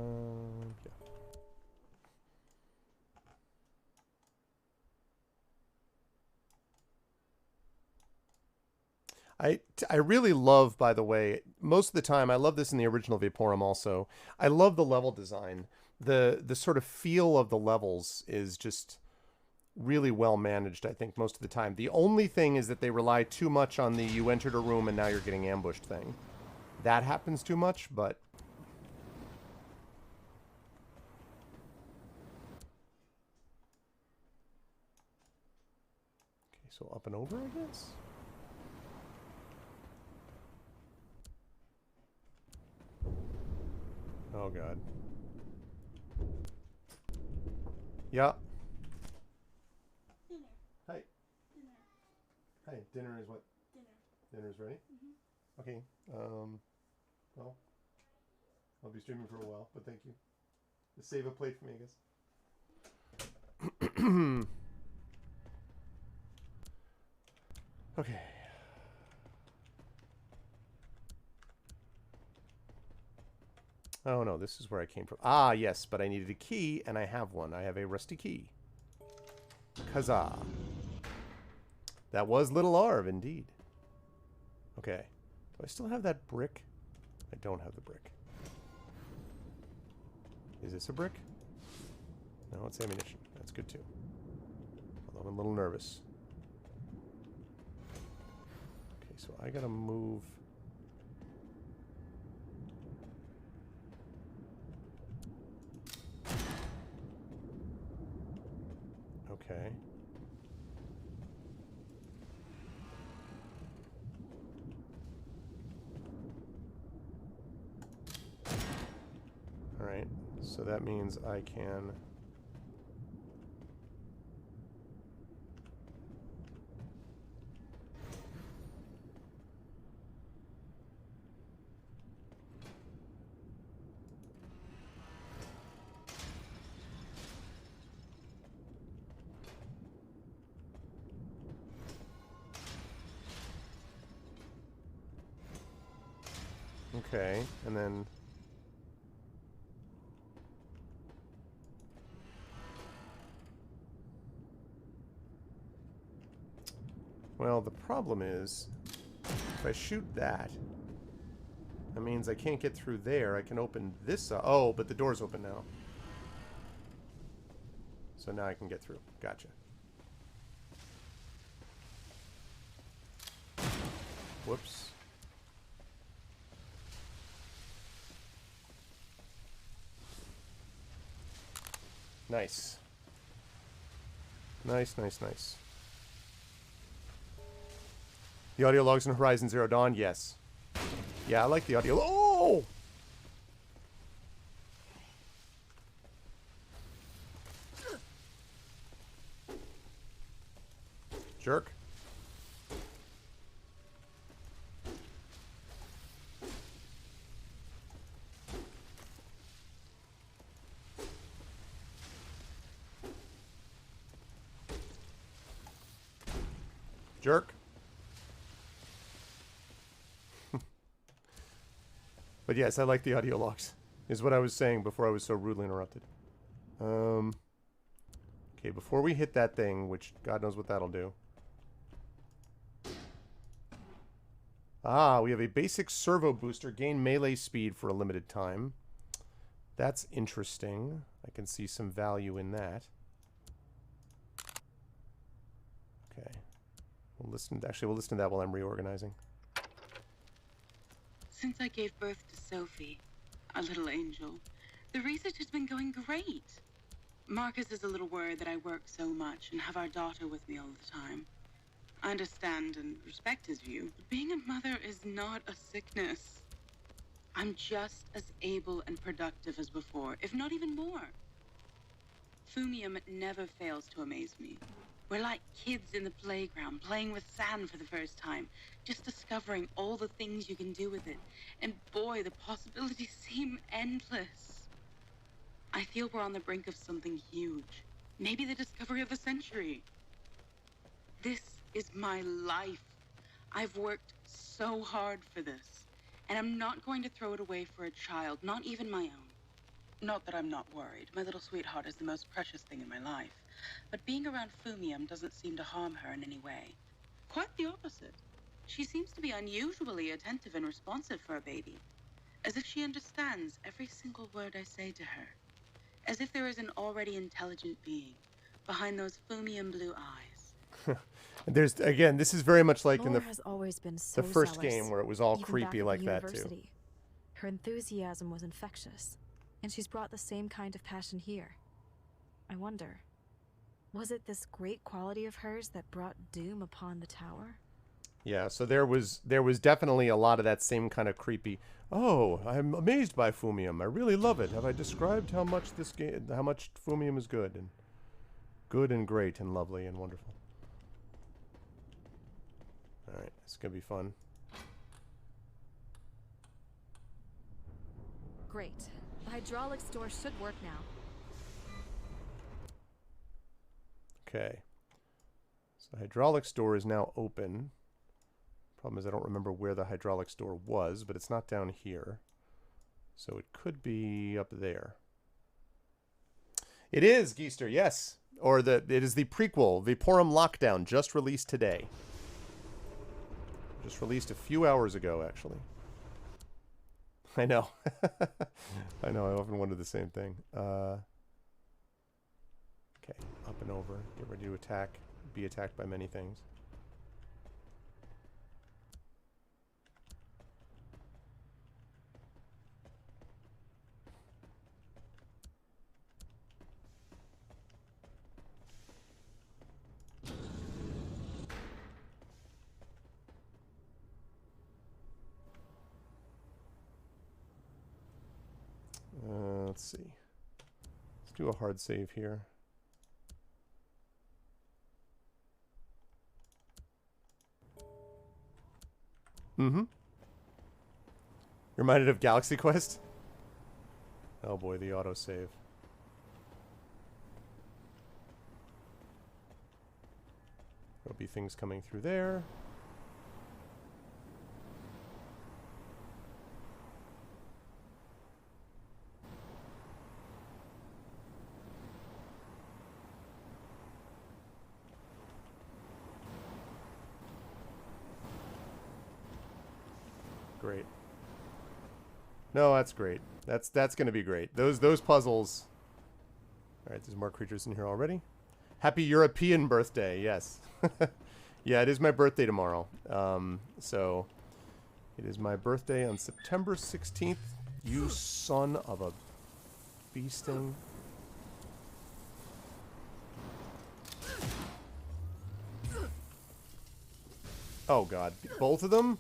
I really love, by the way, most of the time, I love this in the original Vaporum also. I love the level design. The sort of feel of the levels is just really well managed, I think, most of the time. The only thing is that they rely too much on the you entered a room and now you're getting ambushed thing. That happens too much, but... Okay, so up and over, I guess? God. Yeah. Dinner. Hi. Dinner. Hi. Dinner is what? Dinner. Dinner's ready? Mm-hmm. Okay. Well, I'll be streaming for a while, but thank you. Just save a plate for me, I guess. Okay. Oh no, this is where I came from. Ah, yes, but I needed a key, and I have one. I have a rusty key. Huzzah. That was Little Arv, indeed. Okay. Do I still have that brick? I don't have the brick. Is this a brick? No, it's ammunition. That's good, too. Although I'm a little nervous. Okay, so I gotta move... Okay. Alright, so that means I can... Okay, and then... Well, the problem is, if I shoot that, that means I can't get through there. I can open this up. Oh, but the door's open now. So now I can get through. Gotcha. Whoops. Nice. Nice, nice, nice. The audio logs in Horizon Zero Dawn? Yes. Yeah, I like the audio. Oh! Jerk. Jerk. But yes, I like the audio logs, is what I was saying before I was so rudely interrupted. Okay, before we hit that thing, which God knows what that'll do. Ah, we have a basic servo booster. Gain melee speed for a limited time. That's interesting. I can see some value in that. Okay. We'll listen to that while I'm reorganizing. Since I gave birth to Sophie, a little angel, the research has been going great. Marcus is a little worried that I work so much and have our daughter with me all the time. I understand and respect his view, but being a mother is not a sickness. I'm just as able and productive as before, if not even more. Fumium never fails to amaze me. We're like kids in the playground, playing with sand for the first time, just discovering all the things you can do with it. And boy, the possibilities seem endless. I feel we're on the brink of something huge. Maybe the discovery of the century. This is my life. I've worked so hard for this. And I'm not going to throw it away for a child, not even my own. Not that I'm not worried. My little sweetheart is the most precious thing in my life. But being around Fumium doesn't seem to harm her in any way. Quite the opposite. She seems to be unusually attentive and responsive for a baby. As if she understands every single word I say to her. As if there is an already intelligent being behind those Fumium blue eyes. There's, again, this is very much like in Laura has always been so the first zealous, game where it was all even creepy back at like the that too. university. Her enthusiasm was infectious, and she's brought the same kind of passion here. I wonder, was it this great quality of hers that brought doom upon the tower? Yeah, so there was definitely a lot of that same kind of creepy. Oh, I'm amazed by Fumium. I really love it. Have I described how much how much Fumium is good and great and lovely and wonderful? All right, it's gonna be fun. Great. The hydraulics door should work now. Okay. So the hydraulics door is now open. Problem is I don't remember where the hydraulics door was, but it's not down here. So it could be up there. It is, Geester, yes. Or it is the prequel, Vaporum Lockdown, just released today. Just released a few hours ago, actually. I know. I know, I often wonder the same thing. Okay, up and over. Get ready to attack. Be attacked by many things. Let's see. Let's do a hard save here. Mm-hmm. Reminded of Galaxy Quest? Oh boy, the autosave. There'll be things coming through there. Great. No, that's great. That's going to be great. Those puzzles. All right, there's more creatures in here already. Happy European birthday. Yes. Yeah, it is my birthday tomorrow. So it is my birthday on September 16th. You son of a bee sting. Oh god, both of them?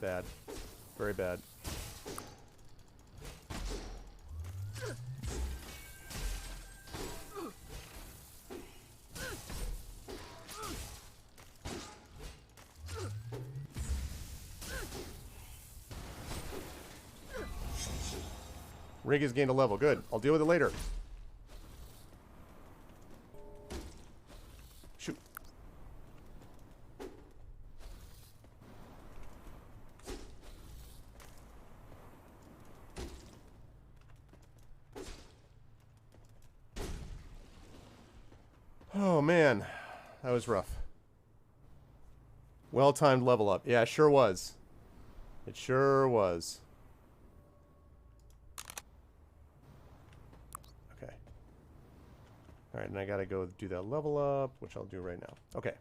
Bad. Very bad. Rig has gained a level. Good. I'll deal with it later. Shoot. Oh, man. That was rough. Well-timed level up. Yeah, it sure was. It sure was. Okay. Alright, and I gotta go do that level up, which I'll do right now. Okay.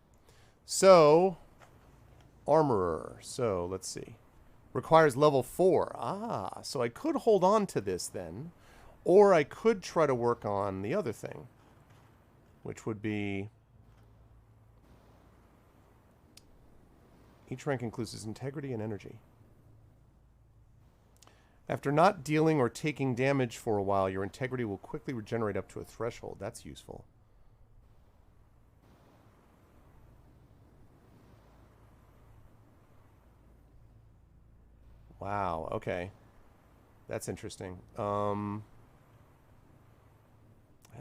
So, Armorer. So, let's see. Requires level 4. Ah, so I could hold on to this then. Or I could try to work on the other thing. Which would be... Each rank includes integrity and energy. After not dealing or taking damage for a while, your integrity will quickly regenerate up to a threshold. That's useful. Wow, okay. That's interesting. I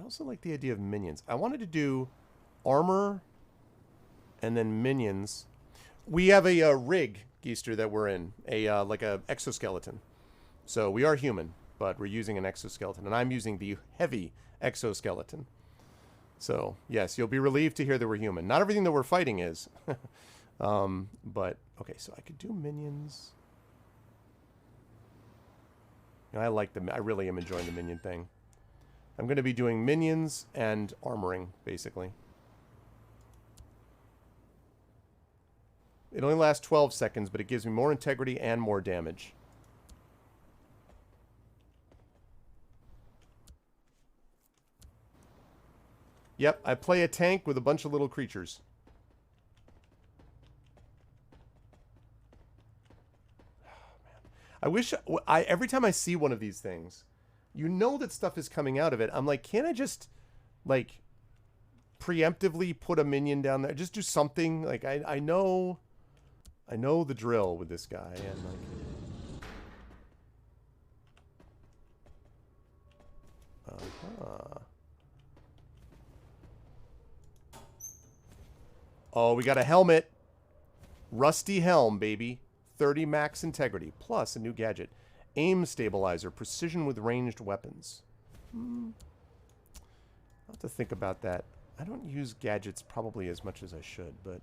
also like the idea of minions. I wanted to do armor and then minions. We have a rig, Geester, that we're in. Like a exoskeleton. So we are human, but we're using an exoskeleton. And I'm using the heavy exoskeleton. So, yes, you'll be relieved to hear that we're human. Not everything that we're fighting is. But, okay, so I could do minions. You know, I like them. I really am enjoying the minion thing. I'm going to be doing minions and armoring, basically. It only lasts 12 seconds, but it gives me more integrity and more damage. Yep, I play a tank with a bunch of little creatures. I wish every time I see one of these things, you know that stuff is coming out of it. I'm like, can't I just like preemptively put a minion down there? Just do something. Like I know the drill with this guy, and like oh, we got a helmet. Rusty helm, baby. 30 max integrity, plus a new gadget. Aim stabilizer, precision with ranged weapons. I'll have to think about that. I don't use gadgets probably as much as I should, but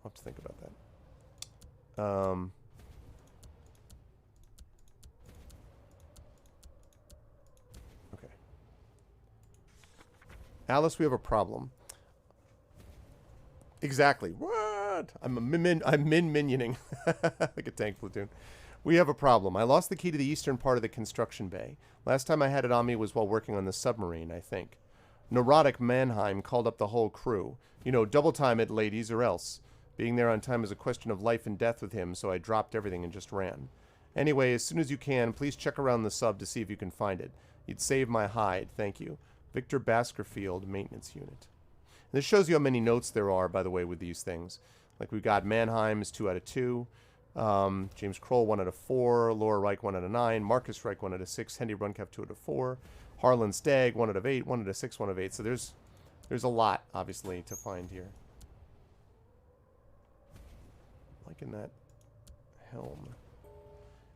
I'll have to think about that. Okay. Alice, we have a problem. Exactly. What? I'm min-minioning. Like a tank platoon. We have a problem. I lost the key to the eastern part of the construction bay. Last time I had it on me was while working on the submarine, I think. Neurotic Mannheim called up the whole crew. You know, double time it, ladies, or else. Being there on time is a question of life and death with him, so I dropped everything and just ran. Anyway, as soon as you can, please check around the sub to see if you can find it. You'd save my hide, thank you. Victor Baskerfield, Maintenance Unit. This shows you how many notes there are, by the way, with these things. Like we've got Mannheim is 2 out of 2. James Kroll 1 out of 4. Laura Reich 1 out of 9. Marcus Reich 1 out of 6. Henry Brunkav 2 out of 4. Harlan Stagg 1 out of 8. 1 out of 6. 1 out of 8. So there's a lot, obviously, to find here. Liking that helm.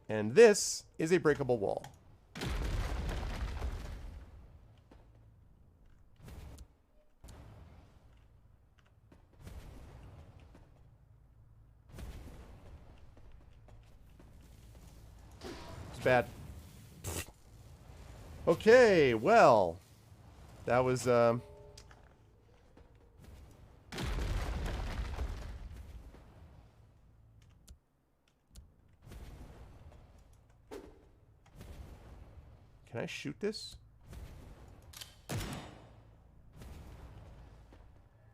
And this is a breakable wall. Bad. Okay, well, that was can I shoot this?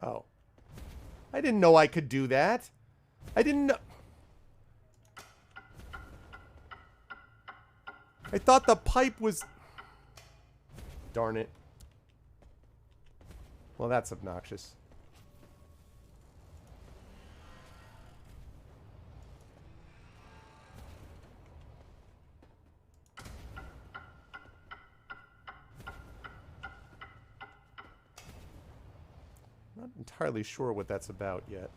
Oh. I didn't know I could do that. I didn't know. I thought the pipe was... Darn it. Well, that's obnoxious. Not entirely sure what that's about yet.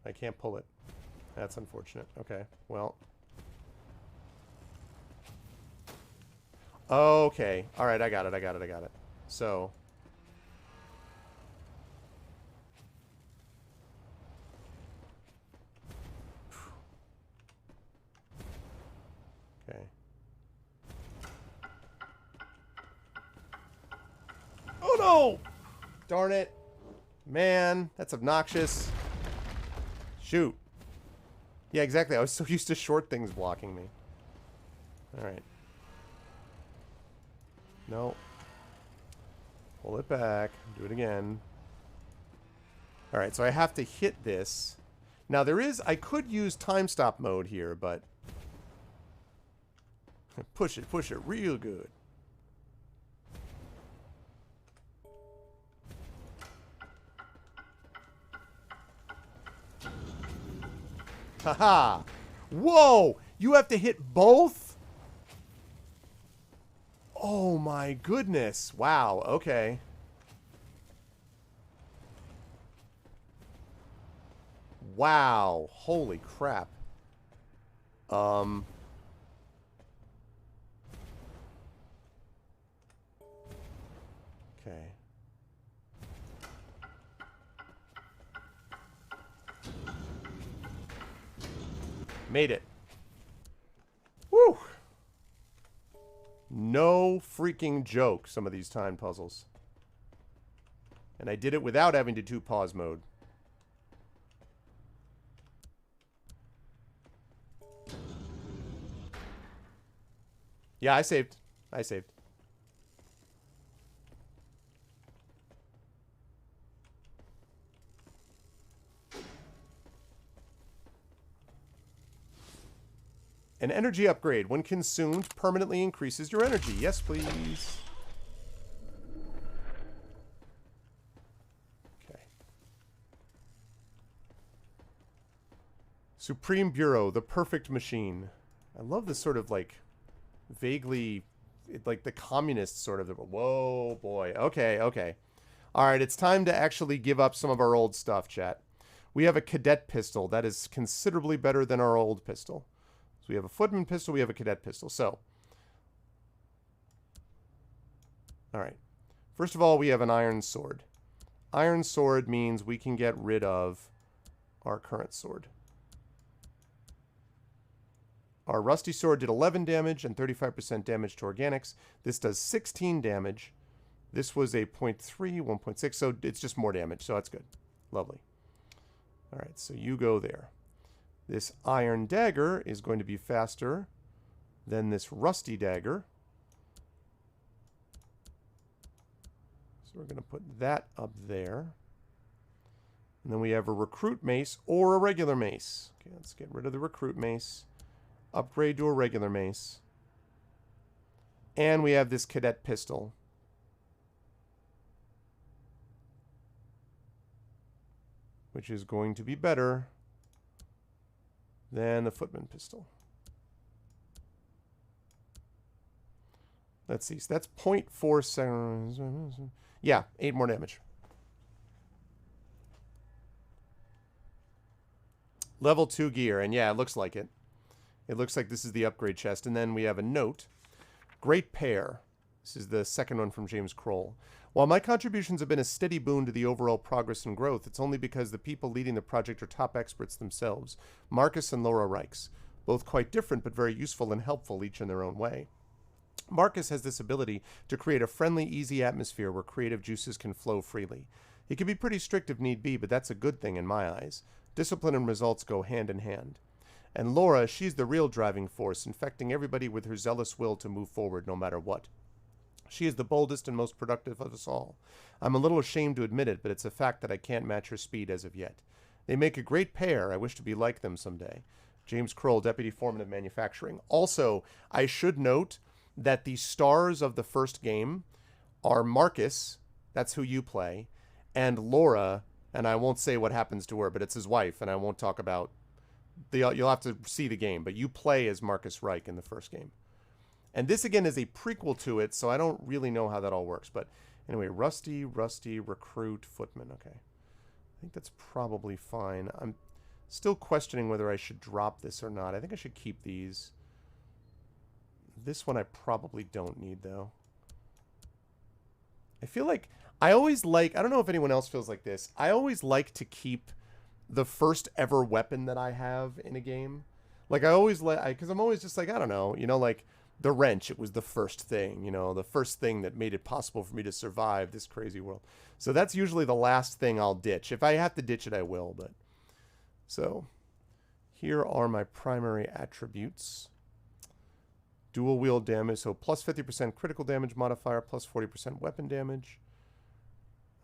I can't pull it. That's unfortunate. Okay, well. Okay. Alright, I got it. So. Okay. Oh no! Darn it. Man, that's obnoxious. Shoot. Yeah, exactly. I was so used to short things blocking me. Alright. No. Pull it back. Do it again. Alright, so I have to hit this. Now there is... I could use time stop mode here, but... push it real good. Haha! Whoa! You have to hit both? Oh my goodness. Wow, okay. Wow. Holy crap. Okay. Made it. Woo! No freaking joke, some of these time puzzles. And I did it without having to do pause mode. Yeah, I saved. I saved. An energy upgrade. When consumed, permanently increases your energy. Yes, please. Okay. Supreme Bureau, the perfect machine. I love this sort of like vaguely, like the communist sort of. Whoa, boy. Okay, okay. All right, it's time to actually give up some of our old stuff, chat. We have a cadet pistol. That is considerably better than our old pistol. So we have a footman pistol, we have a cadet pistol. So, all right. First of all, we have an iron sword. Iron sword means we can get rid of our current sword. Our rusty sword did 11 damage and 35% damage to organics. This does 16 damage. This was a 0.3, 1.6, so it's just more damage, so that's good. Lovely. All right, so you go there. This iron dagger is going to be faster than this rusty dagger. So we're going to put that up there. And then we have a recruit mace or a regular mace. Okay, let's get rid of the recruit mace. Upgrade to a regular mace. And we have this cadet pistol. Which is going to be better than the footman pistol. Let's see. So that's 0.47. Yeah, 8 more damage. Level 2 gear. And yeah, it looks like it. It looks like this is the upgrade chest. And then we have a note. Great pair. This is the second one from James Kroll. While my contributions have been a steady boon to the overall progress and growth, it's only because the people leading the project are top experts themselves, Marcus and Laura Reichs, both quite different but very useful and helpful each in their own way. Marcus has this ability to create a friendly, easy atmosphere where creative juices can flow freely. He can be pretty strict if need be, but that's a good thing in my eyes. Discipline and results go hand in hand. And Laura, she's the real driving force, infecting everybody with her zealous will to move forward no matter what. She is the boldest and most productive of us all. I'm a little ashamed to admit it, but it's a fact that I can't match her speed as of yet. They make a great pair. I wish to be like them someday. James Kroll, Deputy Foreman of Manufacturing. Also, I should note that the stars of the first game are Marcus, that's who you play, and Laura, and I won't say what happens to her, but it's his wife, and I won't talk about you'll have to see the game, but you play as Marcus Reich in the first game. And this, again, is a prequel to it, so I don't really know how that all works. But anyway, Rusty, Recruit, Footman. Okay. I think that's probably fine. I'm still questioning whether I should drop this or not. I think I should keep these. This one I probably don't need, though. I feel like I always like, I don't know if anyone else feels like this, I always like to keep the first ever weapon that I have in a game. Like, I always like, because I'm always just like, I don't know, you know, like, the wrench, it was the first thing, you know, the first thing that made it possible for me to survive this crazy world. So that's usually the last thing I'll ditch. If I have to ditch it, I will, but... So, here are my primary attributes. Dual wield damage, so plus 50% critical damage modifier, plus 40% weapon damage.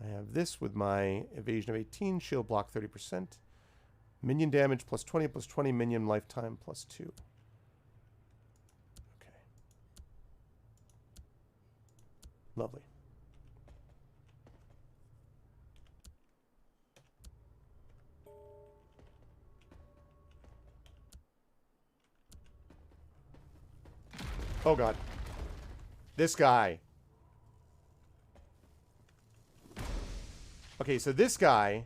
I have this with my evasion of 18, shield block 30%. Minion damage plus 20, minion lifetime plus 2. Lovely. Oh, God. This guy. Okay, so this guy...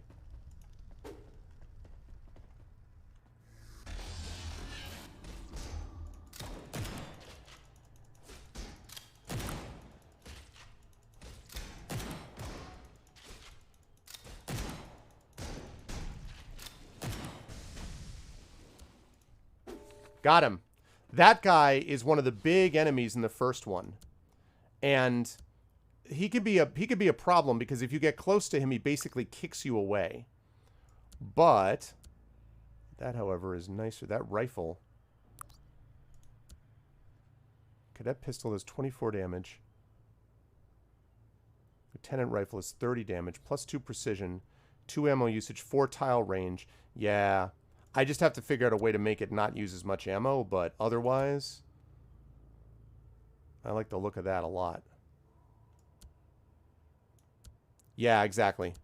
Got him. That guy is one of the big enemies in the first one. And he could be a problem because if you get close to him, he basically kicks you away. But that, however, is nicer. That rifle. Cadet pistol does 24 damage. Lieutenant rifle is 30 damage, plus 2 precision, 2 ammo usage, 4 tile range. Yeah. I just have to figure out a way to make it not use as much ammo, but otherwise, I like the look of that a lot. Yeah, exactly.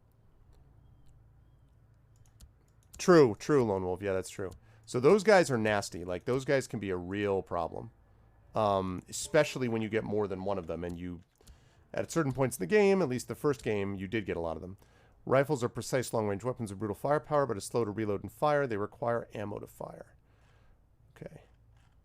True, Lone Wolf. Yeah, that's true. So those guys are nasty. Like, those guys can be a real problem. Especially when you get more than one of them, and you, at certain points in the game, at least the first game, you did get a lot of them. Rifles are precise long-range weapons of brutal firepower, but are slow to reload and fire. They require ammo to fire. Okay.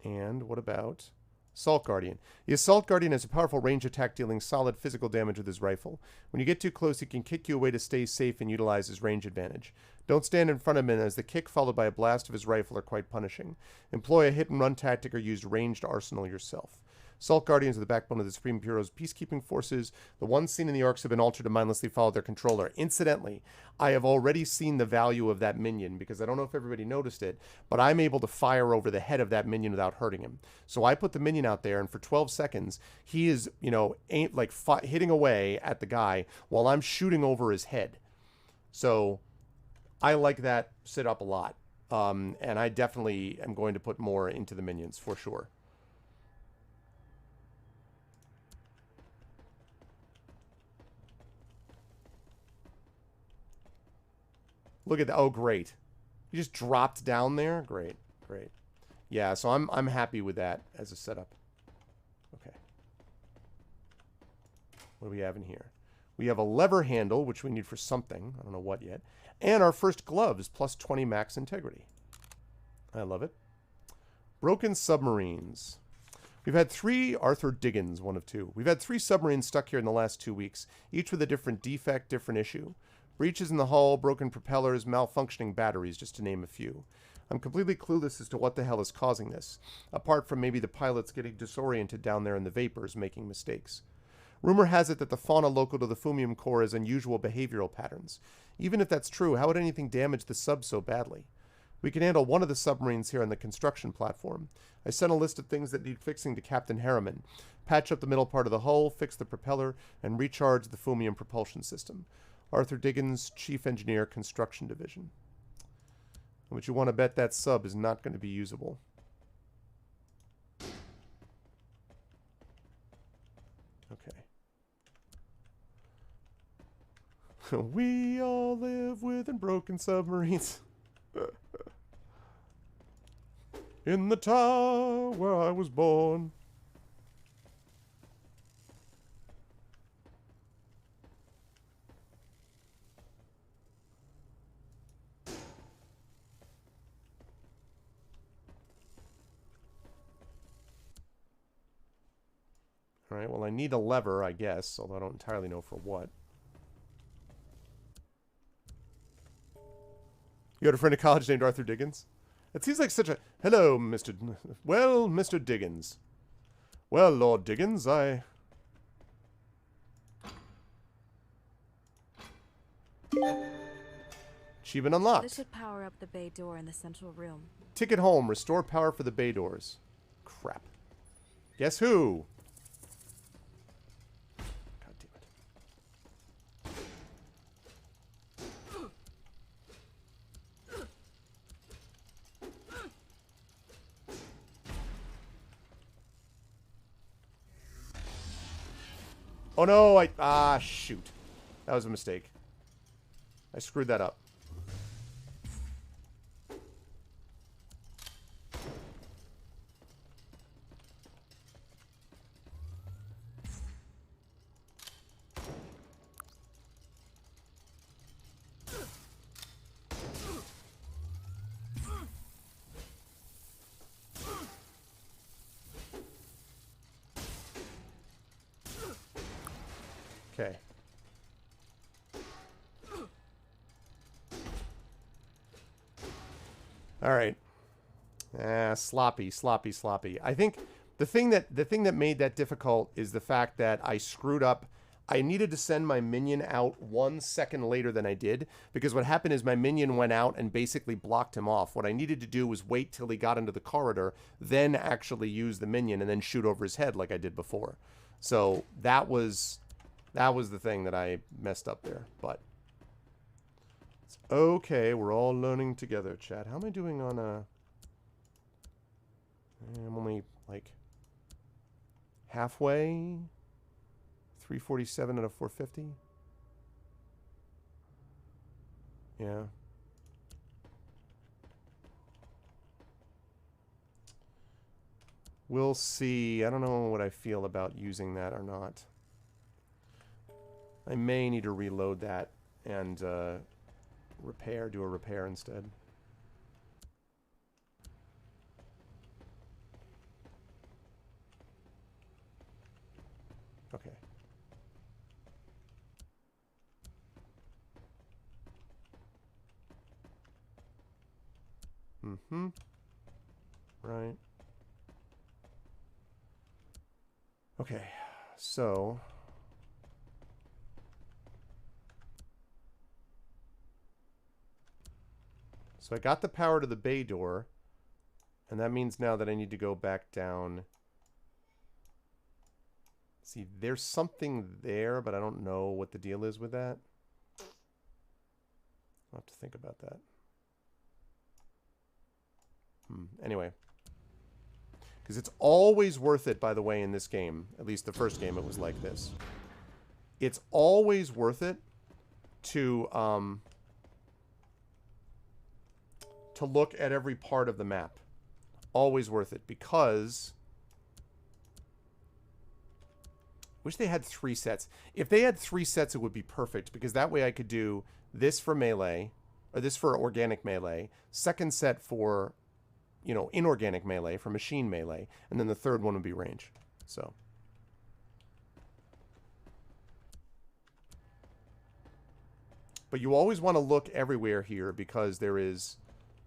And what about Assault Guardian? The Assault Guardian has a powerful range attack dealing solid physical damage with his rifle. When you get too close, he can kick you away to stay safe and utilize his range advantage. Don't stand in front of him, as the kick followed by a blast of his rifle are quite punishing. Employ a hit-and-run tactic or use ranged arsenal yourself. Assault Guardians are the backbone of the Supreme Bureau's peacekeeping forces. The ones seen in the arcs have been altered to mindlessly follow their controller. Incidentally, I have already seen the value of that minion, because I don't know if everybody noticed it, but I'm able to fire over the head of that minion without hurting him. So I put the minion out there, and for 12 seconds, he is, you know, hitting away at the guy while I'm shooting over his head. So I like that set up a lot. And I definitely am going to put more into the minions, for sure. Look at that. Oh, great. You just dropped down there? Great. Great. Yeah, so I'm happy with that as a setup. Okay. What do we have in here? We have a lever handle, which we need for something. I don't know what yet. And our first gloves, plus 20 max integrity. I love it. Broken submarines. We've had 3 Arthur Diggins, 1 of 2. We've had 3 submarines stuck here in the last 2 weeks, each with a different defect, different issue. Breaches in the hull, broken propellers, malfunctioning batteries, just to name a few. I'm completely clueless as to what the hell is causing this, apart from maybe the pilots getting disoriented down there in the vapors, making mistakes. Rumor has it that the fauna local to the Fumium core has unusual behavioral patterns. Even if that's true, how would anything damage the sub so badly? We can handle one of the submarines here on the construction platform. I sent a list of things that need fixing to Captain Harriman. Patch up the middle part of the hull, fix the propeller, and recharge the Fumium propulsion system. Arthur Diggins, Chief Engineer, Construction Division. But you want to bet that sub is not going to be usable. Okay. We all live within broken submarines. In the tower where I was born. Alright, well I need a lever, I guess, although I don't entirely know for what. You had a friend in college named Arthur Diggins? It seems like such a... Hello, Mr... Well, Mr. Diggins. Well, Lord Diggins, Achievement unlocked. This should power up the bay door in the central room. Ticket home. Restore power for the bay doors. Crap. Guess who? God damn it. Oh no, shoot. That was a mistake. I screwed that up. Okay. All right. Sloppy, sloppy, sloppy. I think the thing that made that difficult is the fact that I screwed up. I needed to send my minion out 1 second later than I did, because what happened is my minion went out and basically blocked him off. What I needed to do was wait till he got into the corridor, then actually use the minion and then shoot over his head like I did before. So that was the thing that I messed up there. But it's okay. We're all learning together, chat. How am I doing on I'm only like halfway. 347 out of 450. Yeah. We'll see. I don't know what I feel about using that or not. I may need to reload that and do a repair instead. Okay. Mm-hmm. Right. Okay, so I got the power to the bay door, and that means now that I need to go back down. See, there's something there, but I don't know what the deal is with that. I'll have to think about that. Anyway. Because it's always worth it, by the way, in this game. At least the first game, it was like this. It's always worth it to look at every part of the map. Always worth it, because... wish they had 3 sets. If they had 3 sets, it would be perfect, because that way I could do this for melee, or this for organic melee, second set for, you know, inorganic melee, for machine melee, and then the third one would be range. So. But you always want to look everywhere here, because there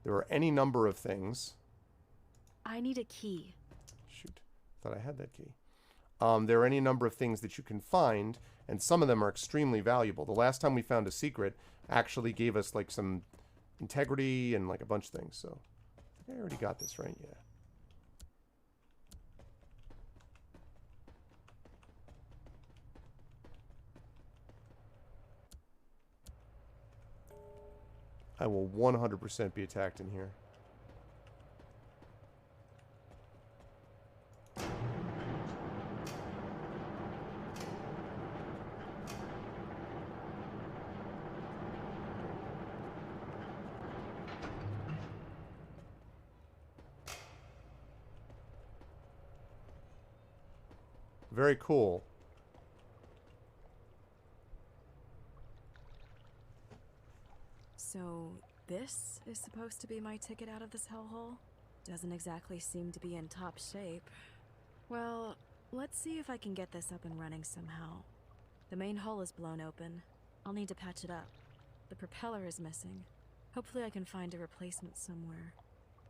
are any number of things. I need a key. Shoot. Thought I had that key. There are any number of things that you can find, and some of them are extremely valuable. The last time we found a secret actually gave us like some integrity and like a bunch of things. So I think I already got this, right? Yeah. I will 100% be attacked in here. Very cool. So, this is supposed to be my ticket out of this hellhole? Doesn't exactly seem to be in top shape. Well, let's see if I can get this up and running somehow. The main hull is blown open. I'll need to patch it up. The propeller is missing. Hopefully I can find a replacement somewhere.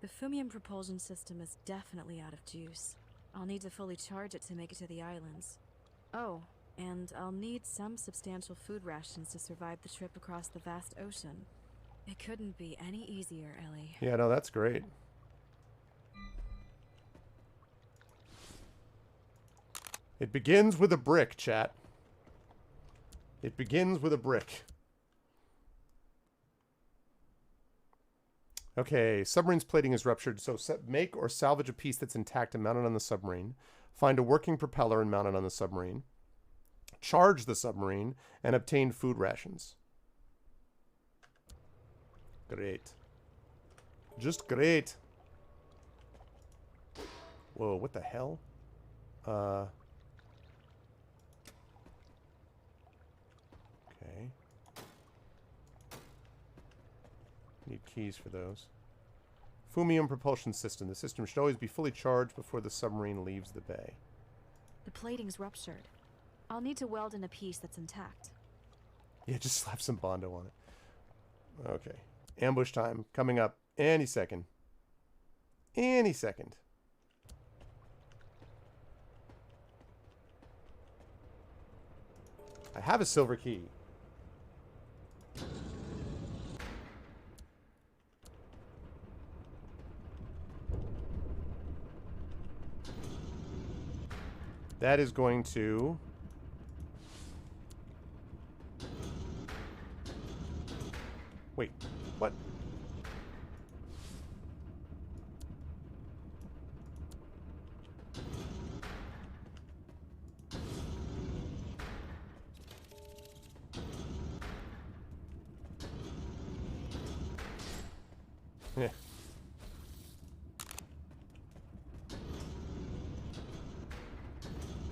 The Fumium propulsion system is definitely out of juice. I'll need to fully charge it to make it to the islands. Oh, and I'll need some substantial food rations to survive the trip across the vast ocean. It couldn't be any easier, Ellie. Yeah, no, that's great. It begins with a brick, chat. It begins with a brick. Okay, submarine's plating is ruptured, so make or salvage a piece that's intact and mount it on the submarine. Find a working propeller and mount it on the submarine. Charge the submarine and obtain food rations. Great. Just great. Whoa, what the hell? Okay. Need keys for those. Fumium propulsion system. The system should always be fully charged before the submarine leaves the bay. The plating's ruptured. I'll need to weld in a piece that's intact. Yeah, just slap some Bondo on it. Okay. Ambush time. Coming up any second. any second. I have a silver key. That is going to... Wait, what? Yeah.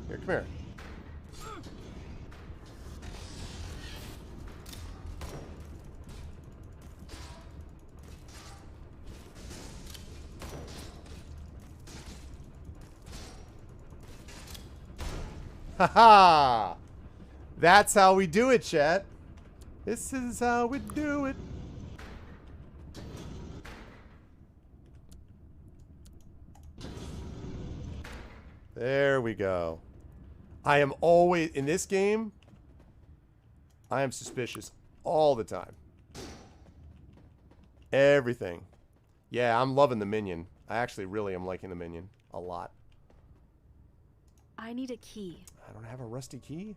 Here, come here. Haha! That's how we do it, chat. This is how we do it. There we go. I am always, in this game, I am suspicious all the time. Everything. Yeah, I'm loving the minion. I actually really am liking the minion a lot. I need a key. I don't have a rusty key.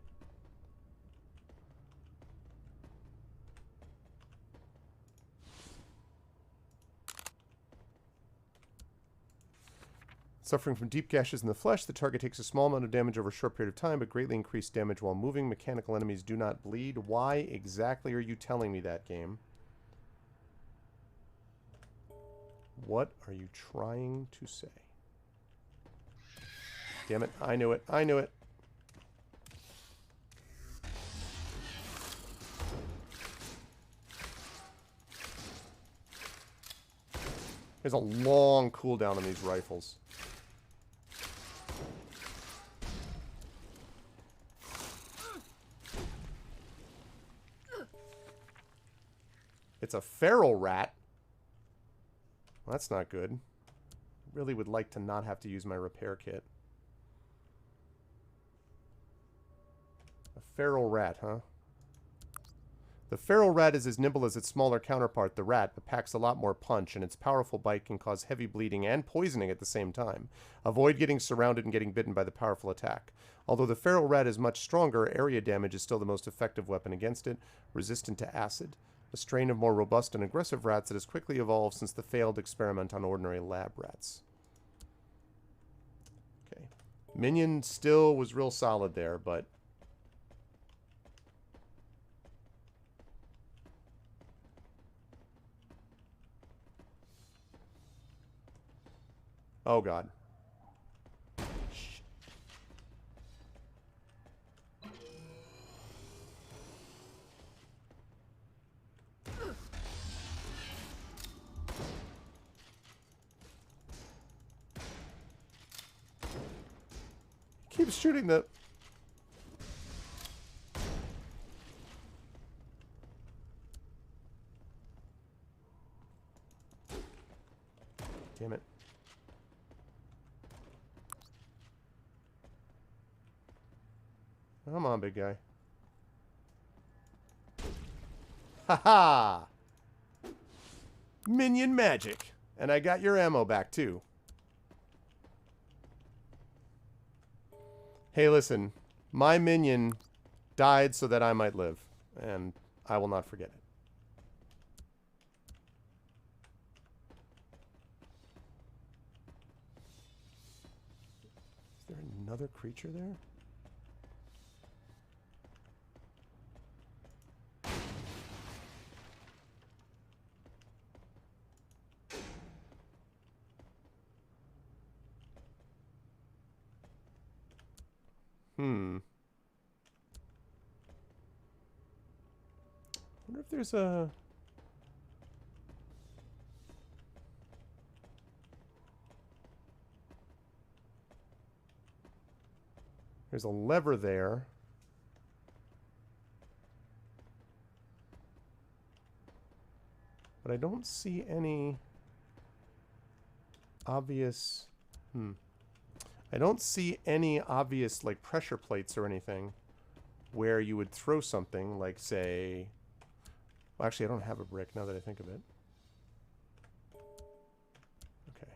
Suffering from deep gashes in the flesh, the target takes a small amount of damage over a short period of time, but greatly increased damage while moving. Mechanical enemies do not bleed. Why exactly are you telling me that, game? What are you trying to say? Damn it. I knew it. I knew it. There's a long cooldown on these rifles. It's a feral rat. Well, that's not good. Really would like to not have to use my repair kit. A feral rat, huh? The feral rat is as nimble as its smaller counterpart, the rat, but packs a lot more punch, and its powerful bite can cause heavy bleeding and poisoning at the same time. Avoid getting surrounded and getting bitten by the powerful attack. Although the feral rat is much stronger, area damage is still the most effective weapon against it, resistant to acid. A strain of more robust and aggressive rats that has quickly evolved since the failed experiment on ordinary lab rats. Okay. Minion still was real solid there, but... Oh, God. Shh. Keeps shooting the... Damn it. Come on, big guy. Ha-ha! Minion magic. And I got your ammo back, too. Hey, listen. My minion died so that I might live. And I will not forget it. Is there another creature there? I wonder if there's a... There's a lever there. But I don't see any... obvious... I don't see any obvious, like, pressure plates or anything where you would throw something, like, say... Well, actually, I don't have a brick, now that I think of it. Okay.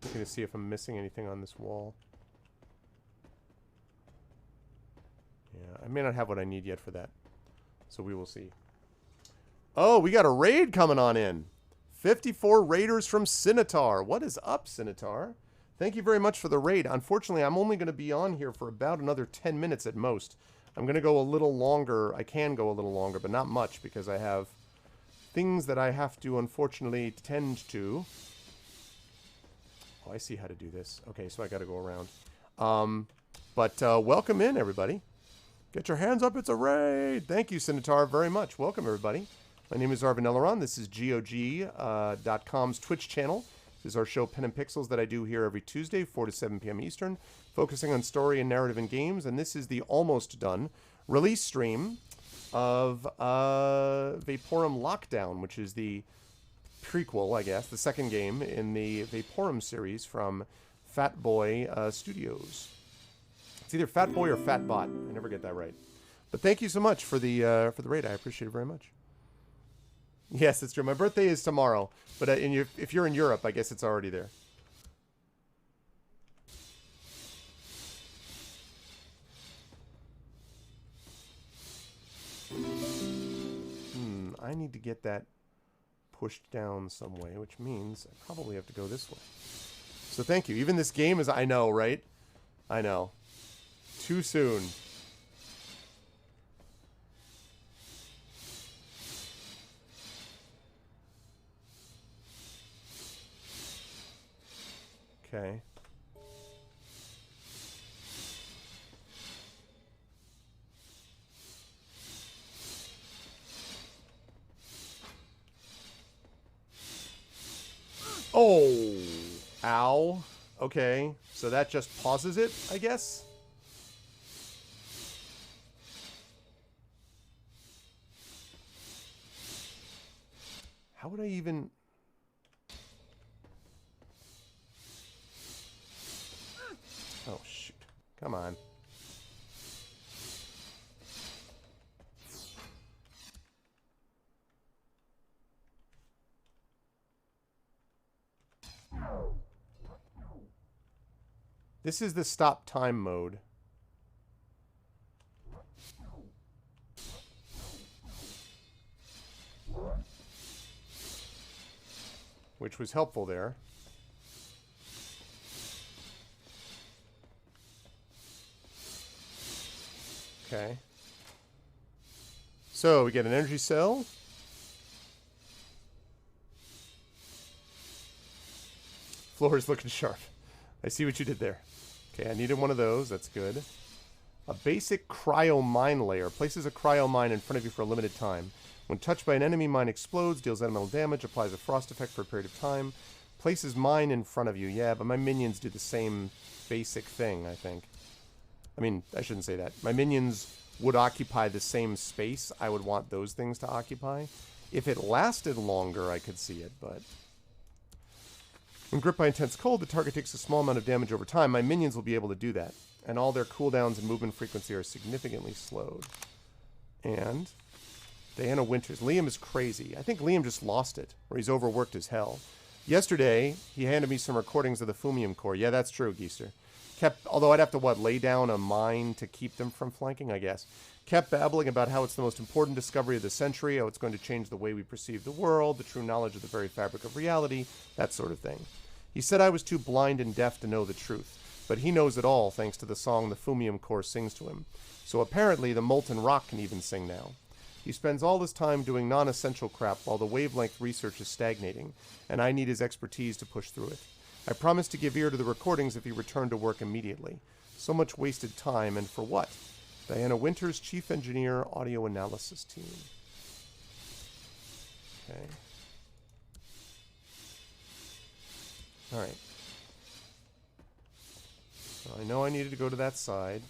Looking to see if I'm missing anything on this wall. Yeah, I may not have what I need yet for that. So we will see. Oh, we got a raid coming on in. 54 raiders from Sinitar. What is up, Sinitar? Thank you very much for the raid. Unfortunately, I'm only going to be on here for about another 10 minutes at most. I'm going to go a little longer. I can go a little longer, but not much because I have things that I have to, unfortunately, tend to. Oh, I see how to do this. Okay, so I got to go around. Welcome in, everybody. Get your hands up. It's a raid. Thank you, Sinitar, very much. Welcome, everybody. My name is Arvin Elleron. This is GOG.com's Twitch channel. This is our show, Pen and Pixels, that I do here every Tuesday, 4 to 7 p.m. Eastern, focusing on story and narrative in games. And this is the almost done release stream of Vaporum Lockdown, which is the prequel, I guess, the second game in the Vaporum series from Fat Boy Studios. It's either Fat Boy or Fat Bot. I never get that right. But thank you so much for the raid. I appreciate it very much. Yes, it's true. My birthday is tomorrow, but if you're in Europe, I guess it's already there. I need to get that pushed down some way, which means I probably have to go this way. So thank you. Even this game is... I know, right? I know. Too soon. Okay. Oh! Ow. Okay. So that just pauses it, I guess? How would I even... Oh, shoot. Come on. This is the stop time mode. Which was helpful there. Okay. So we get an energy cell. Floor is looking sharp. I see what you did there. Okay, I needed one of those. That's good. A basic cryo mine layer. Places a cryo mine in front of you for a limited time. When touched by an enemy, mine explodes, deals elemental damage, applies a frost effect for a period of time. Places mine in front of you. Yeah, but my minions do the same basic thing, I think. I mean, I shouldn't say that. My minions would occupy the same space I would want those things to occupy. If it lasted longer, I could see it, but... When gripped by intense cold, the target takes a small amount of damage over time. My minions will be able to do that. And all their cooldowns and movement frequency are significantly slowed. And... Diana Winters. Liam is crazy. I think Liam just lost it, or he's overworked as hell. Yesterday, he handed me some recordings of the Fumium Core. Yeah, that's true, Geister. Although I'd have to, lay down a mine to keep them from flanking, I guess. Kept babbling about how it's the most important discovery of the century, how it's going to change the way we perceive the world, the true knowledge of the very fabric of reality, that sort of thing. He said I was too blind and deaf to know the truth, but he knows it all thanks to the song the Fumium Core sings to him. So apparently the Molten Rock can even sing now. He spends all his time doing non-essential crap while the wavelength research is stagnating, and I need his expertise to push through it. I promised to give ear to the recordings if he returned to work immediately. So much wasted time, and for what? Diana Winters, Chief Engineer, Audio Analysis Team. Okay. Alright. So I know I needed to go to that side.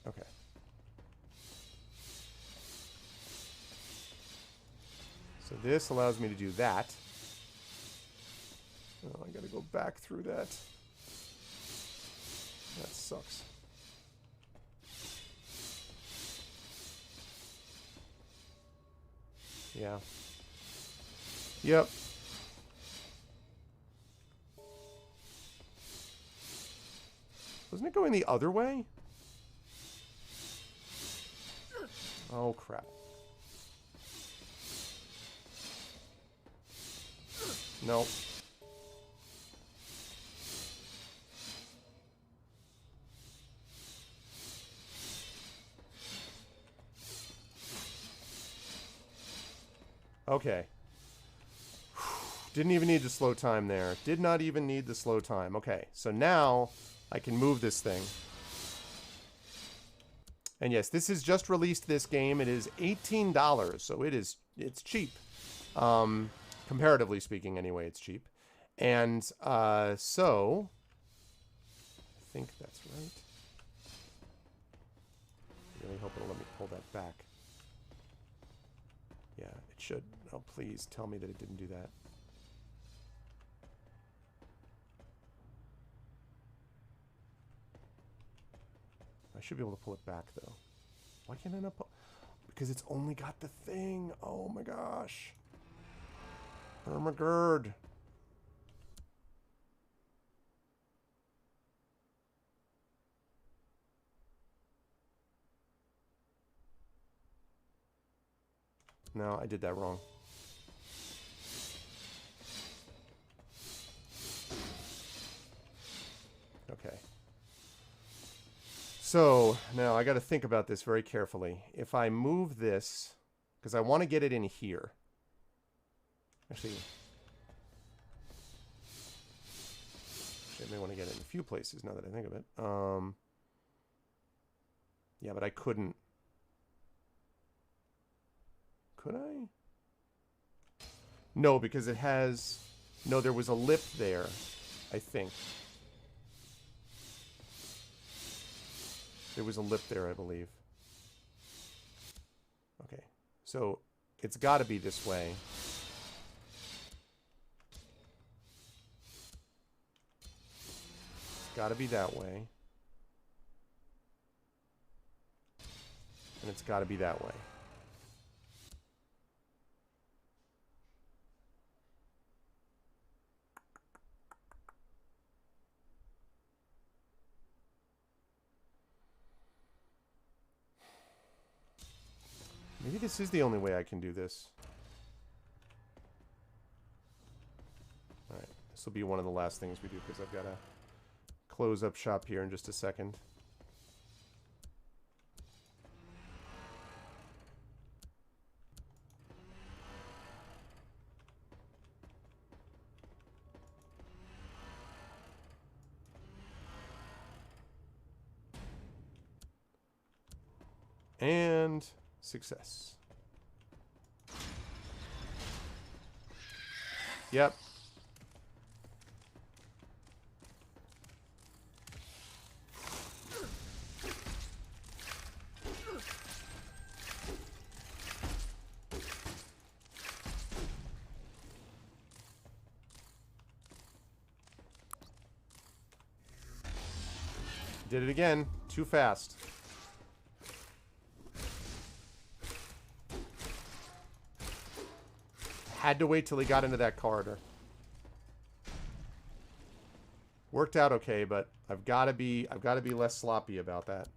Okay. So this allows me to do that. Oh, I gotta go back through that. That sucks. Yeah. Yep. Wasn't it going the other way? Oh, crap. Nope. Okay. Didn't even need the slow time there. Did not even need the slow time. Okay, so now I can move this thing. And yes, this is just released this game. It is $18, so it's cheap. Comparatively speaking, anyway, it's cheap. And so I think that's right. I really hope it'll let me pull that back. Yeah, it should. Oh, please tell me that it didn't do that. I should be able to pull it back, though. Why can't I not pull? Because it's only got the thing. Oh, my gosh. Hermagerd. No, I did that wrong. Okay. So, now I got to think about this very carefully. If I move this, because I want to get it in here. Actually, I may want to get it in a few places now that I think of it. Yeah, but I couldn't. Could I? No, because it has... No, there was a lip there, I think. There was a lip there, I believe. Okay, so it's got to be this way. It's got to be that way. And it's got to be that way. Maybe this is the only way I can do this. Alright, this will be one of the last things we do because I've got to close up shop here in just a second. And success. Yep. Did it again. Too fast. Had to wait till he got into that corridor. Worked out okay, but I've got to be less sloppy about that.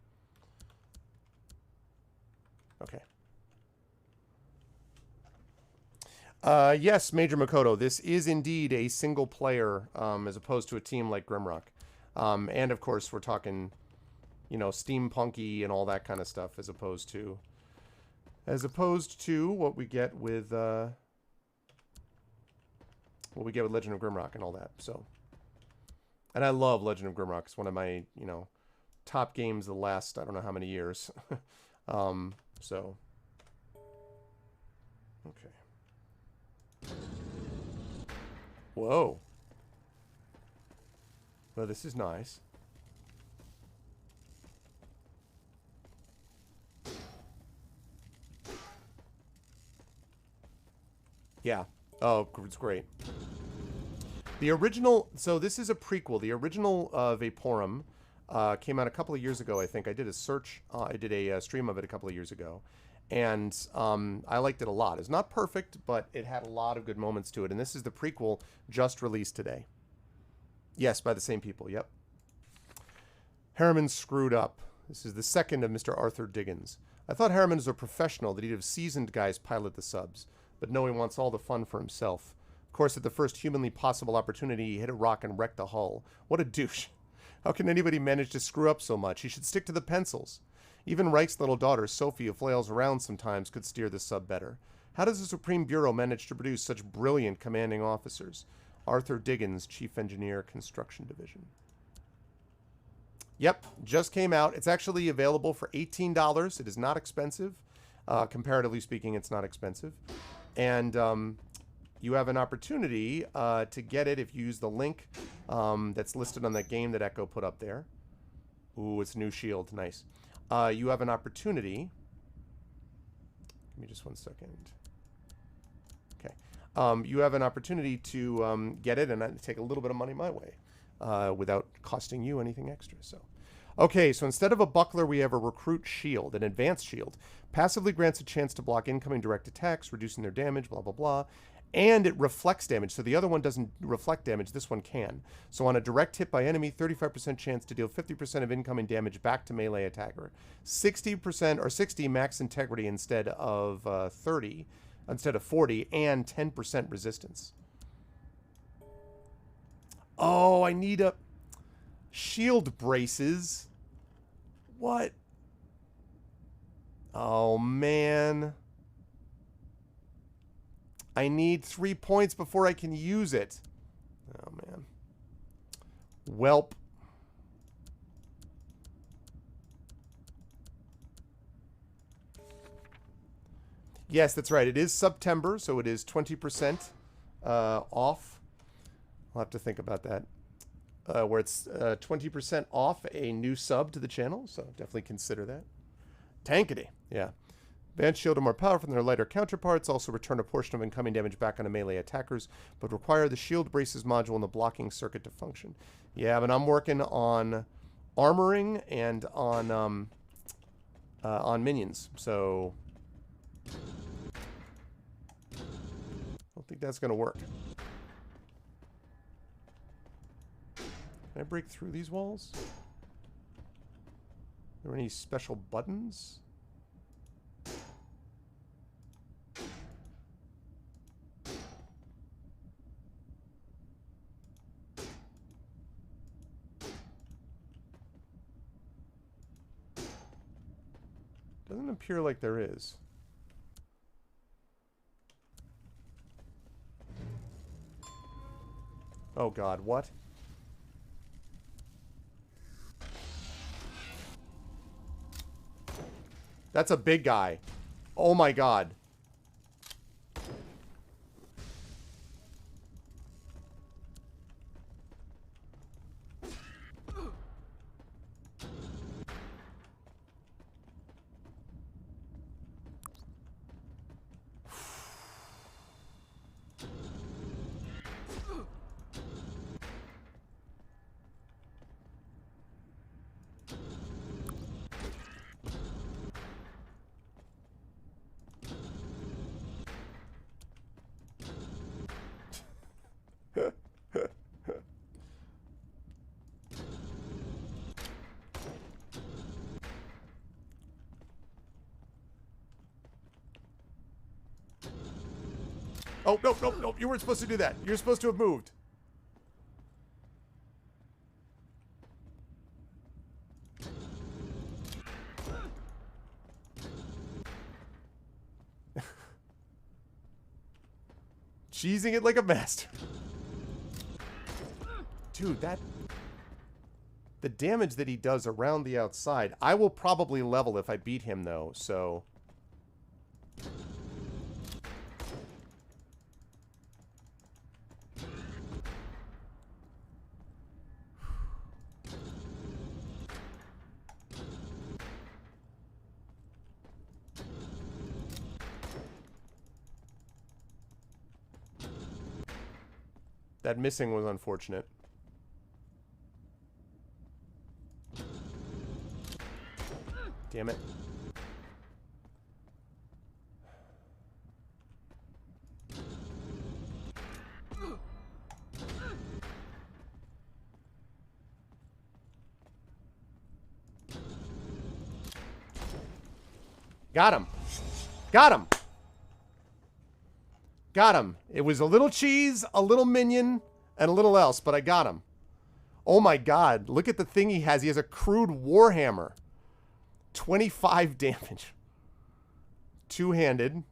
Okay. Yes, Major Makoto, this is indeed a single player, as opposed to a team like Grimrock. And of course, we're talking, you know, steampunky and all that kind of stuff, as opposed to what we get with Legend of Grimrock and all that. So, and I love Legend of Grimrock. It's one of my, you know, top games the last, I don't know how many years. So, okay. Whoa. Well, this is nice. Yeah. Oh, it's great. The original... So this is a prequel. The original Vaporum came out a couple of years ago, I think. I did a search... I did a stream of it a couple of years ago. And I liked it a lot. It's not perfect, but it had a lot of good moments to it. And this is the prequel just released today. Yes, by the same people. Yep. Harriman screwed up. This is the second of Mr. Arthur Diggins. I thought Harriman was a professional, that he'd have seasoned guys pilot the subs. But no, he wants all the fun for himself. Of course, at the first humanly possible opportunity, he hit a rock and wrecked the hull. What a douche. How can anybody manage to screw up so much? He should stick to the pencils. Even Reich's little daughter, Sophie, who flails around sometimes, could steer the sub better. How does the Supreme Bureau manage to produce such brilliant commanding officers? Arthur Diggins, Chief Engineer, Construction Division. Yep, just came out. It's actually available for $18. It is not expensive. Comparatively speaking, it's not expensive. And you have an opportunity to get it if you use the link that's listed on that game that Echo put up there. Ooh, it's a new shield. Nice. You have an opportunity. Give me just 1 second. Okay. You have an opportunity to get it and take a little bit of money my way without costing you anything extra. So, okay, so instead of a buckler, we have a recruit shield, an advanced shield. Passively grants a chance to block incoming direct attacks, reducing their damage, blah, blah, blah. And it reflects damage. So the other one doesn't reflect damage. This one can. So on a direct hit by enemy, 35% chance to deal 50% of incoming damage back to melee attacker. 60% or 60 max integrity instead of 30, instead of 40, and 10% resistance. Oh, I need a shield braces. What? Oh, man. I need 3 points before I can use it. Oh, man. Welp. Yes, that's right. It is September, so it is 20% off. I'll have to think about that. Where it's 20% off a new sub to the channel, so definitely consider that. Tankety, yeah. Advanced shield are more powerful than their lighter counterparts, also return a portion of incoming damage back onto melee attackers, but require the shield braces module in the blocking circuit to function. Yeah, but I'm working on armoring and on minions, so I don't think that's going to work. Can I break through these walls? Are there any special buttons? Doesn't appear like there is. Oh God, what? That's a big guy. Oh my God. Oh, no, no, no. You weren't supposed to do that. You're supposed to have moved. Cheesing it like a master. Dude, that... The damage that he does around the outside. I will probably level if I beat him, though, so... That missing was unfortunate. Damn it. Got him. Got him. Got him. It was a little cheese, a little minion, and a little else, but I got him. Oh my god. Look at the thing he has. He has a crude warhammer. 25 damage. Two-handed.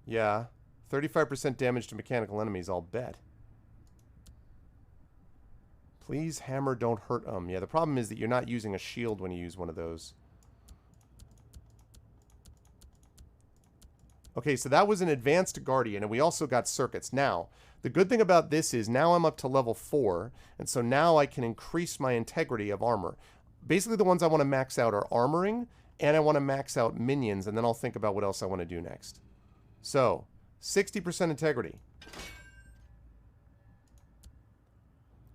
Yeah. 35% damage to mechanical enemies, I'll bet. Please, hammer, don't hurt them. Yeah, the problem is that you're not using a shield when you use one of those. Okay, so that was an advanced guardian, and we also got circuits. Now, the good thing about this is now I'm up to level 4, and so now I can increase my integrity of armor. Basically, the ones I want to max out are armoring, and I want to max out minions, and then I'll think about what else I want to do next. So, 60% integrity.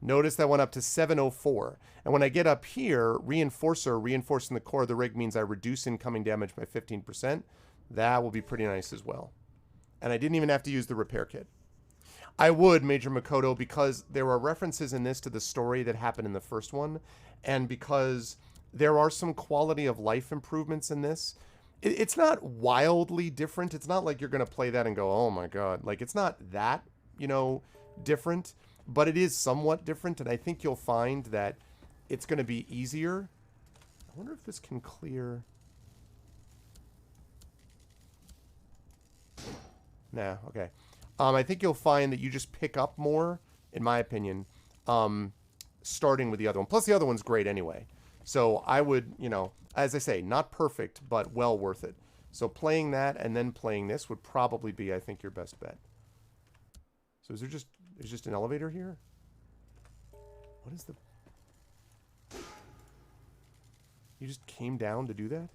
Notice that went up to 704. And when I get up here, reinforcer, reinforcing the core of the rig means I reduce incoming damage by 15%. That will be pretty nice as well. And I didn't even have to use the repair kit. I would, Major Makoto, because there are references in this to the story that happened in the first one, and because there are some quality of life improvements in this. It's not wildly different. It's not like you're going to play that and go, oh my god. Like, it's not that, you know, different, but it is somewhat different, and I think you'll find that it's going to be easier. I wonder if this can clear... Nah, okay. I think you'll find that you just pick up more, in my opinion, starting with the other one. Plus, the other one's great anyway. So I would, you know, as I say, not perfect, but well worth it. So playing that and then playing this would probably be, I think, your best bet. So is there just an elevator here? What is the... You just came down to do that?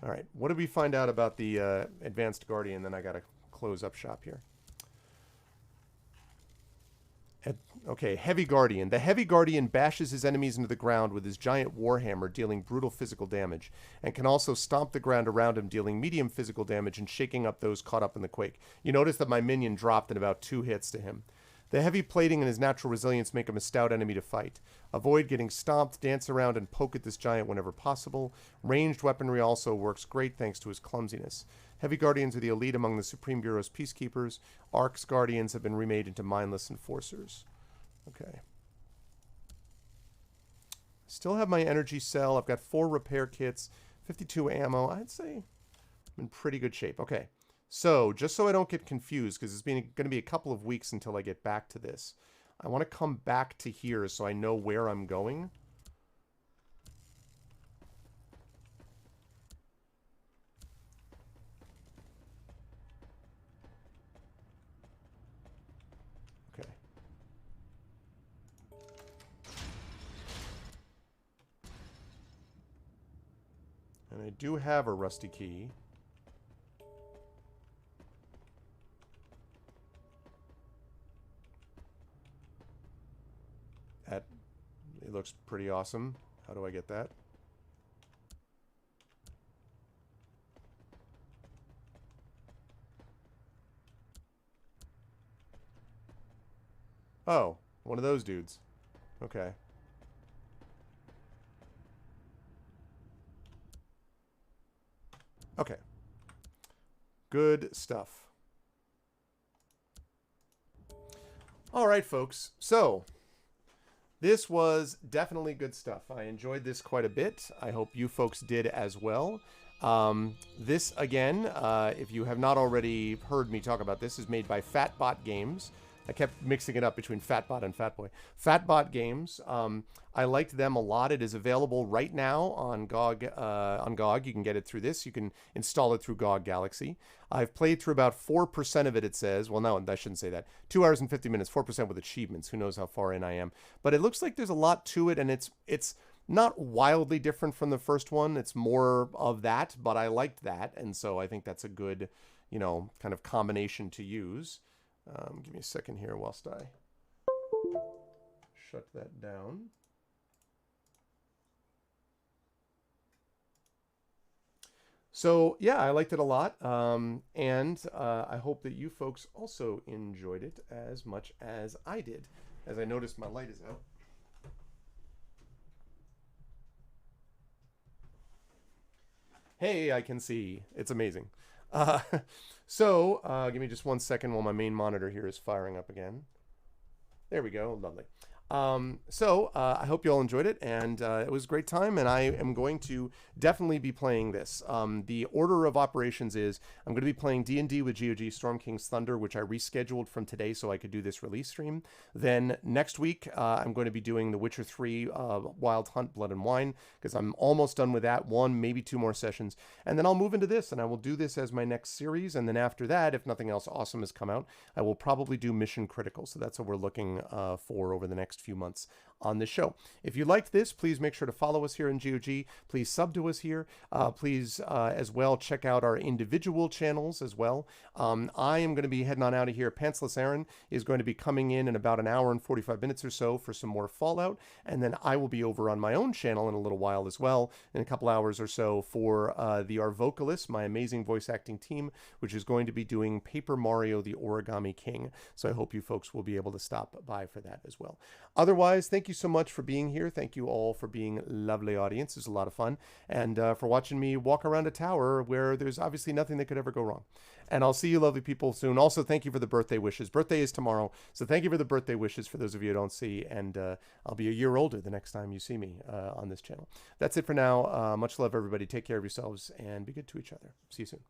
All right, what did we find out about the Advanced Guardian? Then I got to close up shop here. Okay, Heavy Guardian. The Heavy Guardian bashes his enemies into the ground with his giant warhammer, dealing brutal physical damage, and can also stomp the ground around him, dealing medium physical damage and shaking up those caught up in the quake. You notice that my minion dropped in about 2 hits to him. The heavy plating and his natural resilience make him a stout enemy to fight. Avoid getting stomped, dance around, and poke at this giant whenever possible. Ranged weaponry also works great thanks to his clumsiness. Heavy Guardians are the elite among the Supreme Bureau's peacekeepers. Ark's Guardians have been remade into mindless enforcers. Okay. Still have my energy cell. I've got 4 repair kits, 52 ammo. I'd say I'm in pretty good shape. Okay. So, just so I don't get confused, because it's going to be a couple of weeks until I get back to this, I want to come back to here so I know where I'm going. Okay. And I do have a rusty key. It looks pretty awesome. How do I get that? Oh, one of those dudes. Okay. Okay. Good stuff. All right, folks. So... this was definitely good stuff. I enjoyed this quite a bit. I hope you folks did as well. This, again, if you have not already heard me talk about this, is made by Fatbot Games. I kept mixing it up between Fatbot and Fatboy. Fatbot Games. I liked them a lot. It is available right now on GOG. You can get it through this. You can install it through GOG Galaxy. I've played through about 4% of it, it says. Well, no, I shouldn't say that. 2 hours and 50 minutes, 4% with achievements. Who knows how far in I am. But it looks like there's a lot to it, and it's not wildly different from the first one. It's more of that, but I liked that, and so I think that's a good, you know, kind of combination to use. Give me a second here whilst I shut that down. So yeah, I liked it a lot, and I hope that you folks also enjoyed it as much as I did. As I noticed, my light is out. Hey, I can see. It's amazing. Uh, give me just 1 second while my main monitor here is firing up again. There we go. Lovely. I hope you all enjoyed it, and it was a great time, and I am going to definitely be playing this. The order of operations is I'm going to be playing D&D with GOG Storm King's Thunder, which I rescheduled from today so I could do this release stream. Then next week, I'm going to be doing The Witcher 3 Wild Hunt Blood and Wine, because I'm almost done with that. 1, maybe 2 more sessions. And then I'll move into this, and I will do this as my next series. And then after that, if nothing else awesome has come out, I will probably do Mission Critical. So that's what we're looking for over the next few months on this show. If you liked this, please make sure to follow us here in GOG. Please sub to us here. Please as well check out our individual channels as well. I am going to be heading on out of here. Pantsless Aaron is going to be coming in about an hour and 45 minutes or so for some more Fallout, and then I will be over on my own channel in a little while as well, in a couple hours or so, for the Arvocalis, my amazing voice acting team, which is going to be doing Paper Mario the Origami King. So I hope you folks will be able to stop by for that as well. Otherwise, thank you so much for being here. Thank you all for being lovely audience. It was a lot of fun. And for watching me walk around a tower where there's obviously nothing that could ever go wrong. And I'll see you lovely people soon. Also, thank you for the birthday wishes. Birthday is tomorrow, so thank you for the birthday wishes for those of you who don't see. And I'll be a year older the next time you see me on this channel. That's it for now. Much love, everybody. Take care of yourselves and be good to each other. See you soon.